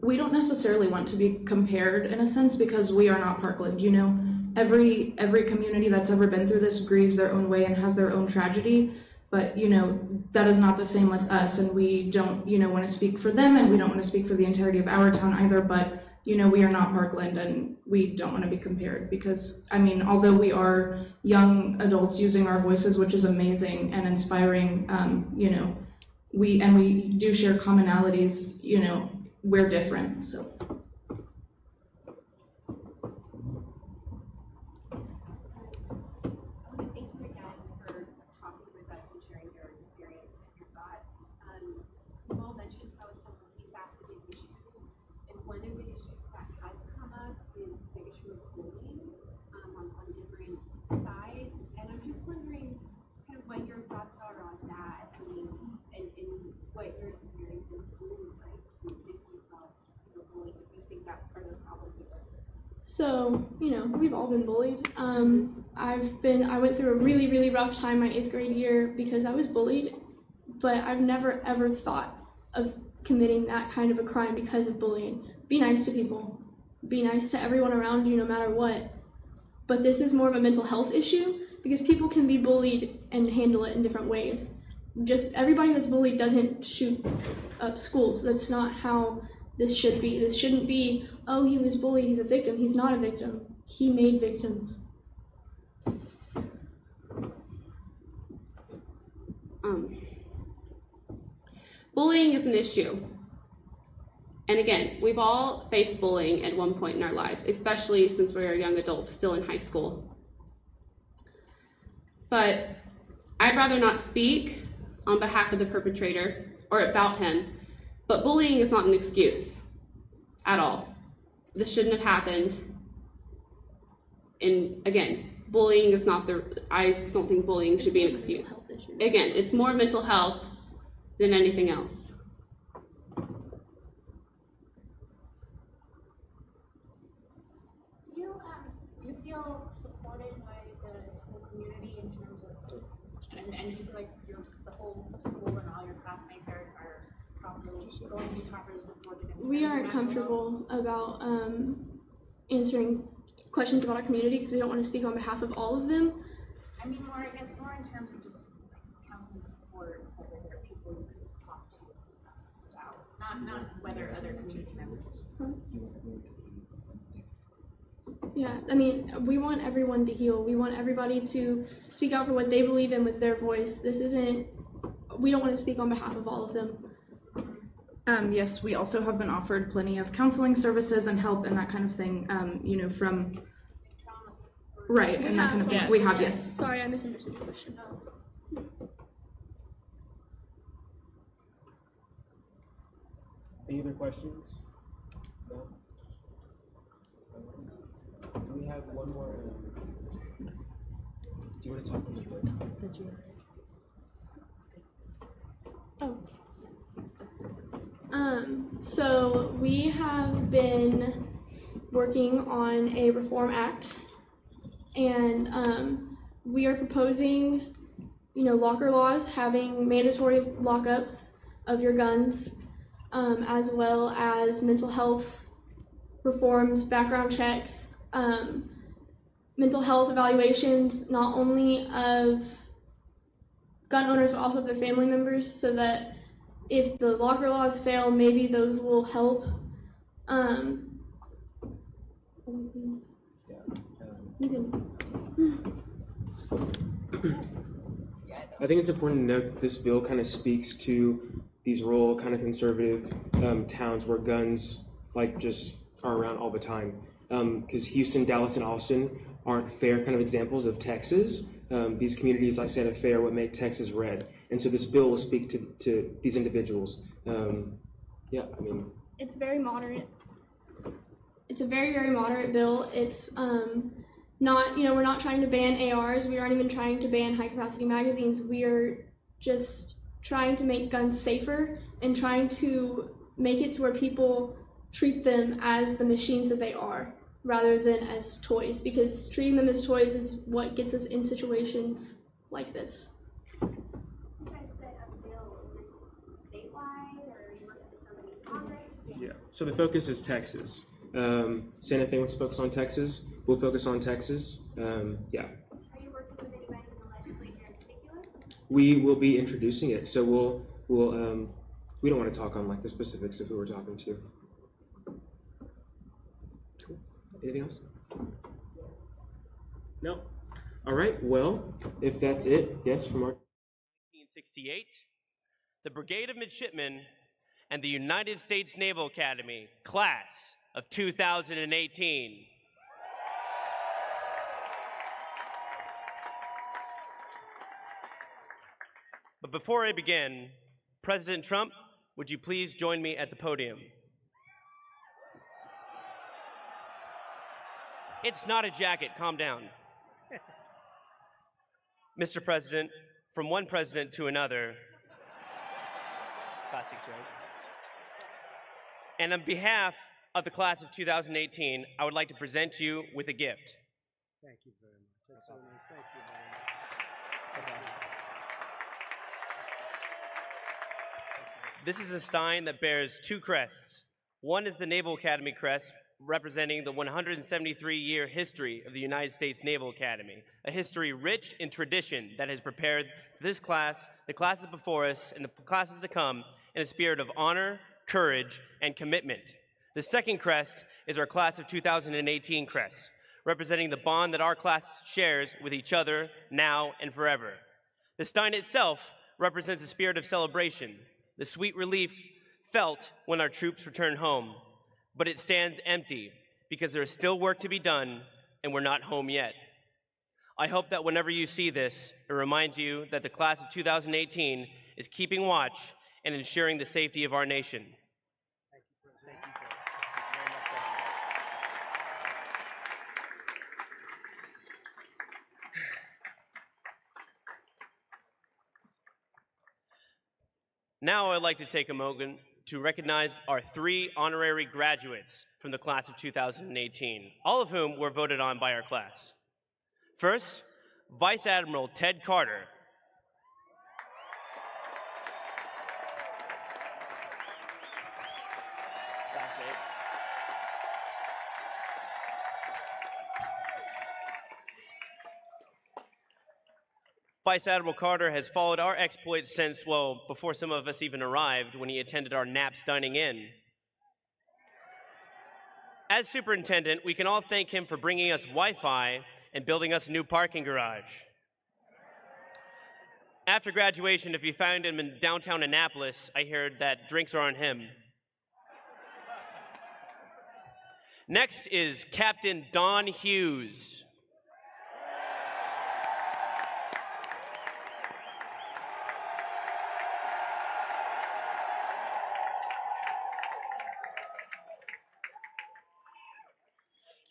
We don't necessarily want to be compared in a sense because we are not Parkland. Every community that's ever been through this grieves their own way and has their own tragedy. But that is not the same with us, and we don't want to speak for them, and we don't want to speak for the entirety of our town either. But we are not Parkland, and we don't want to be compared because although we are young adults using our voices, which is amazing and inspiring, we do share commonalities, we're different, so. Thank you again for talking with us and sharing your experience and your thoughts. You all mentioned how it's a multifaceted issue, and one of the issues that has come up is the issue of bullying on different sides, and I'm just wondering kind of what your thoughts are on that, and what your experience in school is like, if you saw bullying, if you think that's part of the problem too. So, we've all been bullied. I went through a really, really rough time my 8th grade year because I was bullied, but I've never ever thought of committing that kind of a crime because of bullying. Be nice to people. Be nice to everyone around you no matter what. But this is more of a mental health issue because people can be bullied and handle it in different ways. just everybody that's bullied doesn't shoot up schools. That's not how this should be. This shouldn't be, oh, he was bullied, he's a victim. He's not a victim. He made victims. Bullying is an issue. And again, we've all faced bullying at one point in our lives, especially since we are young adults still in high school. But I'd rather not speak on behalf of the perpetrator or about him, but bullying is not an excuse at all. This shouldn't have happened. And again, bullying is not I don't think bullying should be an excuse. Again, it's more mental health than anything else. Do you feel supported by the school community in terms of, and do you feel like the whole school and all your classmates are properly going to be properly supported? We aren't comfortable about answering questions about our community because we don't want to speak on behalf of all of them. I mean, more in terms of just counseling support, whether there are people you can talk to about, not whether other community members. Yeah, I mean, we want everyone to heal. We want everybody to speak out for what they believe in with their voice. We don't want to speak on behalf of all of them. Yes, we also have been offered plenty of counseling services and help and that kind of thing, from, right, and that kind of thing. Yes. We have, yes. Sorry, I misunderstood your question. Any other questions? No? We have one more. Do you want to talk to me? So we have been working on a reform act, and we are proposing, locker laws, having mandatory lockups of your guns, as well as mental health reforms, background checks, mental health evaluations, not only of gun owners but also of their family members, so that if the locker laws fail, maybe those will help. I think it's important to note that this bill kind of speaks to these rural, kind of conservative towns where guns just are around all the time. Because Houston, Dallas, and Austin aren't fair kind of examples of Texas. These communities, like Santa Fe, are what make Texas red. And so this bill will speak to these individuals. It's very moderate. It's a very, very moderate bill. It's not, we're not trying to ban ARs. We aren't even trying to ban high-capacity magazines. We are just trying to make guns safer and trying to make it to where people treat them as the machines that they are, rather than as toys, because treating them as toys is what gets us in situations like this. You guys said a bill, is this statewide, or are you working with somebody in Congress? Yeah, so the focus is Texas. Santa Fe wants to focus on Texas. We'll focus on Texas. Yeah. Are you working with anybody in the legislature in particular? We will be introducing it, so we'll we don't want to talk on the specifics of who we're talking to. Cool. Anything else? No. All right. Well, if that's it, yes, from our 1968, the Brigade of Midshipmen and the United States Naval Academy Class of 2018. But before I begin, President Trump, would you please join me at the podium? It's not a jacket, calm down. Mr. President, from one president to another, classic joke. And on behalf of the class of 2018, I would like to present you with a gift. Thank you very much. That's so nice. Thank you very much. This is a stein that bears two crests. One is the Naval Academy crest, representing the 173-year history of the United States Naval Academy, a history rich in tradition that has prepared this class, the classes before us, and the classes to come in a spirit of honor, courage, and commitment. The second crest is our class of 2018 crest, representing the bond that our class shares with each other now and forever. The Stein itself represents a spirit of celebration, the sweet relief felt when our troops return home, but it stands empty because there is still work to be done and we're not home yet. I hope that whenever you see this, it reminds you that the class of 2018 is keeping watch and ensuring the safety of our nation. Now I'd like to take a moment to recognize our 3 honorary graduates from the class of 2018, all of whom were voted on by our class. First, Vice Admiral Ted Carter. Vice Admiral Carter has followed our exploits since, well, before some of us even arrived, when he attended our Naps Dining In. As superintendent, we can all thank him for bringing us Wi-Fi and building us a new parking garage. After graduation, if you found him in downtown Annapolis, I heard that drinks are on him. Next is Captain Don Hughes.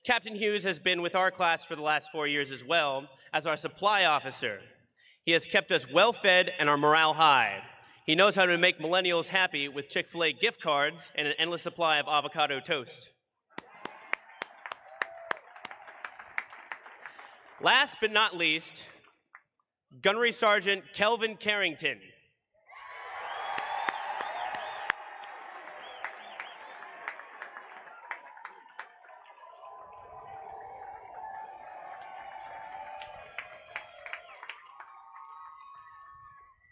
Captain Hughes has been with our class for the last 4 years as well as our supply officer. He has kept us well-fed and our morale high. He knows how to make millennials happy with Chick-fil-A gift cards and an endless supply of avocado toast. Last but not least, Gunnery Sergeant Kelvin Carrington.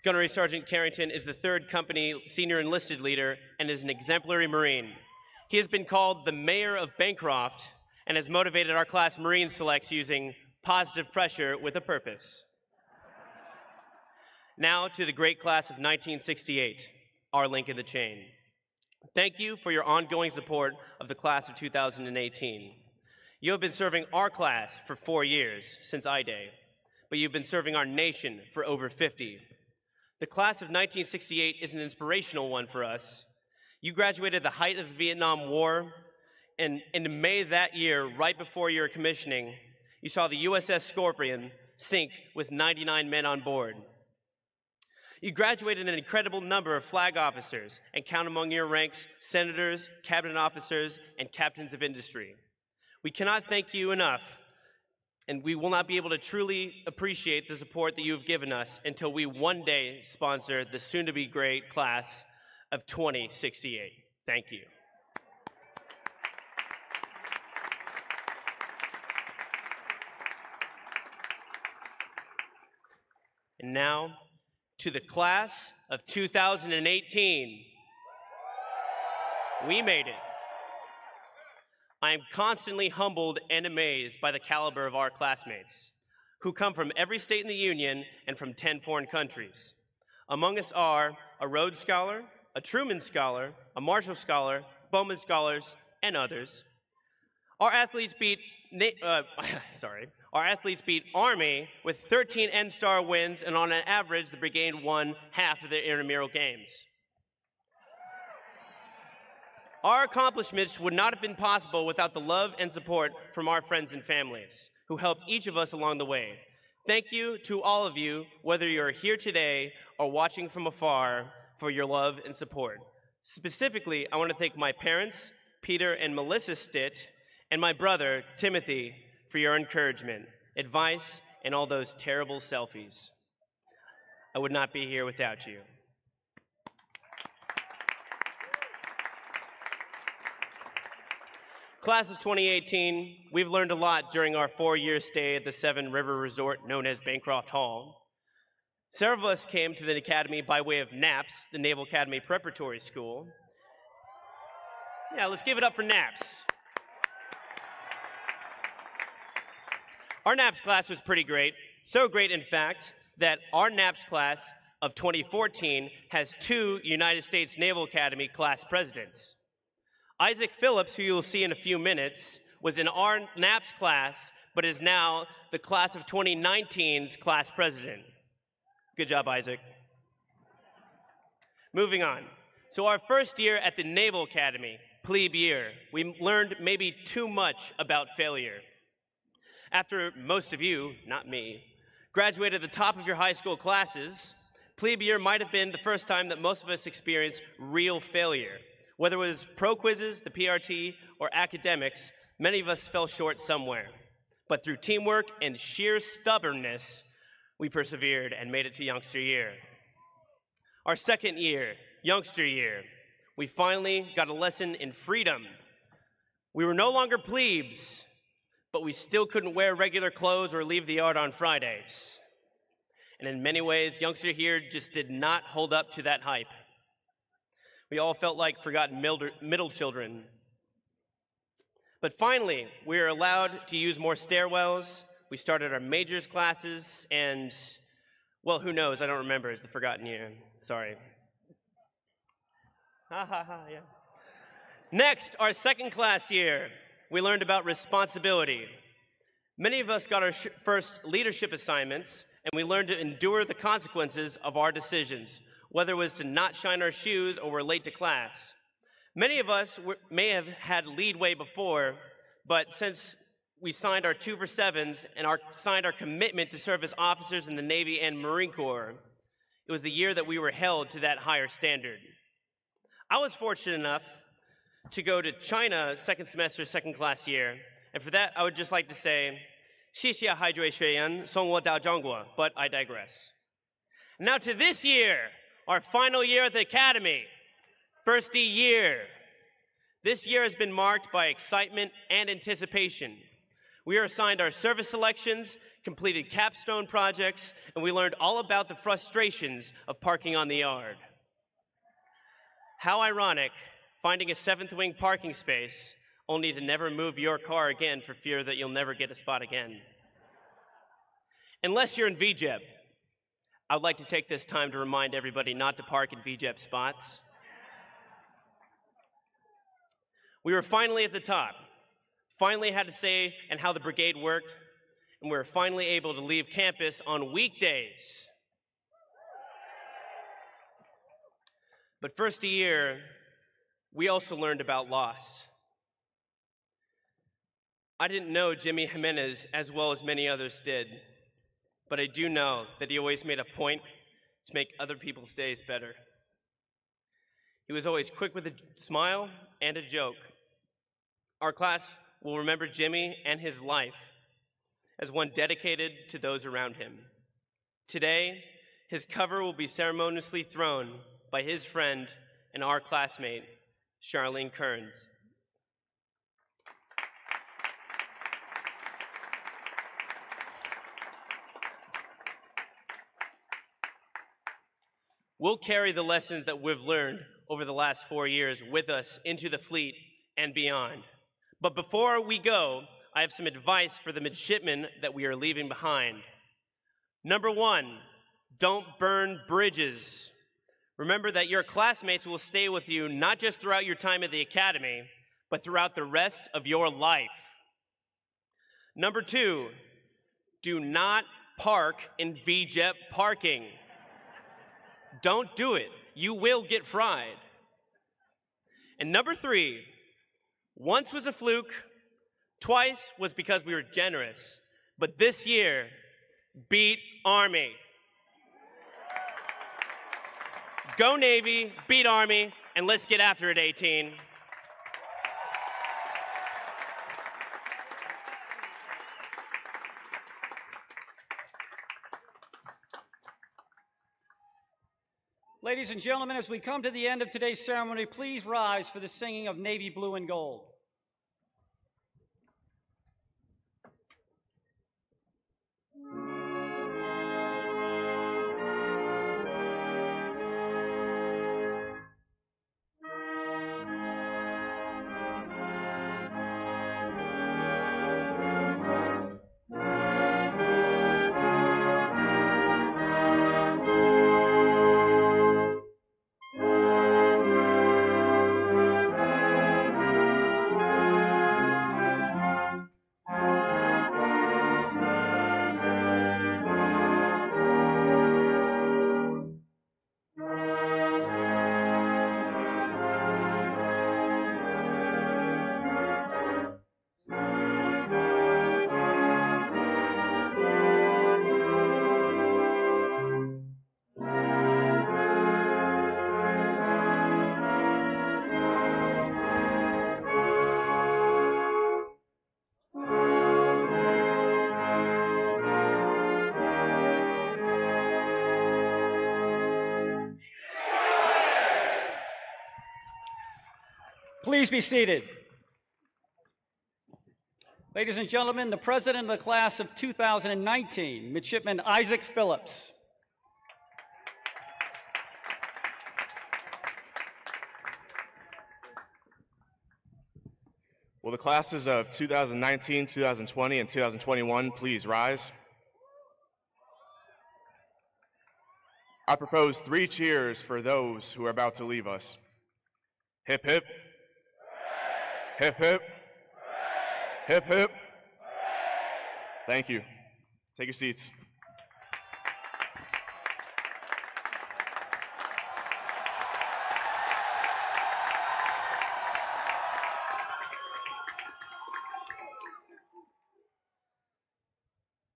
Gunnery Sergeant Carrington is the 3rd Company Senior Enlisted Leader and is an exemplary Marine. He has been called the Mayor of Bancroft and has motivated our class Marine selects using positive pressure with a purpose. Now to the great class of 1968, our link in the chain. Thank you for your ongoing support of the class of 2018. You have been serving our class for 4 years, since I-Day, but you've been serving our nation for over 50. The class of 1968 is an inspirational one for us. You graduated at the height of the Vietnam War, and in May that year, right before your commissioning, you saw the USS Scorpion sink with 99 men on board. You graduated an incredible number of flag officers and count among your ranks senators, cabinet officers, and captains of industry. We cannot thank you enough, and we will not be able to truly appreciate the support that you have given us until we one day sponsor the soon-to-be great class of 2068. Thank you. And now, to the class of 2018. We made it. I am constantly humbled and amazed by the caliber of our classmates, who come from every state in the Union and from 10 foreign countries. Among us are a Rhodes Scholar, a Truman Scholar, a Marshall Scholar, Bowman Scholars, and others. Our athletes beat Army with 13 N-Star wins, and on an average, the brigade won half of their intramural games. Our accomplishments would not have been possible without the love and support from our friends and families, who helped each of us along the way. Thank you to all of you, whether you're here today or watching from afar, for your love and support. Specifically, I want to thank my parents, Peter and Melissa Stitt, and my brother, Timothy, for your encouragement, advice, and all those terrible selfies. I would not be here without you. Class of 2018, we've learned a lot during our 4-year stay at the Seven River Resort known as Bancroft Hall. Several of us came to the Academy by way of NAPS, the Naval Academy Preparatory School. Yeah, let's give it up for NAPS. Our NAPS class was pretty great. So great, in fact, that our NAPS class of 2014 has 2 United States Naval Academy class presidents. Isaac Phillips, who you'll see in a few minutes, was in our NAPS class, but is now the class of 2019's class president. Good job, Isaac. Moving on. So our first year at the Naval Academy, plebe year, we learned maybe too much about failure. After most of you, not me, graduated at the top of your high school classes, plebe year might have been the first time that most of us experienced real failure. Whether it was pro quizzes, the PRT, or academics, many of us fell short somewhere. But through teamwork and sheer stubbornness, we persevered and made it to youngster year. Our second year, youngster year, we finally got a lesson in freedom. We were no longer plebes, but we still couldn't wear regular clothes or leave the yard on Fridays. And in many ways, youngster year just did not hold up to that hype. We all felt like forgotten middle children. But finally, we were allowed to use more stairwells. We started our majors classes, and, well, who knows? I don't remember. It's the forgotten year. Sorry. Ha ha ha, yeah. Next, our second class year, we learned about responsibility. Many of us got our first leadership assignments, and we learned to endure the consequences of our decisions, whether it was to not shine our shoes or we're late to class. Many of us may have had leadway before, but since we signed our 2 for 7s and signed our commitment to serve as officers in the Navy and Marine Corps, it was the year that we were held to that higher standard. I was fortunate enough to go to China second semester, second class year, and for that I would just like to say, 谢谢海追学员送我到中国, but I digress. Now to this year, our final year at the Academy, first year. This year has been marked by excitement and anticipation. We are assigned our service selections, completed capstone projects, and we learned all about the frustrations of parking on the yard. How ironic, finding a 7th wing parking space, only to never move your car again for fear that you'll never get a spot again. Unless you're in VJEP. I would like to take this time to remind everybody not to park in VJEP spots. We were finally at the top, finally had to say and how the brigade worked, and we were finally able to leave campus on weekdays. But first year, we also learned about loss. I didn't know Jimmy Jimenez as well as many others did, but I do know that he always made a point to make other people's days better. He was always quick with a smile and a joke. Our class will remember Jimmy and his life as one dedicated to those around him. Today, his cover will be ceremoniously thrown by his friend and our classmate, Charlene Kearns. We'll carry the lessons that we've learned over the last 4 years with us into the fleet and beyond. But before we go, I have some advice for the midshipmen that we are leaving behind. Number 1, don't burn bridges. Remember that your classmates will stay with you not just throughout your time at the academy, but throughout the rest of your life. Number 2, do not park in VJEP parking. Don't do it. You will get fried. And number 3, once was a fluke, twice was because we were generous. But this year, beat Army. Go Navy, beat Army, and let's get after it, 18. Ladies and gentlemen, as we come to the end of today's ceremony, please rise for the singing of Navy Blue and Gold. Please be seated. Ladies and gentlemen, the president of the class of 2019, Midshipman Isaac Phillips. Will the classes of 2019, 2020, and 2021 please rise? I propose 3 cheers for those who are about to leave us. Hip, hip. Hip, hip. Hip, hip. Thank you. Take your seats.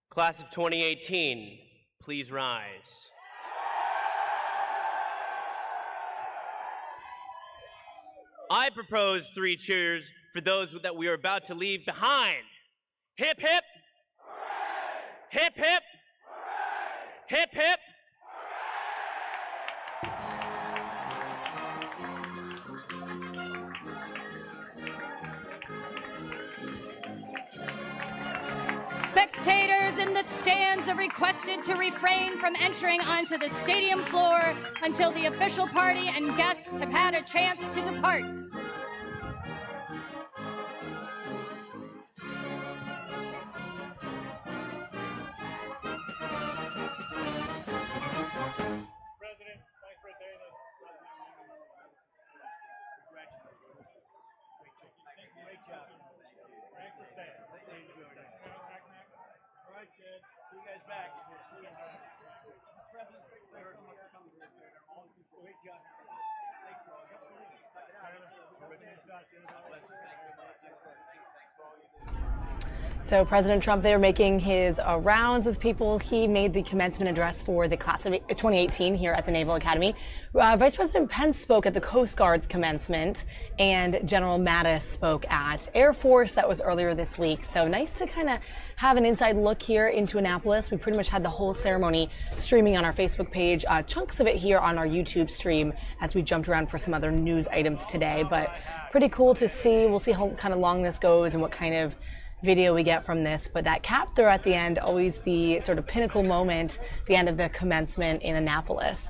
Class of 2018, please rise. I propose 3 cheers for those that we are about to leave behind. Hip, hip. Hip, hip. Hip, hip. Spectators in the stands are requested to refrain from entering onto the stadium floor until the official party and guests have had a chance to depart. So President Trump there making his rounds with people. He made the commencement address for the class of 2018 here at the Naval Academy. Vice President Pence spoke at the Coast Guard's commencement, and General Mattis spoke at Air Force. That was earlier this week. So nice to kind of have an inside look here into Annapolis. We pretty much had the whole ceremony streaming on our Facebook page, chunks of it here on our YouTube stream as we jumped around for some other news items today. But pretty cool to see. We'll see how kind of long this goes and what kind of video we get from this, but that cap there at the end, always the sort of pinnacle moment, the end of the commencement in Annapolis.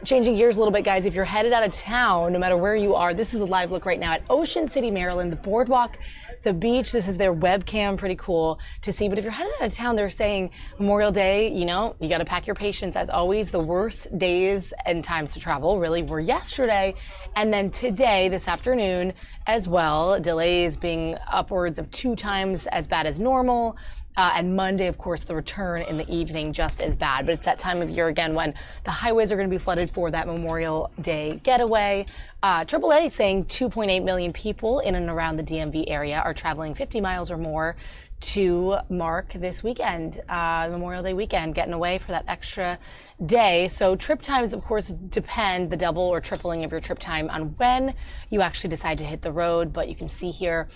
Changing gears a little bit, guys, if you're headed out of town, no matter where you are, this is a live look right now at Ocean City, Maryland, the boardwalk, the beach. This is their webcam, pretty cool to see. But if you're headed out of town, they're saying Memorial Day, you know, you got to pack your patience. As always, the worst days and times to travel really were yesterday and then today, this afternoon as well. Delays being upwards of 2 times as bad as normal. And Monday, of course, the return in the evening just as bad. But it's that time of year again when the highways are going to be flooded for that Memorial Day getaway. AAA saying 2.8 million people in and around the DMV area are traveling 50 miles or more to mark this weekend, Memorial Day weekend, getting away for that extra day. So trip times, of course, depend the double or tripling of your trip time on when you actually decide to hit the road. But you can see here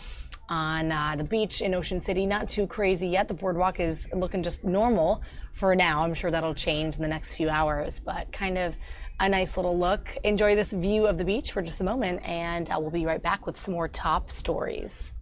on the beach in Ocean City, not too crazy yet. The boardwalk is looking just normal for now. I'm sure that'll change in the next few hours, but kind of a nice little look. Enjoy this view of the beach for just a moment, and we'll be right back with some more top stories.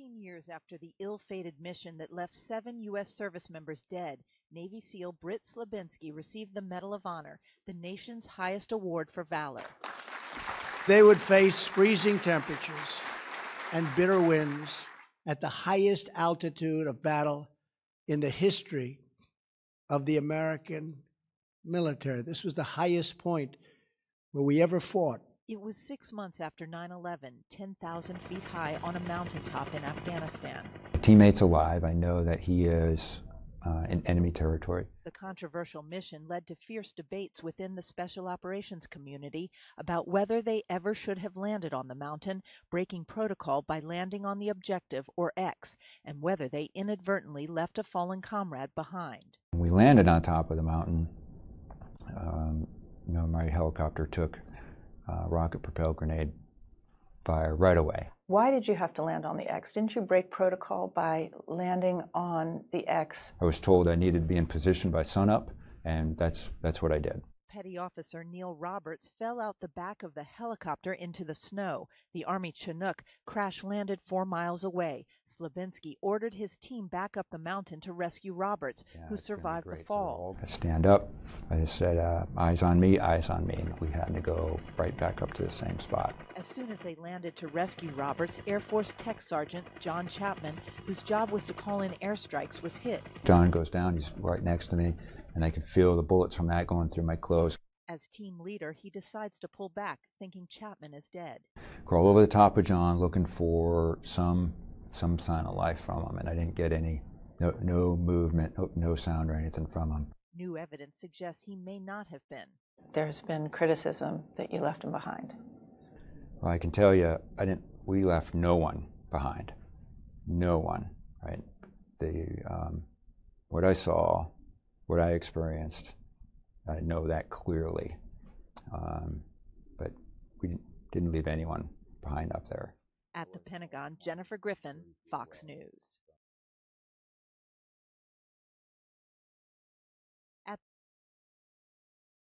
13 years after the ill-fated mission that left 7 U.S. service members dead, Navy SEAL Britt Slabinski received the Medal of Honor, the nation's highest award for valor. They would face freezing temperatures and bitter winds at the highest altitude of battle in the history of the American military. This was the highest point where we ever fought. It was 6 months after 9/11, 10,000 feet high on a mountaintop in Afghanistan. Teammate's alive. I know that he is in enemy territory. The controversial mission led to fierce debates within the special operations community about whether they ever should have landed on the mountain, breaking protocol by landing on the objective, or X, and whether they inadvertently left a fallen comrade behind. When we landed on top of the mountain, my helicopter took rocket-propelled grenade fire right away. Why did you have to land on the X? Didn't you break protocol by landing on the X? I was told I needed to be in position by sunup, and that's what I did. Petty Officer Neil Roberts fell out the back of the helicopter into the snow. The Army Chinook crash-landed 4 miles away. Slabinski ordered his team back up the mountain to rescue Roberts, who survived the fall. I stand up. I just said, eyes on me, and we had to go right back up to the same spot. As soon as they landed to rescue Roberts, Air Force Tech Sergeant John Chapman, whose job was to call in airstrikes, was hit. John goes down. He's right next to me, and I can feel the bullets from that going through my clothes. As team leader, he decides to pull back, thinking Chapman is dead. Crawl over the top of John, looking for some sign of life from him, and I didn't get any, no movement, no sound or anything from him. New evidence suggests he may not have been. There's been criticism that you left him behind. Well, I can tell you, we left no one behind. No one, right? What I saw, what I experienced, I know that clearly. But we didn't leave anyone behind up there. At the Pentagon, Jennifer Griffin, Fox News.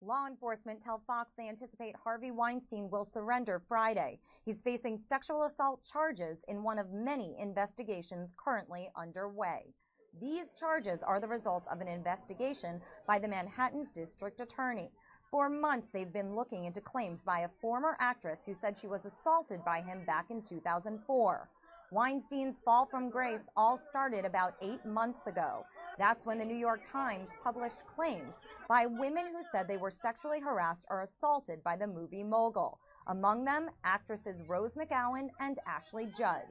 Law enforcement tell Fox they anticipate Harvey Weinstein will surrender Friday. He's facing sexual assault charges in one of many investigations currently underway. These charges are the result of an investigation by the Manhattan District Attorney. For months, they've been looking into claims by a former actress who said she was assaulted by him back in 2004. Weinstein's fall from grace all started about 8 months ago. That's when the New York Times published claims by women who said they were sexually harassed or assaulted by the movie mogul. Among them, actresses Rose McGowan and Ashley Judd.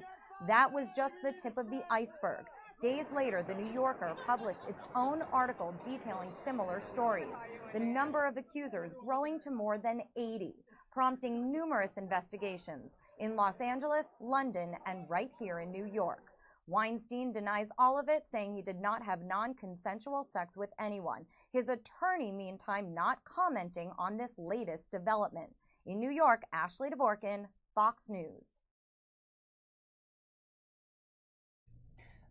That was just the tip of the iceberg. Days later, The New Yorker published its own article detailing similar stories, the number of accusers growing to more than 80, prompting numerous investigations in Los Angeles, London, and right here in New York. Weinstein denies all of it, saying he did not have non-consensual sex with anyone. His attorney, meantime, not commenting on this latest development. In New York, Ashley Dvorkin, Fox News.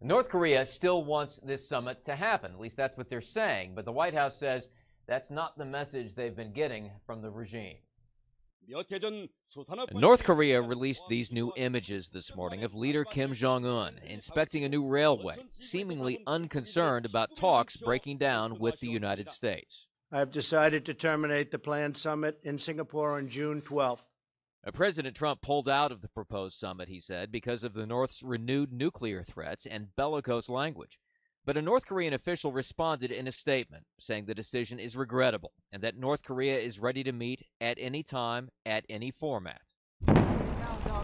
North Korea still wants this summit to happen. At least that's what they're saying. But the White House says that's not the message they've been getting from the regime. North Korea released these new images this morning of leader Kim Jong-un inspecting a new railway, seemingly unconcerned about talks breaking down with the United States. I have decided to terminate the planned summit in Singapore on June 12th. President Trump pulled out of the proposed summit, he said, because of the North's renewed nuclear threats and bellicose language. But a North Korean official responded in a statement, saying the decision is regrettable and that North Korea is ready to meet at any time, at any format.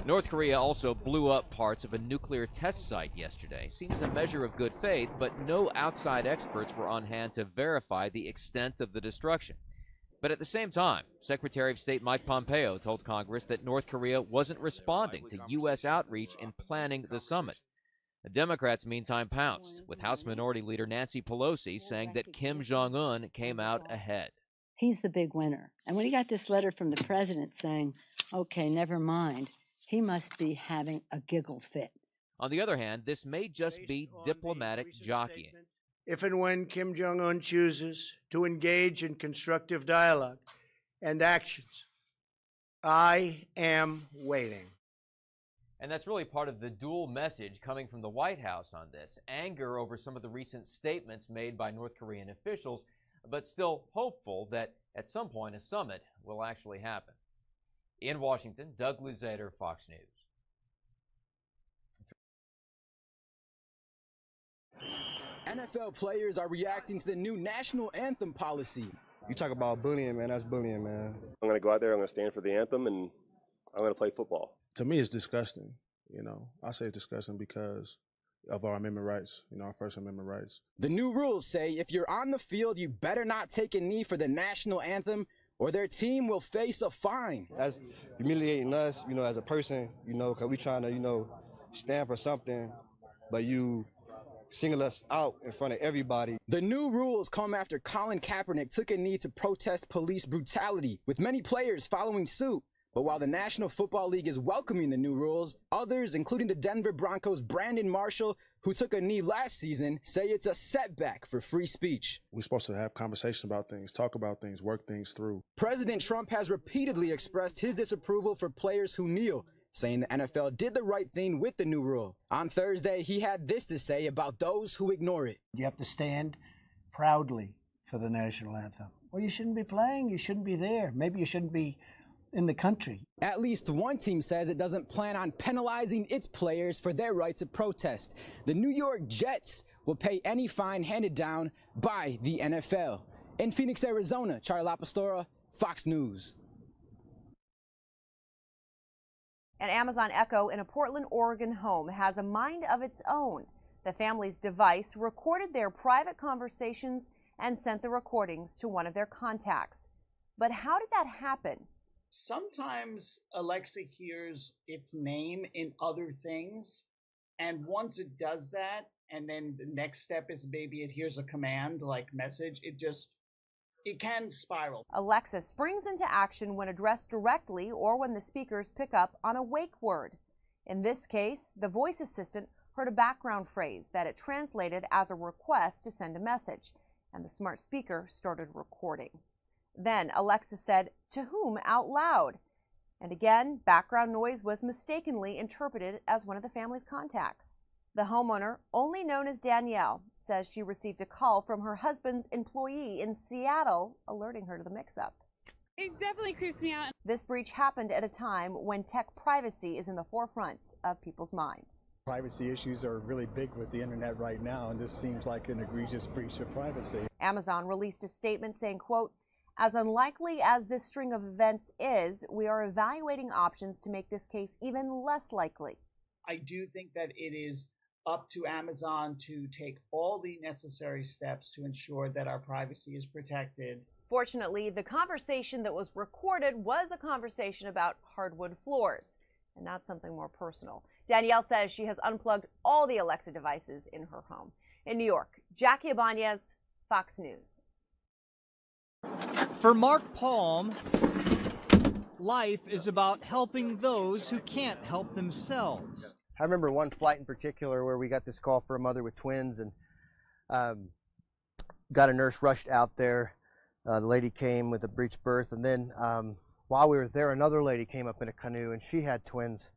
North Korea also blew up parts of a nuclear test site yesterday, seen as a measure of good faith, but no outside experts were on hand to verify the extent of the destruction. But at the same time, Secretary of State Mike Pompeo told Congress that North Korea wasn't responding to U.S. outreach in planning the summit. The Democrats, meantime, pounced, with House Minority Leader Nancy Pelosi saying that Kim Jong-un came out ahead. He's the big winner. And when he got this letter from the president saying, okay, never mind, he must be having a giggle fit. On the other hand, this may just be diplomatic jockeying. If and when Kim Jong-un chooses to engage in constructive dialogue and actions, I am waiting. And that's really part of the dual message coming from the White House on this. Anger over some of the recent statements made by North Korean officials, but still hopeful that at some point a summit will actually happen. In Washington, Doug Luzader, Fox News. NFL players are reacting to the new national anthem policy. You talk about bullying, man. That's bullying, man. I'm going to go out there, I'm going to stand for the anthem, and I'm going to play football. To me, it's disgusting. You know, I say it's disgusting because of our amendment rights, you know, our First Amendment rights. The new rules say if you're on the field, you better not take a knee for the national anthem or their team will face a fine. That's humiliating us, you know, as a person, you know, because we trying to, you know, stand for something, but you single us out in front of everybody. The new rules come after Colin Kaepernick took a knee to protest police brutality, with many players following suit. But while the National Football League is welcoming the new rules, others, including the Denver Broncos' Brandon Marshall, who took a knee last season, say it's a setback for free speech. We're supposed to have conversations about things, talk about things, work things through. President Trump has repeatedly expressed his disapproval for players who kneel, saying the NFL did the right thing with the new rule. On Thursday, he had this to say about those who ignore it. You have to stand proudly for the national anthem. Well, you shouldn't be playing. You shouldn't be there. Maybe you shouldn't be in the country. At least one team says it doesn't plan on penalizing its players for their right to protest. The New York Jets will pay any fine handed down by the NFL. In Phoenix, Arizona, Charlie Lapastora, Fox News. An Amazon Echo in a Portland, Oregon home has a mind of its own. The family's device recorded their private conversations and sent the recordings to one of their contacts. But how did that happen? Sometimes Alexa hears its name in other things, and once it does that, and then the next step is maybe it hears a command like message, it can spiral. Alexa springs into action when addressed directly or when the speakers pick up on a wake word. In this case, the voice assistant heard a background phrase that it translated as a request to send a message, and the smart speaker started recording. Then Alexa said, "To whom?" out loud. And again, background noise was mistakenly interpreted as one of the family's contacts. The homeowner, only known as Danielle, says she received a call from her husband's employee in Seattle, alerting her to the mix-up. It definitely creeps me out. This breach happened at a time when tech privacy is in the forefront of people's minds. Privacy issues are really big with the internet right now, and this seems like an egregious breach of privacy. Amazon released a statement saying, quote, "As unlikely as this string of events is, we are evaluating options to make this case even less likely." I do think that it is up to Amazon to take all the necessary steps to ensure that our privacy is protected. Fortunately, the conversation that was recorded was a conversation about hardwood floors, and not something more personal. Danielle says she has unplugged all the Alexa devices in her home. In New York, Jackie Ibanez, Fox News. For Mark Palm, life is about helping those who can't help themselves. I remember one flight in particular where we got this call for a mother with twins, and got a nurse rushed out there. The lady came with a breech birth, and then while we were there, another lady came up in a canoe, and she had twins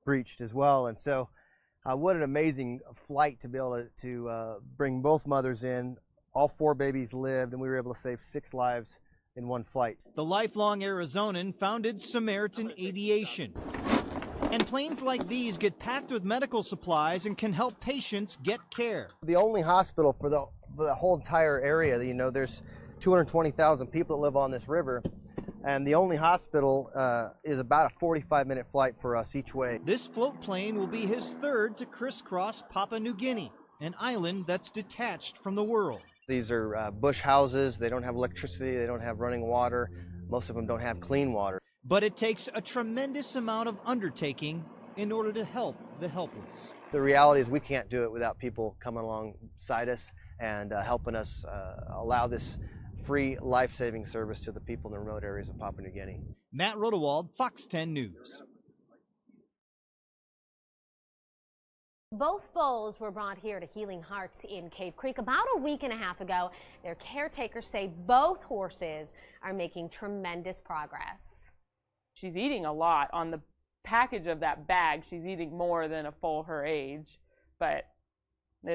breached as well. And so what an amazing flight to be able to bring both mothers in. All 4 babies lived, and we were able to save 6 lives in one flight. The lifelong Arizonan founded Samaritan Aviation. And planes like these get packed with medical supplies and can help patients get care. The only hospital for the whole entire area, you know, there's 220,000 people that live on this river, and the only hospital is about a 45-minute flight for us each way. This float plane will be his third to crisscross Papua New Guinea, an island that's detached from the world. These are bush houses. They don't have electricity. They don't have running water. Most of them don't have clean water. But it takes a tremendous amount of undertaking in order to help the helpless. The reality is we can't do it without people coming alongside us and helping us allow this free life-saving service to the people in the remote areas of Papua New Guinea. Matt Rodewald, Fox 10 News. Both foals were brought here to Healing Hearts in Cave Creek about a week and a half ago. Their caretakers say both horses are making tremendous progress. She's eating a lot on the package of that bag, she's eating more than a full her age, but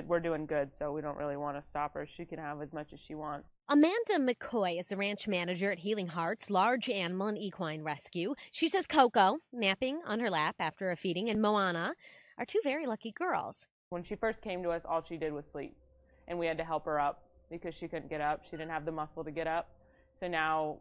we're doing good, so we don't really want to stop her. She can have as much as she wants. Amanda McCoy is the ranch manager at Healing Hearts Large Animal and Equine Rescue. She says Coco, napping on her lap after a feeding, and Moana are two very lucky girls. When she first came to us, all she did was sleep, and we had to help her up because she couldn't get up. She didn't have the muscle to get up. So now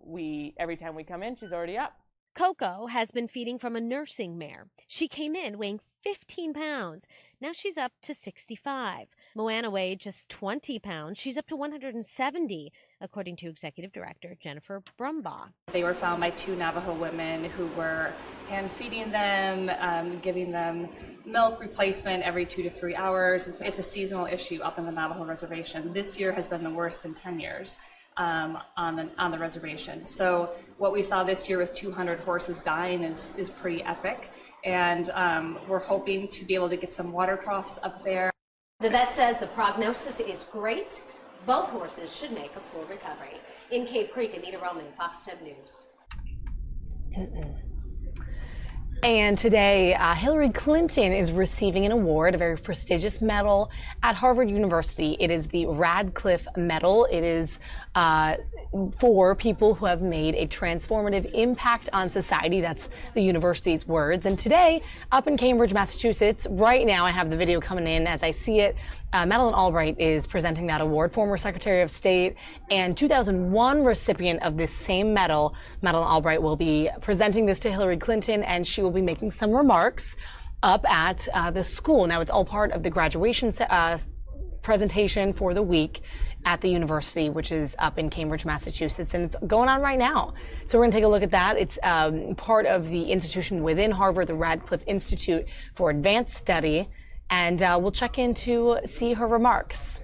every time we come in, she's already up. Coco has been feeding from a nursing mare. She came in weighing 15 pounds. Now she's up to 65. Moana weighed just 20 pounds. She's up to 170, according to Executive Director Jennifer Brumbaugh. They were found by 2 Navajo women who were hand feeding them, giving them milk replacement every 2 to 3 hours. It's a seasonal issue up in the Navajo reservation. This year has been the worst in 10 years. On the reservation. So what we saw this year with 200 horses dying is pretty epic, and we're hoping to be able to get some water troughs up there. The vet says the prognosis is great. Both horses should make a full recovery. In Cave Creek, Anita Roman, Fox 10 News. And today, Hillary Clinton is receiving an award, a very prestigious medal at Harvard University. It is the Radcliffe Medal. It is for people who have made a transformative impact on society. That's the university's words. And today, up in Cambridge, Massachusetts, right now, I have the video coming in as I see it. Madeleine Albright is presenting that award, former Secretary of State and 2001 recipient of this same medal. Madeleine Albright will be presenting this to Hillary Clinton, and she will be making some remarks up at the school. Now, it's all part of the graduation presentation for the week at the university, which is up in Cambridge, Massachusetts, and it's going on right now. So we're going to take a look at that. It's part of the institution within Harvard, the Radcliffe Institute for Advanced Study, and we'll check in to see her remarks.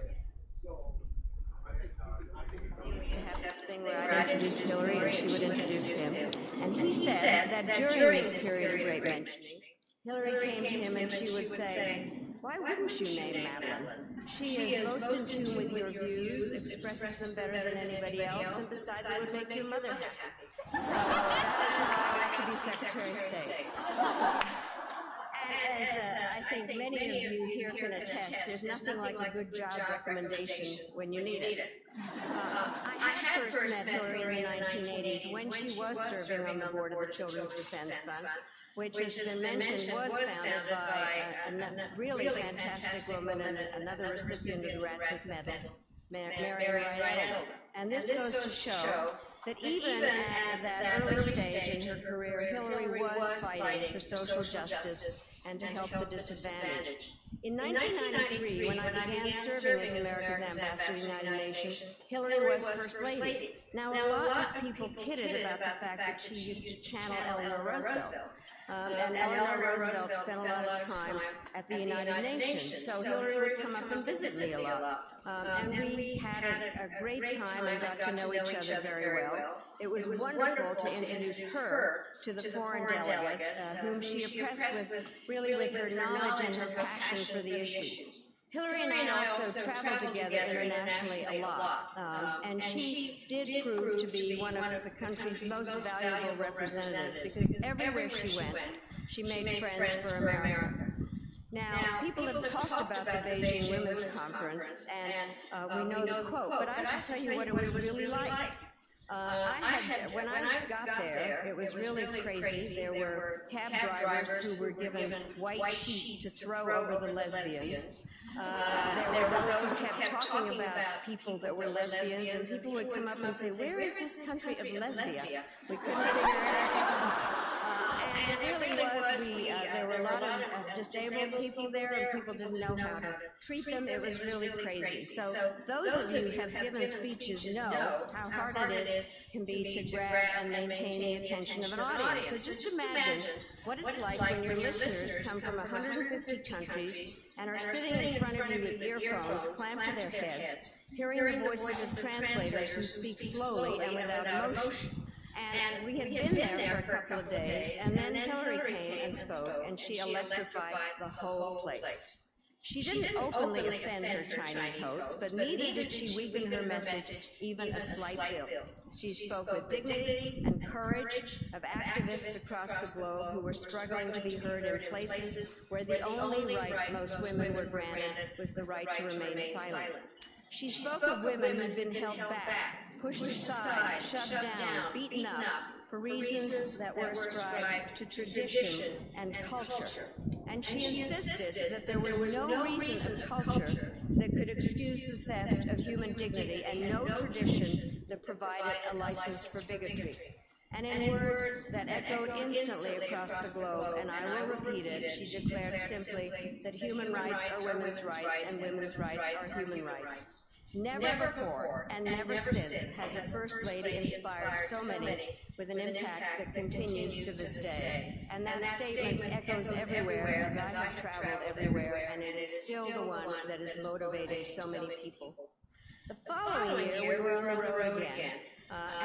Where I'd introduce Hillary and she would introduce him. And he said that during this period of great mentioning, Hillary came to him and she would say, "Why wouldn't you name Madeleine? She is most in tune with your views, expresses them better than anybody else, and besides it would make your mother happy." So that is how I got to be Secretary of State. And as I think many of you here can attest, there's nothing like a good job recommendation when you need it. I had first met Hillary in the 1980s when she was serving on the board of the Children's Defense Fund, which has been mentioned was founded by a really fantastic woman and another recipient of the Radcliffe Medal, Mary Wright. And this goes to show that even at that early stage in her career, Hillary was fighting for social justice and to help the disadvantaged. In 1993, when I began serving as America's ambassador to the United Nations, Hillary was First Lady. Now, a lot of people kidded about the fact that she used to channel Eleanor Roosevelt. And Eleanor Roosevelt spent a lot of time at the United Nations, so Hillary would come up and visit me a lot. And we had a great time and got to know each other very well. It was wonderful to introduce her to the foreign delegates, whom she impressed with her knowledge and her passion for the issues. Hillary and I also traveled together internationally a lot, and she did prove to be one of the country's most valuable representatives because everywhere she went, she made friends for America. Now, people have talked about the Beijing Women's Conference, and we know the quote, but I have to tell you what it was really like. When I got there, it was really crazy. There were cab drivers who were given white sheets to throw over the lesbians. There were those who kept talking about people that were lesbians, and people would come up and say, "Where is this country of lesbia?" We couldn't figure it out. And it really was, there were a lot of disabled people there, and people didn't know how to treat them. It was really crazy. So those of you who have given speeches know how hard it can be to grab and maintain the attention of an audience. So just imagine what it's like when your listeners come from 150 countries and are sitting in front of you with earphones clamped to their heads, hearing the voices of translators who speak slowly and without emotion. And we had been there for a couple of days, and then Hillary came and spoke, and she electrified the whole place. She didn't openly offend her Chinese hosts, but neither did she weaken her message even a slight bit. She spoke with dignity and courage of activists across the globe who were struggling to be heard in places where the only right most women were granted was the right to remain silent. She spoke of women who'd been held back, pushed aside, shoved down, beaten up, for reasons that were ascribed to tradition and culture. And she insisted that there was no reason of culture that could excuse the theft of human dignity and no tradition that provided a license for bigotry. And in words that echoed instantly across the globe, and I will repeat it, she declared simply that human rights are women's rights and women's rights are human rights. Never before and never since has a First Lady inspired so many with an impact that continues to this day. And that statement echoes everywhere as I have traveled everywhere, and it is still the one that is motivating so many people. The following year, we were on the road again.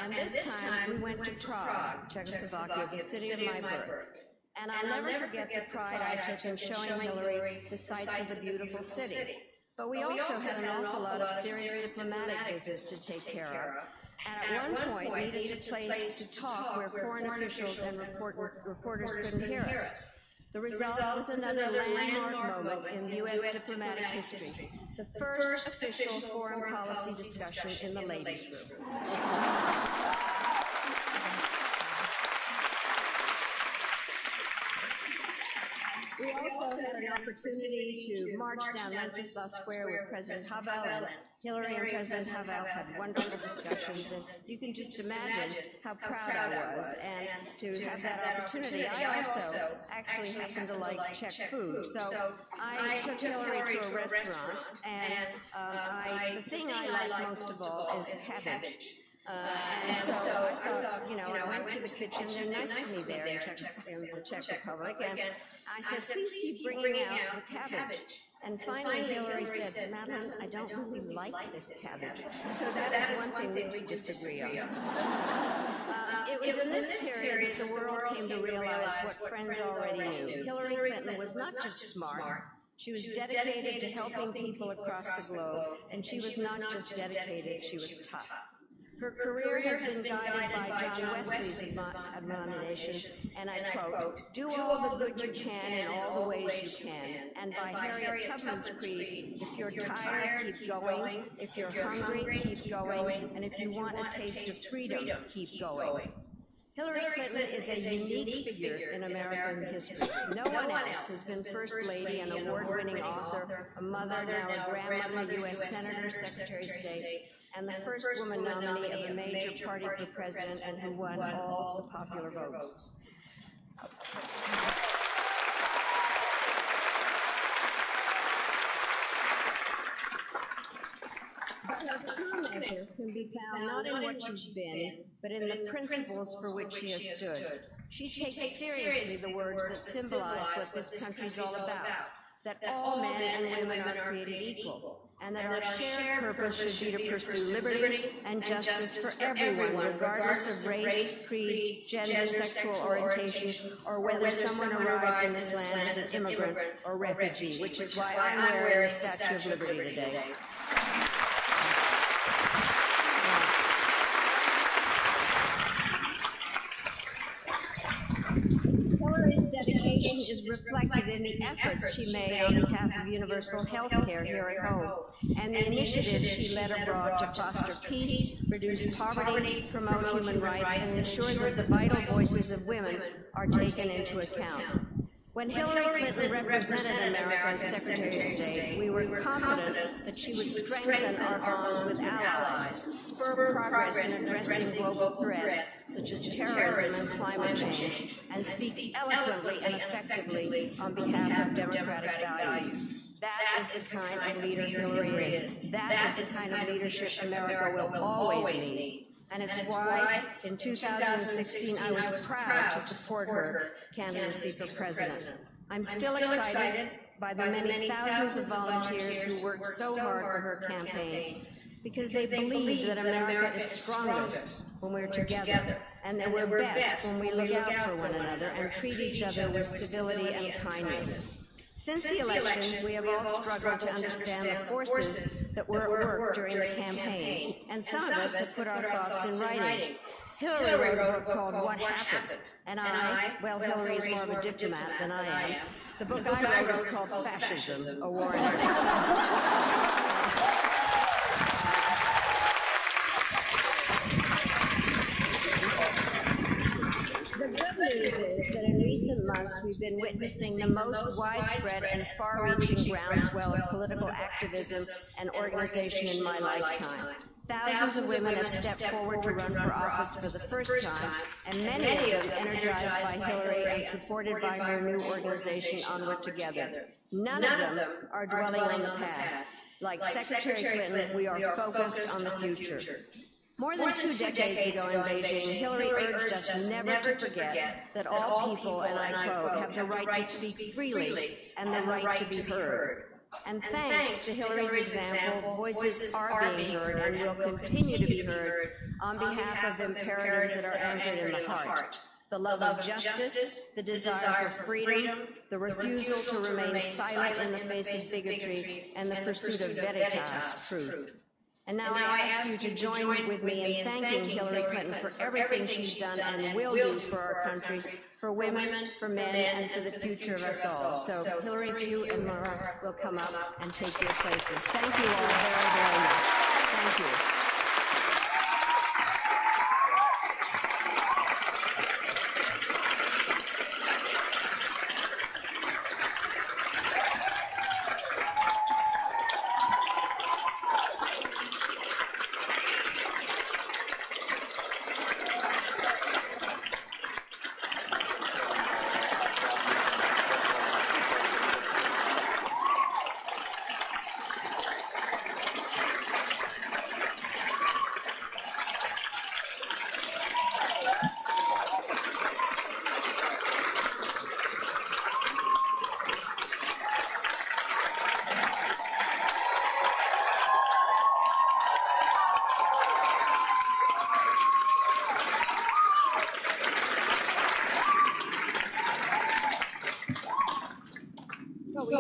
And this time, we went to Prague, Czechoslovakia, the city of my birth. And I'll never forget the pride I took in showing Hillary the sights of the beautiful city. But we also had an awful lot of serious diplomatic business to take care of. And at one point, needed a place to talk where foreign officials and reporters couldn't hear us. The result was another landmark moment in U.S. diplomatic history, the first official foreign policy discussion in the ladies' room. We also had an opportunity to march down Wenceslas Square with President Havel, and Hillary and President Havel had wonderful discussions, and you can just imagine how proud I was. And to have that opportunity, I also actually happen to like Czech food, so I took Hillary to a restaurant, and the thing I like most of all is cabbage. And so I thought, I went to the kitchen. They're nice to me there in the Czech Republic, and I said, please keep bringing out the cabbage. And finally, Hillary said, Madeline, I don't really like this cabbage. So that is one thing that we disagree on. It was in this period that the world came to realize what friends already knew. Hillary Clinton was not just smart. She was dedicated to helping people across the globe, and she was not just dedicated, she was tough. Her career has been guided by John Wesley's admonition, and I quote, do all the good you can in all the ways you can, and by Harriet Tubman's creed, if you're tired, keep going, if you're hungry, keep going, and if you want a taste of freedom, keep going. Hillary Clinton is a unique figure in American history. No one else has been First Lady, an award-winning author, a mother, now a grandmother, U.S. Senator, Secretary of State, and the first woman nominee of a major party for president and who won all the popular votes. Her true measure can be found not in what she's been, but in the principles for which she has stood. She takes seriously the words that symbolize what this country's all about, that all men and women are created equal, and that our shared purpose should be to pursue liberty and justice for everyone, regardless of race, creed, gender, sexual orientation, or whether someone arrived in this land as an immigrant or refugee, which is why I'm wearing the Statue of Liberty today. Dedication is reflected in the efforts she made on behalf of universal health care here at home, and the initiatives she led abroad to foster peace, reduce poverty, promote human rights, and ensure that the vital voices of women are taken into account. When Hillary Clinton represented America as Secretary of State, we were confident that she would strengthen our bonds with allies, spur progress in addressing global threats such as terrorism and climate change, and speak eloquently and effectively on behalf of democratic values. That is the kind of leader Hillary is. That is the kind of leadership America will always need. And it's why, in 2016, I was proud to support her candidacy for president. I'm still excited by the many thousands of volunteers who worked so hard for her campaign, because they believe that America is strongest when we're together, and that we're best when we look out for one another and treat each other with civility and kindness. Since the election, we have all struggled to understand the forces that were at work during the campaign, and some of us have put our thoughts in writing. Hillary wrote a book called What Happened, and well, Hillary is more of a diplomat than I am. The book I wrote is called Fascism, a War in Our The good news is that in recent months we've been witnessing the most widespread and far-reaching groundswell of political activism and organization in my lifetime. Thousands of women have stepped forward to run for office for the first time, and many of them energized by Hillary and supported by her new organization, Onward Together. None of them are dwelling on the past. Like Secretary Clinton, we are focused on the future. More than 2 decades ago in Beijing, Hillary urged us never to forget that all people, and I quote, have the right to speak freely and the right to be heard. And thanks to Hillary's example, voices are being heard and will continue to be heard on behalf of imperatives that are anchored in the heart. The love of justice, the desire for freedom, the refusal to remain silent in the face of bigotry, and the pursuit of veritas, truth. And now I ask you to join with me in thanking Hillary Clinton for everything she's done and will do for our country, for women, for men, and for the future of us all. So Hillary, if you and Mara will come up and take your places. Thank you all very, very much. Thank you.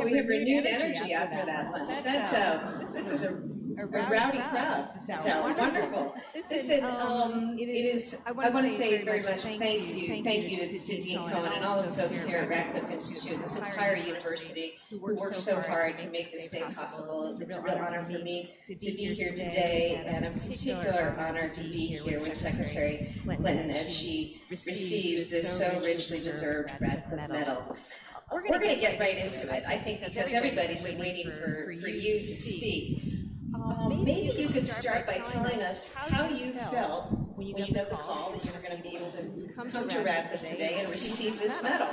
We have renewed energy after that lunch. This is a rowdy crowd. So wonderful. Listen, I want to say very much thank you to Dean Cohen and all of the folks here at Radcliffe Institute, this entire university who worked so hard to make this day possible. It's a real honor for me to be here today, and a particular honor to be here with Secretary Clinton as she receives this so richly deserved Radcliffe Medal. We're going to get right into it, I think, because everybody's been waiting for you to speak. Maybe you could start by telling us how you felt when you got the call that you were going to be able to come to Radcliffe today and receive this medal.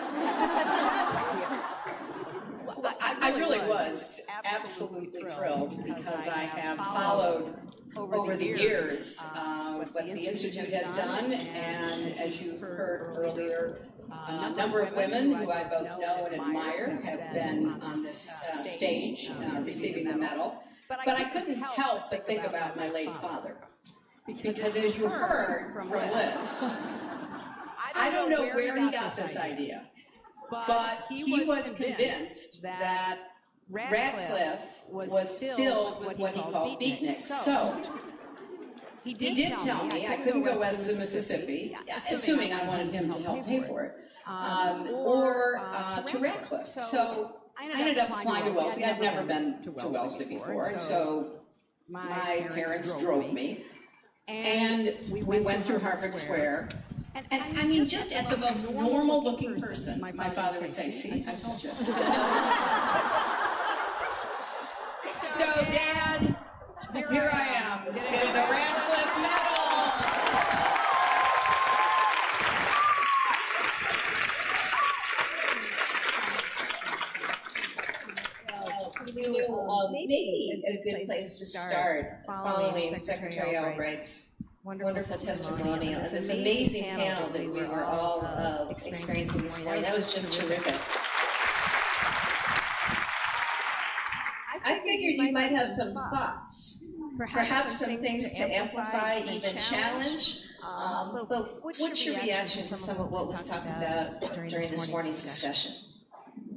I really was absolutely thrilled because I have followed over the years what the Institute has done, and as you've heard earlier, a number of women who I both know and admire have been on this stage receiving the medal. But I couldn't help but think about my late father. Because as you heard from Liz, I don't know where he got this idea, but he was convinced that Radcliffe was filled with what he called beatniks. So he did tell me I couldn't go west of the Mississippi, assuming I wanted him to help pay for it, or to Radcliffe. So I ended up flying to Wellesley. I'd never been to Wellesley before, so my parents drove me, and we went through Harvard Square. And I mean, just at the most normal-looking person, my father would say, "See, I told you." So, Dad, here I am, getting the Radcliffe Medal. Maybe a good place to start following Secretary Albright's wonderful testimonial and this amazing panel that we were all experiencing this morning. That was just terrific. I figured you might have some thoughts, perhaps some things to amplify, even challenge. But what's your reaction to some of what was talked about during this morning's discussion?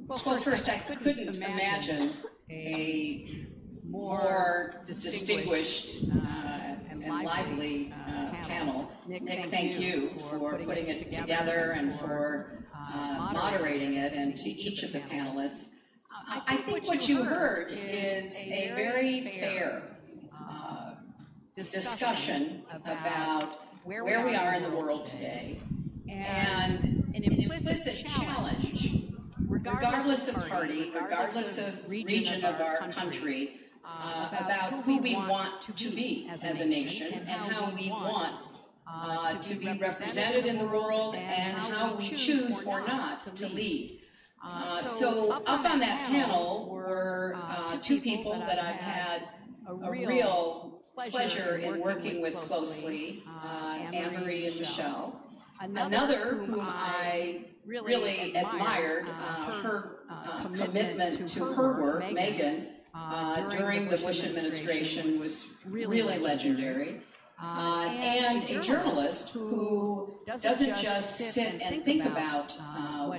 Well, first, I couldn't imagine a more distinguished and lively panel. Nick, thank you for putting it together and for moderating it, and to each of the panelists. I think what you heard is a very fair discussion about where we are in the world today, and an implicit challenge, regardless of party, regardless of region of our country, about who we want to be as a nation and how we want to be represented in the world and how we choose or not to lead. So up on that panel were two people that I've had a real pleasure in working with closely, Anne-Marie and Michelle. Another whom I really admired, her commitment to her work, Megan, during the Bush administration was really legendary. And a journalist who doesn't just sit and think about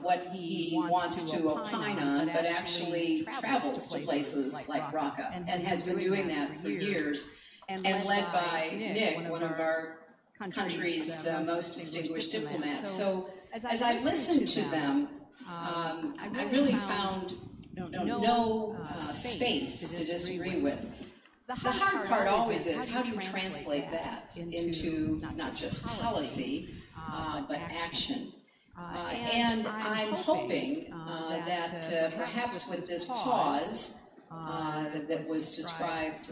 what he wants to opine on, but actually travels to places like Raqqa, and has been doing that for years, and led by Nick, one of our country's most distinguished diplomats. So as I listened to them, I really found no space to disagree with. The hard part always is, how do you translate that into not just policy, but action? And I'm hoping that perhaps with this pause that was described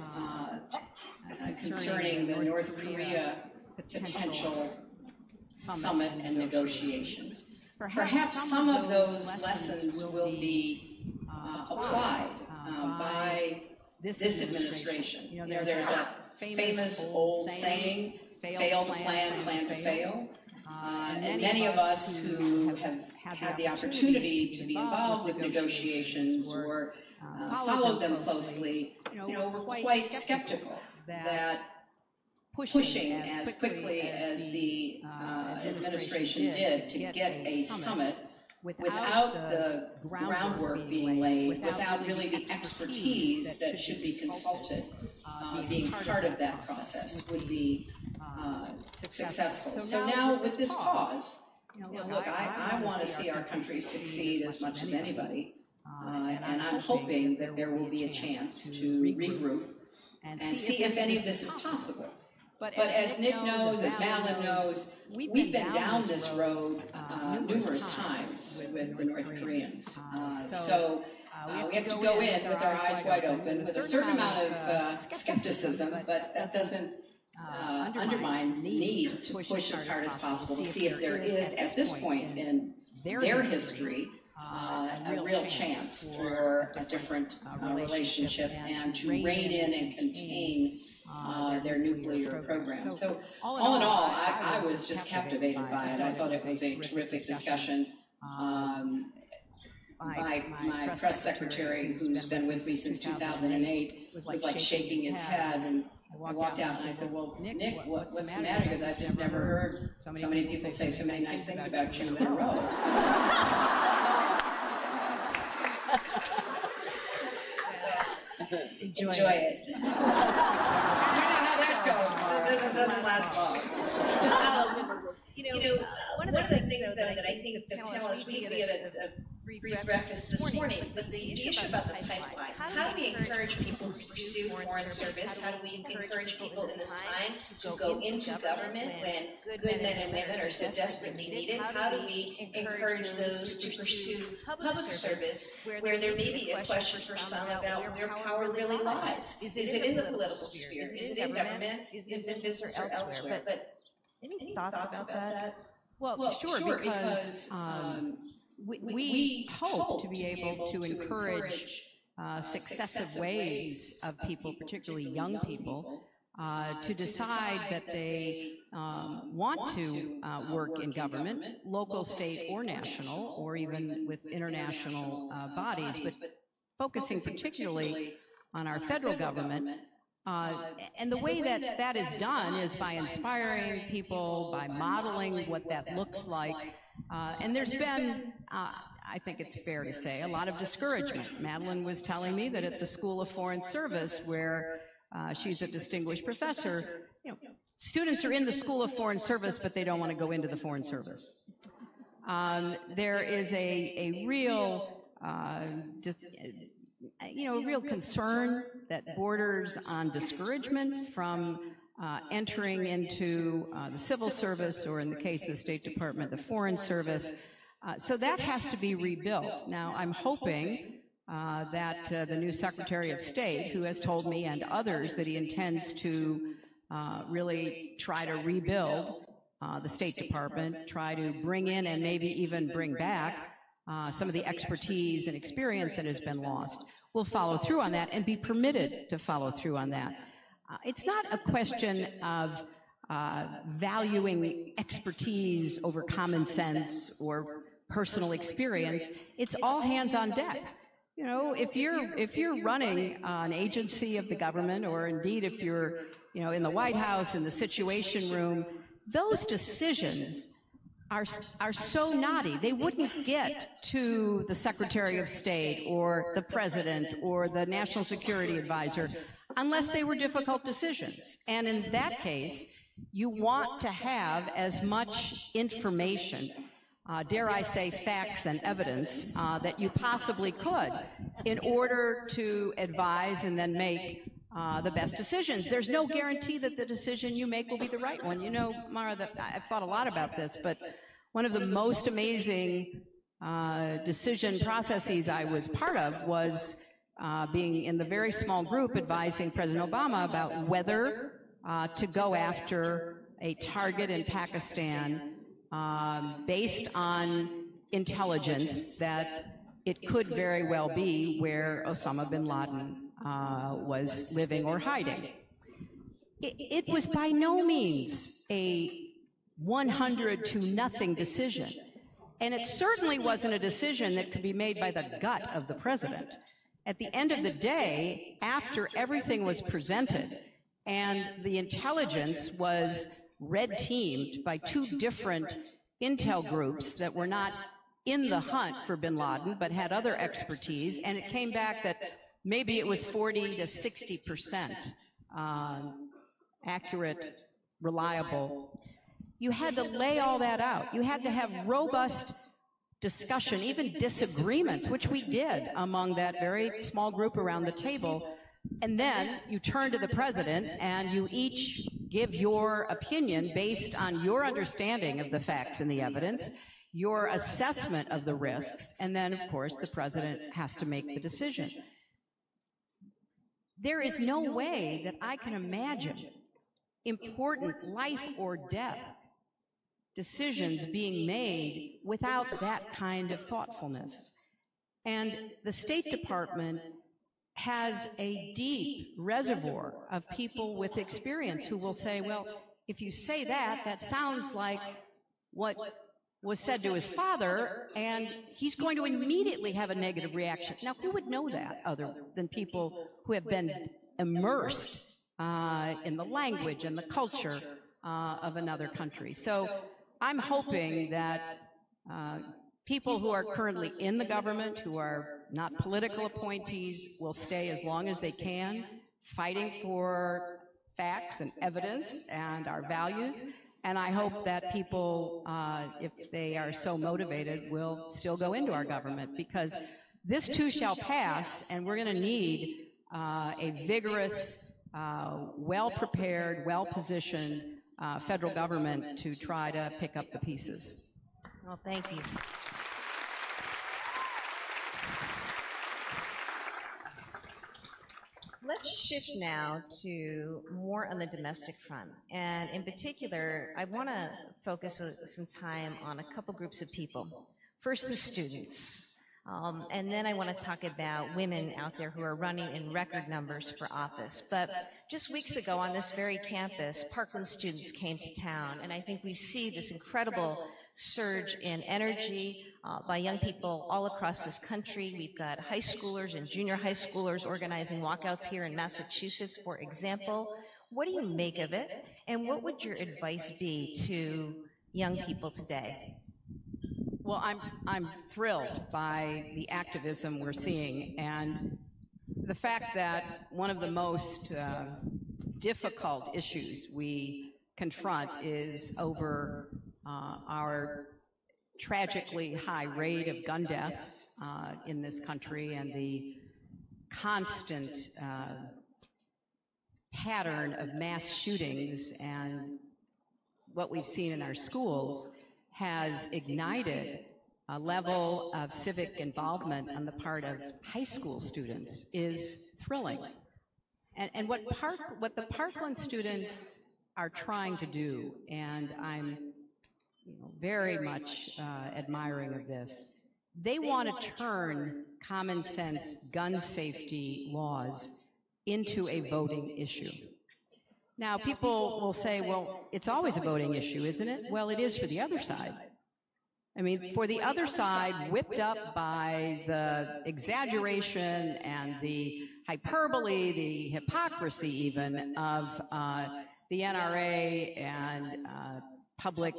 concerning the North Korea potential summit and negotiations, perhaps some of those lessons will be applied by this administration. You know, there's that famous old saying, fail to plan, plan to fail. And many of us who have had the opportunity to be involved with negotiations or followed them closely, were quite skeptical that pushing as quickly as the administration did to get a summit without the groundwork being laid, without really the expertise that should be consulted, being part of that process would be successful. So now with this pause, look, I want to see our country succeed as much as anybody, and I'm hoping that there will be a chance to regroup and see if any of this is possible. But as Nick knows, as Madeline knows, we've been down this road numerous times with the North Koreans. So we have to go in with our eyes wide open, with a certain amount of skepticism, but that doesn't undermine the need to push as hard as possible to see if there is, at this point in their history, a real chance for a different relationship and to rein in and contain their nuclear program. So all in all, I was just captivated by it. I thought it was a terrific discussion. My press secretary, who's been with me since 2008, was like shaking his head, and I walked out and I said, well, Nick, what's the matter? Because I've just never heard so many people say so many nice things about you in a row. Enjoy it. You know how that goes. This doesn't last long. One of the things though that I think the panelists, we had a brief breakfast this morning, but the issue about the pipeline. How do we encourage people to pursue foreign service? How do we encourage people in this time to go into government when good men and women are so desperately needed? How do we encourage those to pursue public service where there may be a question for some about where power really lies? Is it in the political sphere? Is it in government? Is it in business or elsewhere? But any thoughts about that? Well, sure, because we hope to be able to encourage successive waves of people, particularly young people, to decide that they want to work in government, local, state, or national, or even with international bodies, but focusing particularly on our federal government. And the way that that is done is by inspiring people, by modeling what that looks like. And there's been, I think it's fair to say, a lot of discouragement. Madeline was telling me that at the School of Foreign Service, where she's a distinguished professor, you know, students are in the School of Foreign Service, but they don't want to go into the Foreign Service. There is a real, real concern that borders on discouragement from entering into the civil service, or in the case of the State Department, the Foreign Service. So that has to be rebuilt. Now, I'm hoping that the new Secretary of State, who has told me and others that he intends to really try to rebuild the State Department, try to bring in and maybe even bring back some of the expertise and experience that has been lost, will follow through on that and be permitted to follow through on that. It's not a question of valuing expertise over common sense or personal experience. It's all hands on deck. You know, if you're running an agency of the government, or indeed if you're, you know, in the White House, in the Situation Room, those decisions are so knotty. They wouldn't get to the Secretary of State or the President or the National Security Advisor unless they were difficult decisions. And in that case, you want to have as much information, dare I say facts and evidence, that you possibly could in order to advise and then make the best decisions. There's no guarantee that the decision you make will be the right one. You know, Mara, that I've thought a lot about this, but one of the most amazing decision processes I was part of was being in the very small group advising President Obama about whether to go after a target in Pakistan based on intelligence that it could very well be where Osama bin Laden was living or hiding. It was by no means a 100-0 decision, and it certainly wasn't a decision that could be made by the gut of the president. At the end of the day, after everything was presented and the intelligence was red-teamed by two different intel groups that were not in the hunt for bin Laden but had other expertise, and it came back that maybe it was 40 to 60% accurate, reliable. You had to lay all that out. You had to have robust discussion, even disagreements, which we did among that very small group around the table. And then you turn to the president and you each give your opinion based on your understanding of the facts and the evidence, your assessment of the risks, and then, of course, the president has to make the decision. There is no way that I can imagine important life or death decisions being made without that kind of thoughtfulness. And the State Department has a deep reservoir of people with experience who will say, well, if you say that, that sounds like what was said to his father, and he's going to immediately have a negative reaction. Now, who would know that other than people who have been immersed in the language and the culture of another country? So I'm hoping that people who are currently in the government, who are not political appointees, will stay as long as they can, fighting for facts and evidence and our values. And I hope that people, if they are so motivated, will still go into our government, because this too shall pass, and we're going to need a vigorous, well-prepared, well-positioned federal government to try to pick up the pieces. Well, thank you. Let's shift now to more on the domestic front. And in particular, I want to focus some time on a couple groups of people. First, the students. And then I want to talk about women out there who are running in record numbers for office. But just weeks ago on this very campus, Parkland students came to town, and I think we see this incredible surge in energy by young people all across this country. We've got high schoolers and junior high schoolers organizing walkouts here in Massachusetts, for example. What do you make of it? And what would your advice be to young people today? Well, I'm thrilled by the activism we're seeing, and the fact that one of the most difficult issues we confront is over our tragically high rate of gun deaths in this country and the constant pattern of mass shootings, and what we've seen in our schools has ignited a level of civic involvement on the part of high school students is thrilling. And what the Parkland students are trying to do, and I'm very much admiring of this, they want to turn common sense gun safety laws into a voting issue. Now, people will say, well, it's always a voting issue, isn't it? Well, it is for the other side. I mean, for the other side, whipped up by the exaggeration and the hyperbole, the hypocrisy even of the NRA and public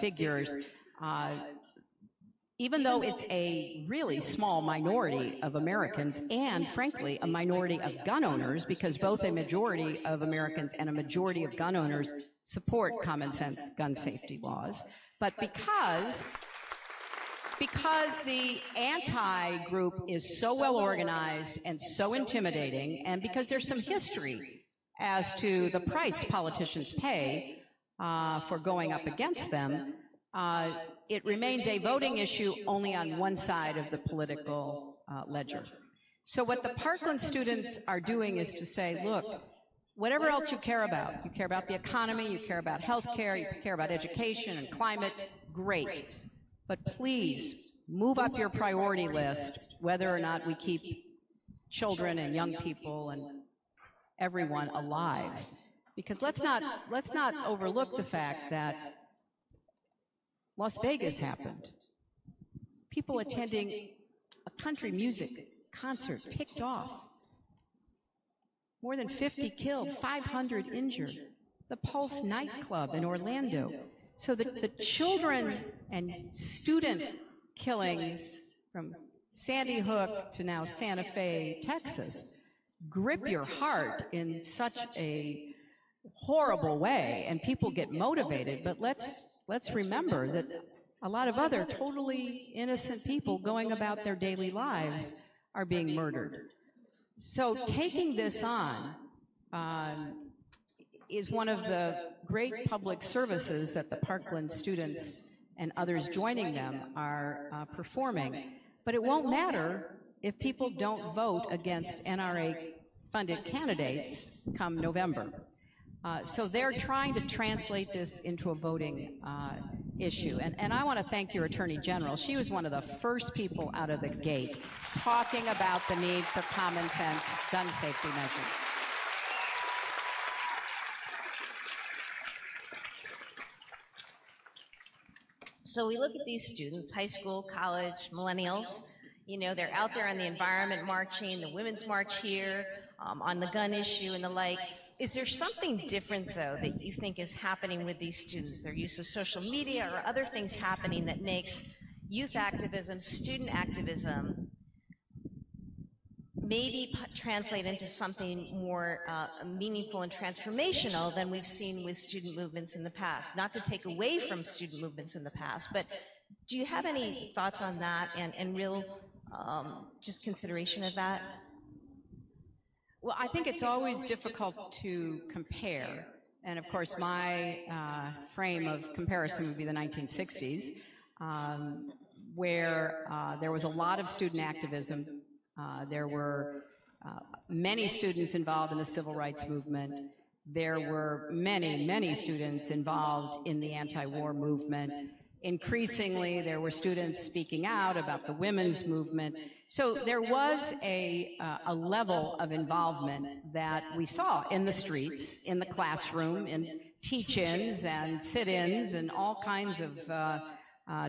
figures, even though it's a really small minority of Americans and, frankly, a minority of gun owners, because both a majority of Americans and a majority of gun owners support common sense gun safety laws, but because the anti-group is so well organized and so intimidating, and because there's some history as to the price politicians pay for going up against them, it remains a voting issue only on one side of the political ledger. So what the Parkland students are doing is to say, look, whatever else you care about the economy, you care about health care, you care about education and climate, great. But please move up your priority list whether or not we keep children and young people and everyone alive. Because let's not overlook the fact that Las Vegas happened. People attending a country music concert picked off. More than 50 killed, 500 injured. The Pulse nightclub in Orlando. So the children and student killings from Sandy Hook to now Santa Fe, Texas, grip your heart in such a horrible way, and people get motivated, but let's remember that a lot of other totally innocent people going about their daily lives are being murdered. So taking this on is one of the great public services that the Parkland students and others joining them are performing. But it won't matter if people don't vote against NRA-funded candidates come November. So they're trying to translate this into a voting issue. And I want to thank your Attorney General. She was one of the first people out of the gate talking about the need for common sense gun safety measures. So we look at these students, high school, college, millennials, you know, they're out there on the environment marching, the women's march here, on the gun issue and the like. Is there something different, though, that you think is happening with these students, their use of social media or other things happening that makes youth activism, student activism, maybe translate into something more meaningful and transformational than we've seen with student movements in the past? Not to take away from student movements in the past, but do you have any thoughts on that and real just consideration of that? Well, I think it's always difficult to compare. And of course, my frame of comparison would be the 1960s, where there was a lot of student activism. There were many students involved in the civil rights movement. There were many, many students involved in the anti-war movement. Increasingly, there were students speaking out about the women's movement. So there was a level of involvement that we saw in the streets, in the classroom, in teach-ins and sit-ins and all kinds of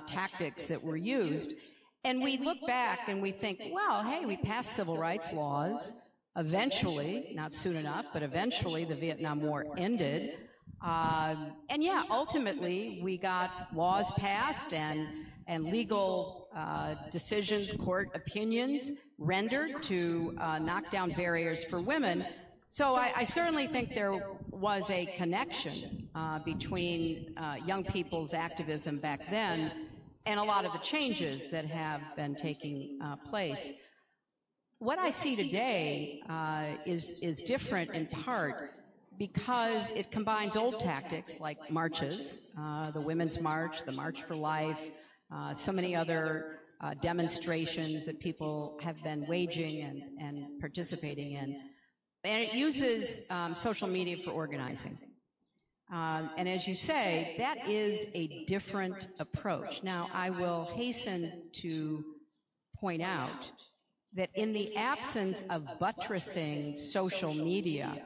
tactics that were used. And we look back and we think, well, hey, we passed civil rights laws. Eventually, not soon enough, but eventually the Vietnam War ended. And yeah, ultimately we got laws passed and legal decisions, court opinions rendered to knock down barriers for women. So I certainly think there was a connection between young people's activism back then and a lot of the changes that have been taking place. What I see today is different in part because it combines old tactics like marches, the Women's March, the March for Life, so many other demonstrations that people have been waging and participating in. And it uses social media for organizing. And as you say, that is a different approach. Now, I will hasten to point out that in the absence of buttressing social media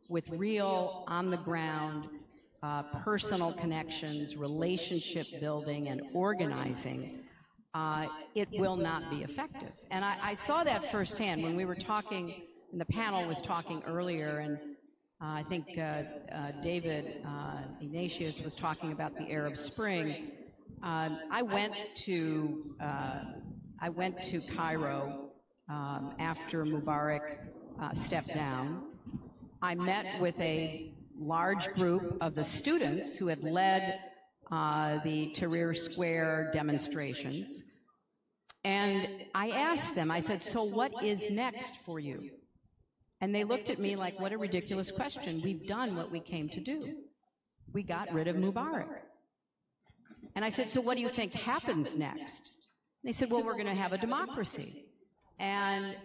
with real, on-the-ground, personal connections, relationship building, and organizing, it will not be effective. And I saw that firsthand when we were talking, and the panel was talking earlier, and I think David Ignatius was talking about the Arab Spring. I went to Cairo after Mubarak stepped down. I met with a large group of the students who had led the Tahrir Square demonstrations. And I asked them, I said, so what is next for you? And they looked at me like, what a ridiculous question. We've done what we came to do. We got rid of Mubarak. And I said, so what do you think happens next? And they said, well, we're going to have a democracy. And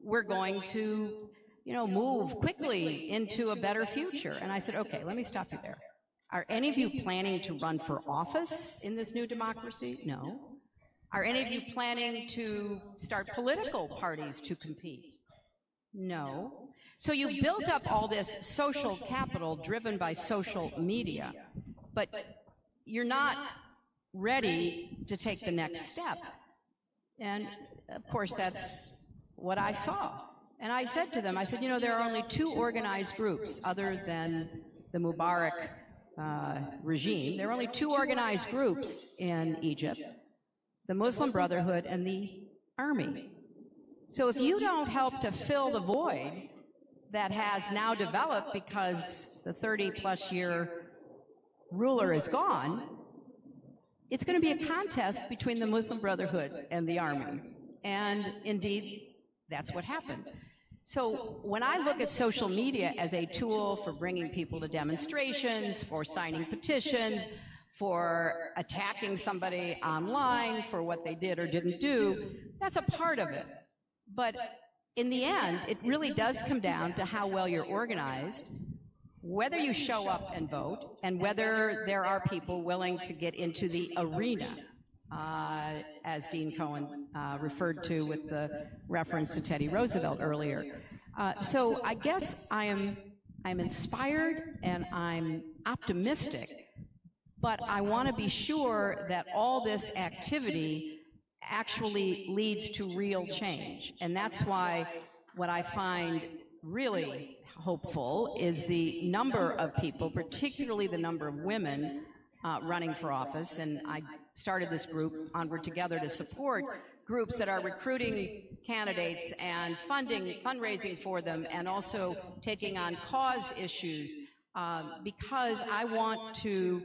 we're going to, move quickly into a better future. And I said, okay, let me stop you there. Are any of you planning to run for office in this new democracy? No. Are any of you planning to start political parties to compete? No. So you built up all this social capital driven by social media, but you're not ready to take the next step. And of course, that's what I saw. And I said to them, I said, there are only two organized groups other than the Mubarak regime. There are only two organized groups in Egypt, the Muslim Brotherhood and the army. So if you don't help to fill the void that has now developed because the 30-plus year ruler is gone, it's going to be a contest between the Muslim Brotherhood and the army. And indeed, that's what happened. So when I look at social media as a tool for bringing people to demonstrations, for signing petitions, for attacking somebody online for what they did or didn't do, that's a part of it. But in the end, it really does come down to how well you're organized, whether you show up and vote, and whether there are people willing to get into the arena, as Dean Cohen referred to with the reference to Teddy Roosevelt earlier. So I guess I'm inspired and I'm optimistic, but I want to be sure that all this activity actually leads to real change. And that's why what I find really hopeful is the number of people, particularly the number of women running for office. And I started this group, Onward Together, to support groups that are recruiting candidates and fundraising for them, and also taking on cause issues, because I want to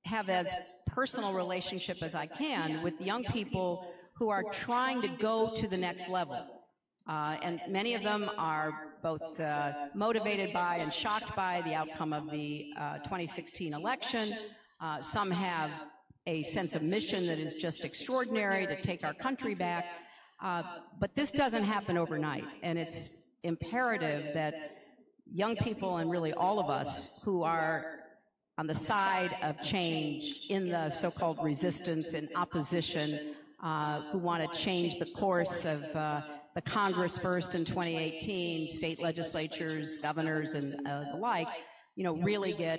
have as personal relationship as I can with young people who are trying to go to the next level. And many of them are both motivated by and shocked by the outcome of the 2016 election. Some have a sense of mission that is just extraordinary to take our country back. But this doesn't happen overnight, and it's imperative that young people, and really all of us who are on the side of change, in the so-called resistance and opposition, who want to change the course of the Congress first in 2018, state legislatures, governors, and the like, really get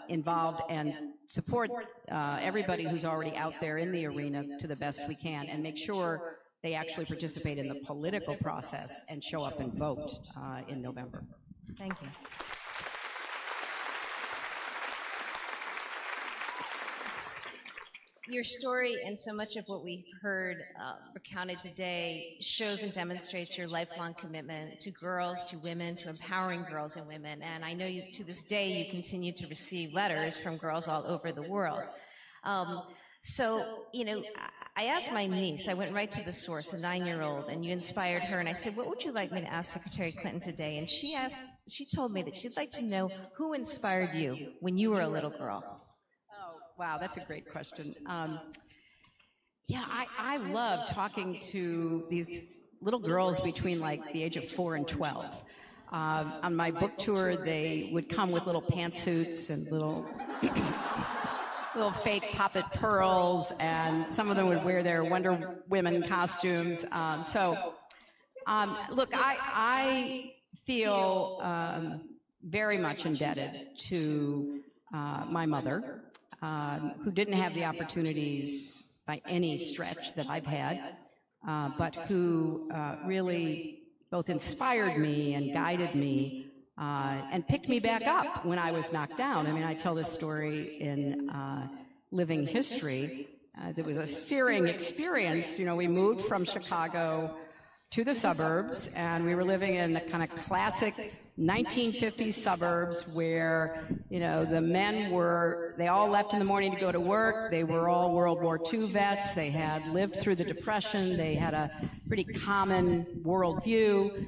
involved and support everybody who's already out there in the arena to the best we can, and make sure they actually participate in the political process and show up and vote in November. Thank you. Your story and so much of what we heard recounted today shows and demonstrates your lifelong commitment to girls, to women, to empowering girls and women. And I know you, to this day, you continue to receive letters from girls all over the world. So, you know, I asked my niece, I went right to the source, a 9-year-old, and you inspired her, and I said, what would you like me to ask Secretary Clinton today? And she told me that she'd like to know who inspired you when you were a little girl. Wow, that's a great question. Yeah, I love talking to these little girls between like the age of 4 and 12. On my book tour, they would come with little pantsuits and little little fake poppet pearls, and some of them would wear their Wonder Woman costumes. Look, I feel very much indebted to my mother, who didn't have the opportunities by any stretch that I've had, but who really both inspired me and guided me and picked me back up when I was knocked down. I mean, I tell this story in Living History. It was a searing experience. You know, we moved from Chicago to the suburbs, and we were living in the kind of classic 1950s suburbs where, you know, the men they all left in the morning to go to work. They were all World War II vets. They had lived through the Depression. They had a pretty common worldview.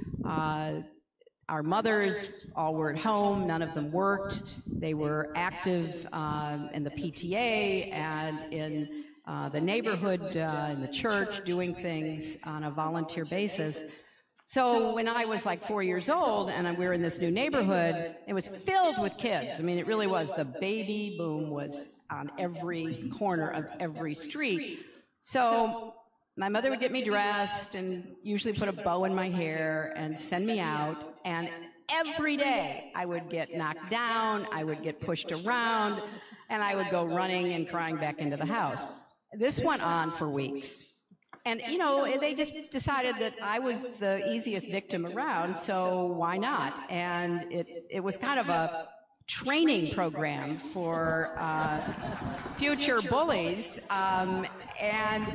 Our mothers all were at home. None of them worked. They were active in the PTA and in the neighborhood, in the church, doing things on a volunteer basis. So when I was like 4 years old and we were in this new neighborhood, it was filled with kids. I mean, it really was. The baby boom was on every corner of every street. So my mother would get me dressed and usually put a bow in my hair and send me out. And every day I would get knocked down, I would get pushed around, and I would go running and crying back into the house. This went on for weeks. And, you know, they just decided that I was the easiest victim around, so why not? And it was kind of a training program for future bullies. And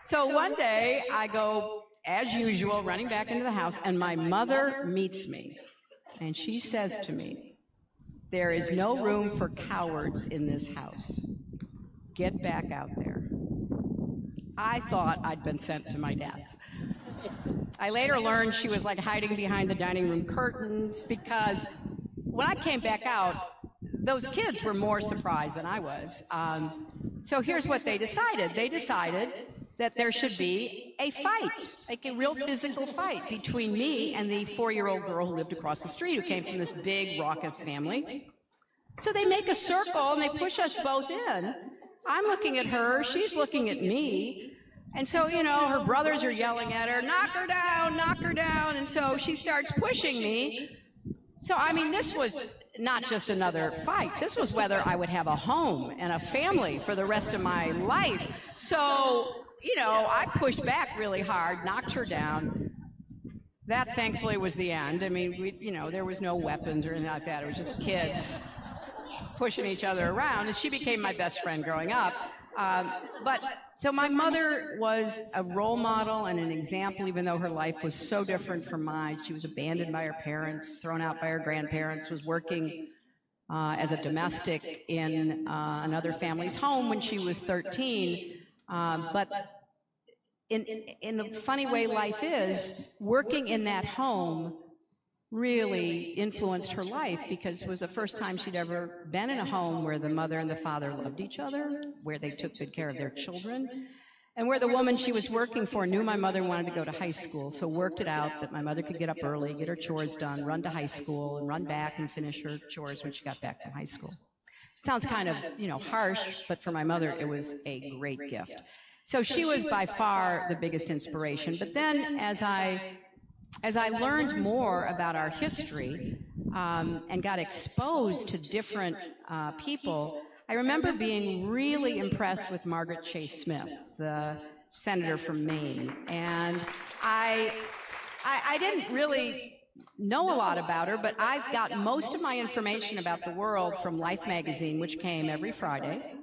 so one day I go, as usual, running back into the house, and my mother meets me. And she says to me, "There is no room for cowards in this house. Get back out there." I thought I'd been sent to my death. I later learned she was like hiding behind the dining room curtains, because when I came back out, those kids were more surprised than I was. So here's what they decided. They decided that there should be a fight, like a real physical fight between me and the 4-year-old girl who lived across the street, who came from this big, raucous family. So they make a circle and they push us both in. I'm looking at her, she's looking at me, and so, you know, her brothers are yelling at her, knock her down, and so she starts pushing me. So, I mean, this was not just another fight. This was whether I would have a home and a family for the rest of my life. So, you know, I pushed back really hard, knocked her down. That, thankfully, was the end. I mean, you know, there was no weapons or anything like that. It was just kids pushing each other around, and she became my best friend growing up. So my mother was a role model and an example, even though her life was so different from mine. She was abandoned by her parents, thrown out by her grandparents, was working as a domestic in another family's home when she was 13. But in the funny way life is, working in that home really influenced her life, because it was the first time she'd ever been in a home where the mother and the father loved each other, where they took good care of their children, and where the woman she was working for knew my mother wanted to go to high school, so worked it out that my mother could get up early, get her chores done, run to high school, and run back and finish her chores when she got back from high school. It sounds kind of, you know, harsh, but for my mother it was a great gift. So she was by far the biggest inspiration. But then as I learned more about our history and got exposed to different people, I remember being really impressed with Margaret Chase Smith, the senator from Maine. And I didn't really know a lot about her, but I got most of my information about the world from Life magazine, which came every Friday,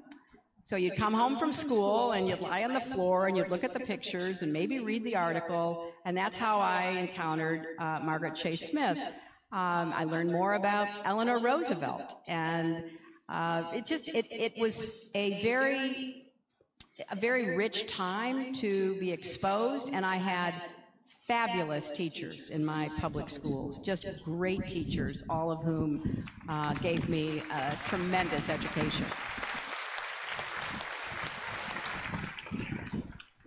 So you'd come home from school and you'd lie on the floor and you'd look at the pictures and maybe read the article, and that's how I encountered Margaret Chase Smith. I learned more about Eleanor Roosevelt, and it was a very rich time to be exposed, and I had fabulous teachers in my public schools, just great teachers, all of whom gave me a tremendous education.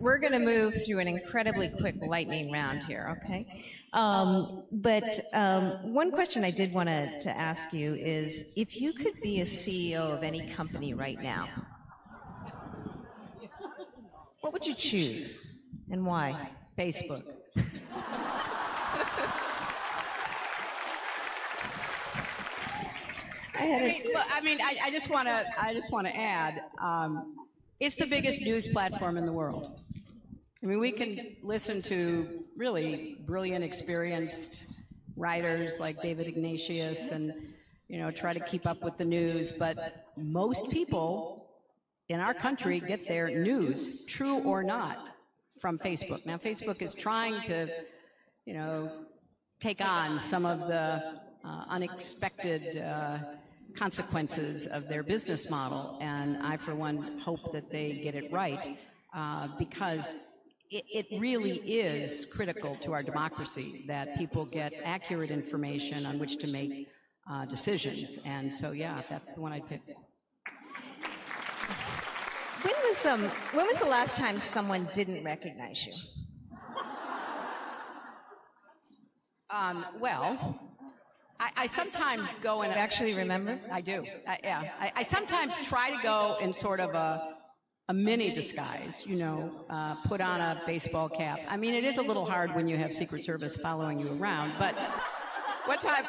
We're going to move through an incredibly quick lightning round here, okay? One question I did want to ask you is, if you could be a CEO of any company right now, what would you choose and why? Facebook. I just want to add, it's the biggest news platform in the world. I mean, we can listen to really brilliant, experienced writers like David Ignatius and, try to keep up with the news, but most people in our country get their news, true or not, from Facebook. Now, Facebook is trying to, take on some of the unexpected consequences of their business model, and I, for one, hope that they get it right, because it really is critical to our democracy that people get accurate information on which to make decisions. And so, yeah, that's the one I'd pick. When was the last time someone didn't recognize you? I sometimes go in. You actually remember? I do. I sometimes try to go in sort of a mini disguise, put on a baseball cap. I mean, it is a little hard when you have Secret Service following you around, but one time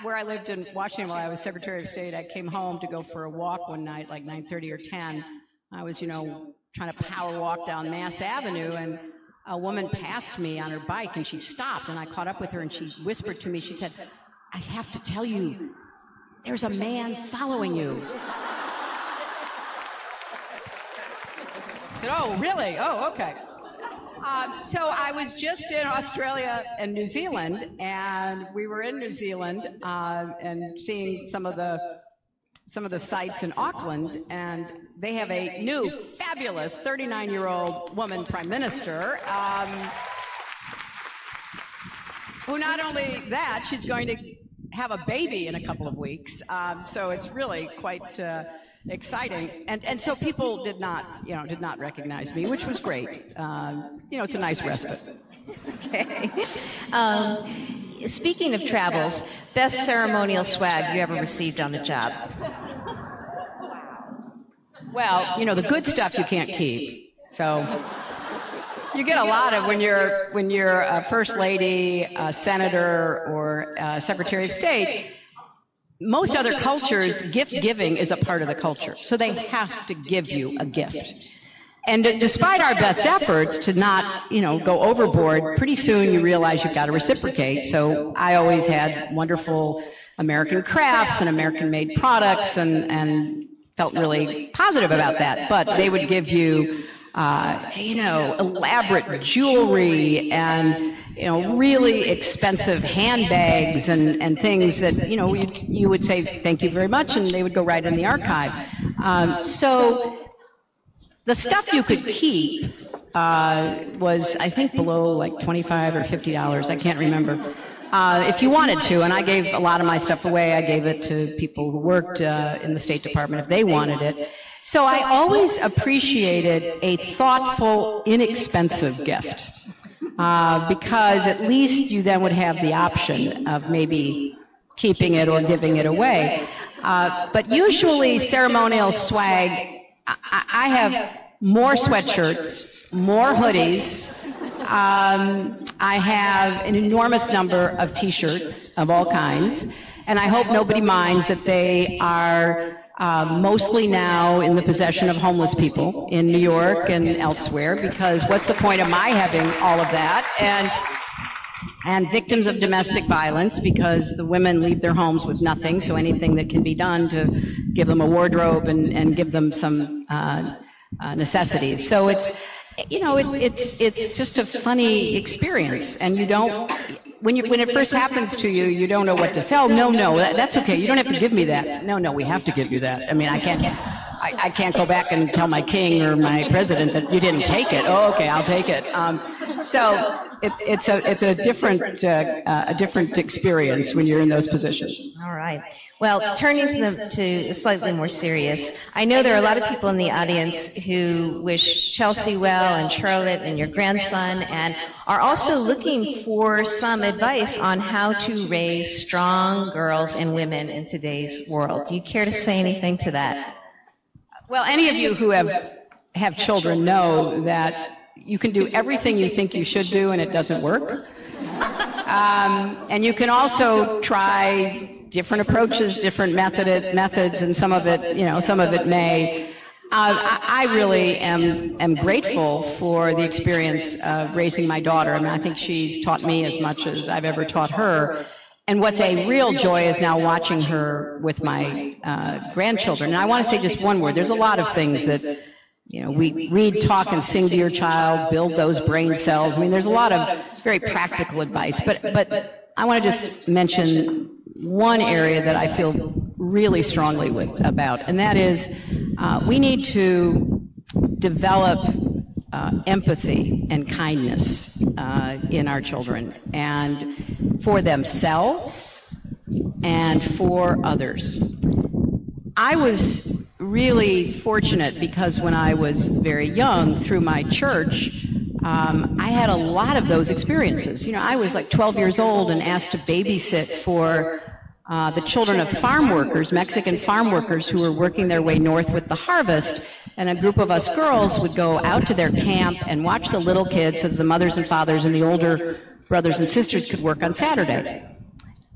where I lived in Washington while I was Secretary of State, I came home to go for a walk one night, like 9:30 or 10. I was, trying to power walk down Mass Avenue, and a woman passed me on her bike, and she stopped, and I caught up with her, and she whispered to me, she said, "I have to tell you, there's a man following you." I said, "Oh, really? Oh, okay." So I was just in Australia and New Zealand, and we were in New Zealand and seeing some of the sites in Auckland, and they have a new, fabulous 39-year-old woman prime minister, who not only that, she's going to have a baby in a couple of weeks, so it's really quite exciting, and so people did not recognize me, which was great. It's a nice respite. Okay. Speaking of travels, best ceremonial swag you ever received on the job? Well, the good stuff you can't keep. So you get a lot of when you're a first lady, a senator, or a secretary of state. Most other cultures, gift giving is a part of the culture, so they have to give you a gift. And despite our best efforts to not, go overboard, pretty soon you realize you've got to reciprocate. So I always had wonderful American crafts and American-made products, and felt really positive about that. But they would give you, elaborate jewelry and, really expensive handbags and things that, you would say, "Thank you very much," and they would go right in the archive. So the stuff you could keep was, I think, below like $25 or $50. I can't remember. If you wanted to, and I gave a lot of my stuff away. I gave it to people who worked in the State Department if they wanted it. So I always appreciated a thoughtful, inexpensive gift, because at least you then would have the option of maybe keeping it or giving it away. But usually ceremonial swag, I have more sweatshirts, more hoodies. I have an enormous number of T-shirts of all kinds, and I hope nobody minds that they are mostly now in the possession of homeless people in New York and elsewhere, because what's the point of my having all of that? And and victims of domestic violence, because the women leave their homes with nothing, so anything that can be done to give them a wardrobe and give them some necessities. So it's, you know, it's just a funny experience, and you don't, when it first happens to you, you don't know what to say. Oh, no, that's okay. You don't have to give me that. No, we have to give you that. I mean, I can't go back and tell my king or my president that you didn't take it. Oh, okay, I'll take it. So it's a different experience when you're in those positions. All right. Well, turning to slightly more serious, I know there are a lot of people in the audience who wish Chelsea well, and Charlotte and your grandson, and are also looking for some advice on how to raise strong girls and women in today's world. Do you care to say anything to that? Well, any of you who have children know that you can do everything you think you should do and it doesn't work. And you can also try different approaches, different methods, and some of it, you know, some of it may. I really am grateful for the experience of raising my daughter. I mean, I think she's taught me as much as I've ever taught her. And what's a real joy is now watching her with my grandchildren. And I want to say just one word. There's a lot of things that, you know, we read, talk, and sing to your child, build those brain cells. I mean, there's a lot of very practical advice. But I want to just mention one area that I feel really strongly about, and that is we need to develop empathy and kindness in our children, and for themselves and for others. I was really fortunate because when I was very young, through my church, I had a lot of those experiences. You know, I was like 12 years old and asked to babysit for the children of farm workers, Mexican farm workers who were working their way north with the harvest. And a group of us girls would go out to their camp and watch the little kids so that the mothers and fathers and the older brothers and sisters could work on Saturday.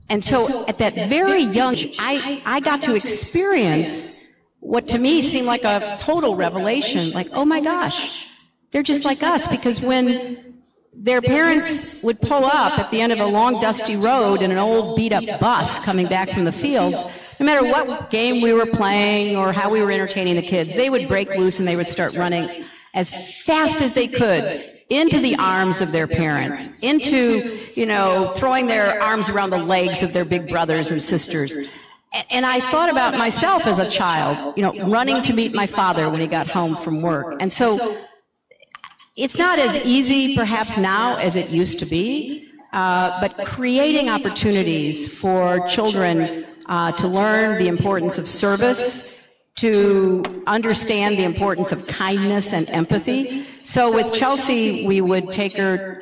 And so at that very young age, I got to experience what to me seemed like a total revelation, like, oh my gosh, they're just like us. Because when their parents would pull up at the end of a long dusty road in an old beat up bus coming back from the fields, no matter what game we were playing or how we were entertaining the kids, they would break loose and they would start running as fast as they could into the arms of their parents, into, you know, throwing their arms around the legs of their big brothers and sisters. And I thought about myself as a child, you know, running to meet my father when he got home from work. And so it's not as easy perhaps now as it used to be, but creating opportunities for children to learn the importance of service, to understand the importance of kindness and empathy. So with Chelsea, we would take her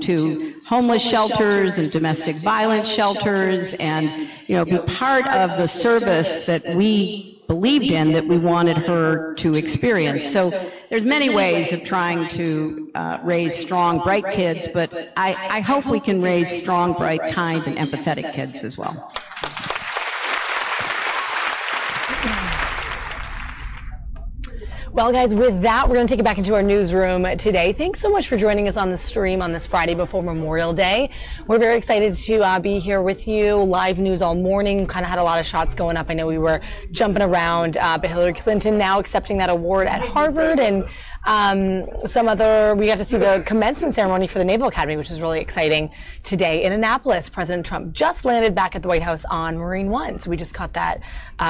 to homeless shelters and domestic violence shelters, and, you know, be part of the service that we believed in, that we wanted her to experience. So there's many ways of trying to raise strong, bright kids, but I hope we can raise strong, bright, kind, and empathetic kids as well. Well, guys, with that, we're going to take it back into our newsroom today. Thanks so much for joining us on the stream on this Friday before Memorial Day. We're very excited to be here with you. Live news all morning. Kind of had a lot of shots going up. I know we were jumping around, but Hillary Clinton now accepting that award at Harvard, and we got to see the commencement ceremony for the Naval Academy, which is really exciting today. In Annapolis, President Trump just landed back at the White House on Marine One. So we just caught that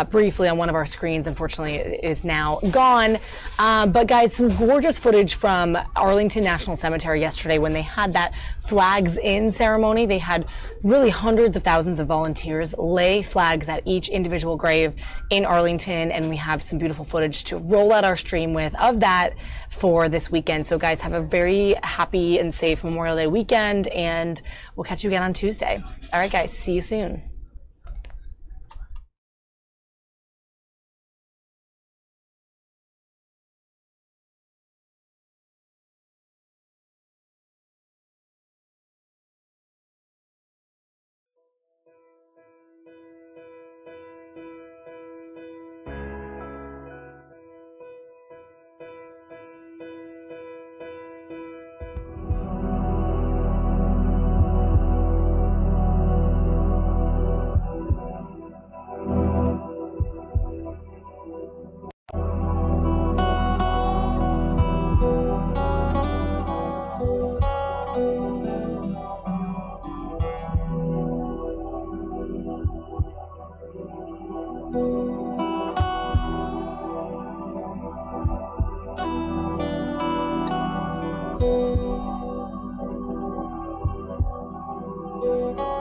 briefly on one of our screens. Unfortunately, it is now gone. But guys, some gorgeous footage from Arlington National Cemetery yesterday when they had that flags in ceremony. They had really hundreds of thousands of volunteers lay flags at each individual grave in Arlington, and we have some beautiful footage to roll out our stream with of that for this weekend. So guys, have a very happy and safe Memorial Day weekend, and we'll catch you again on Tuesday. All right, guys, see you soon. you.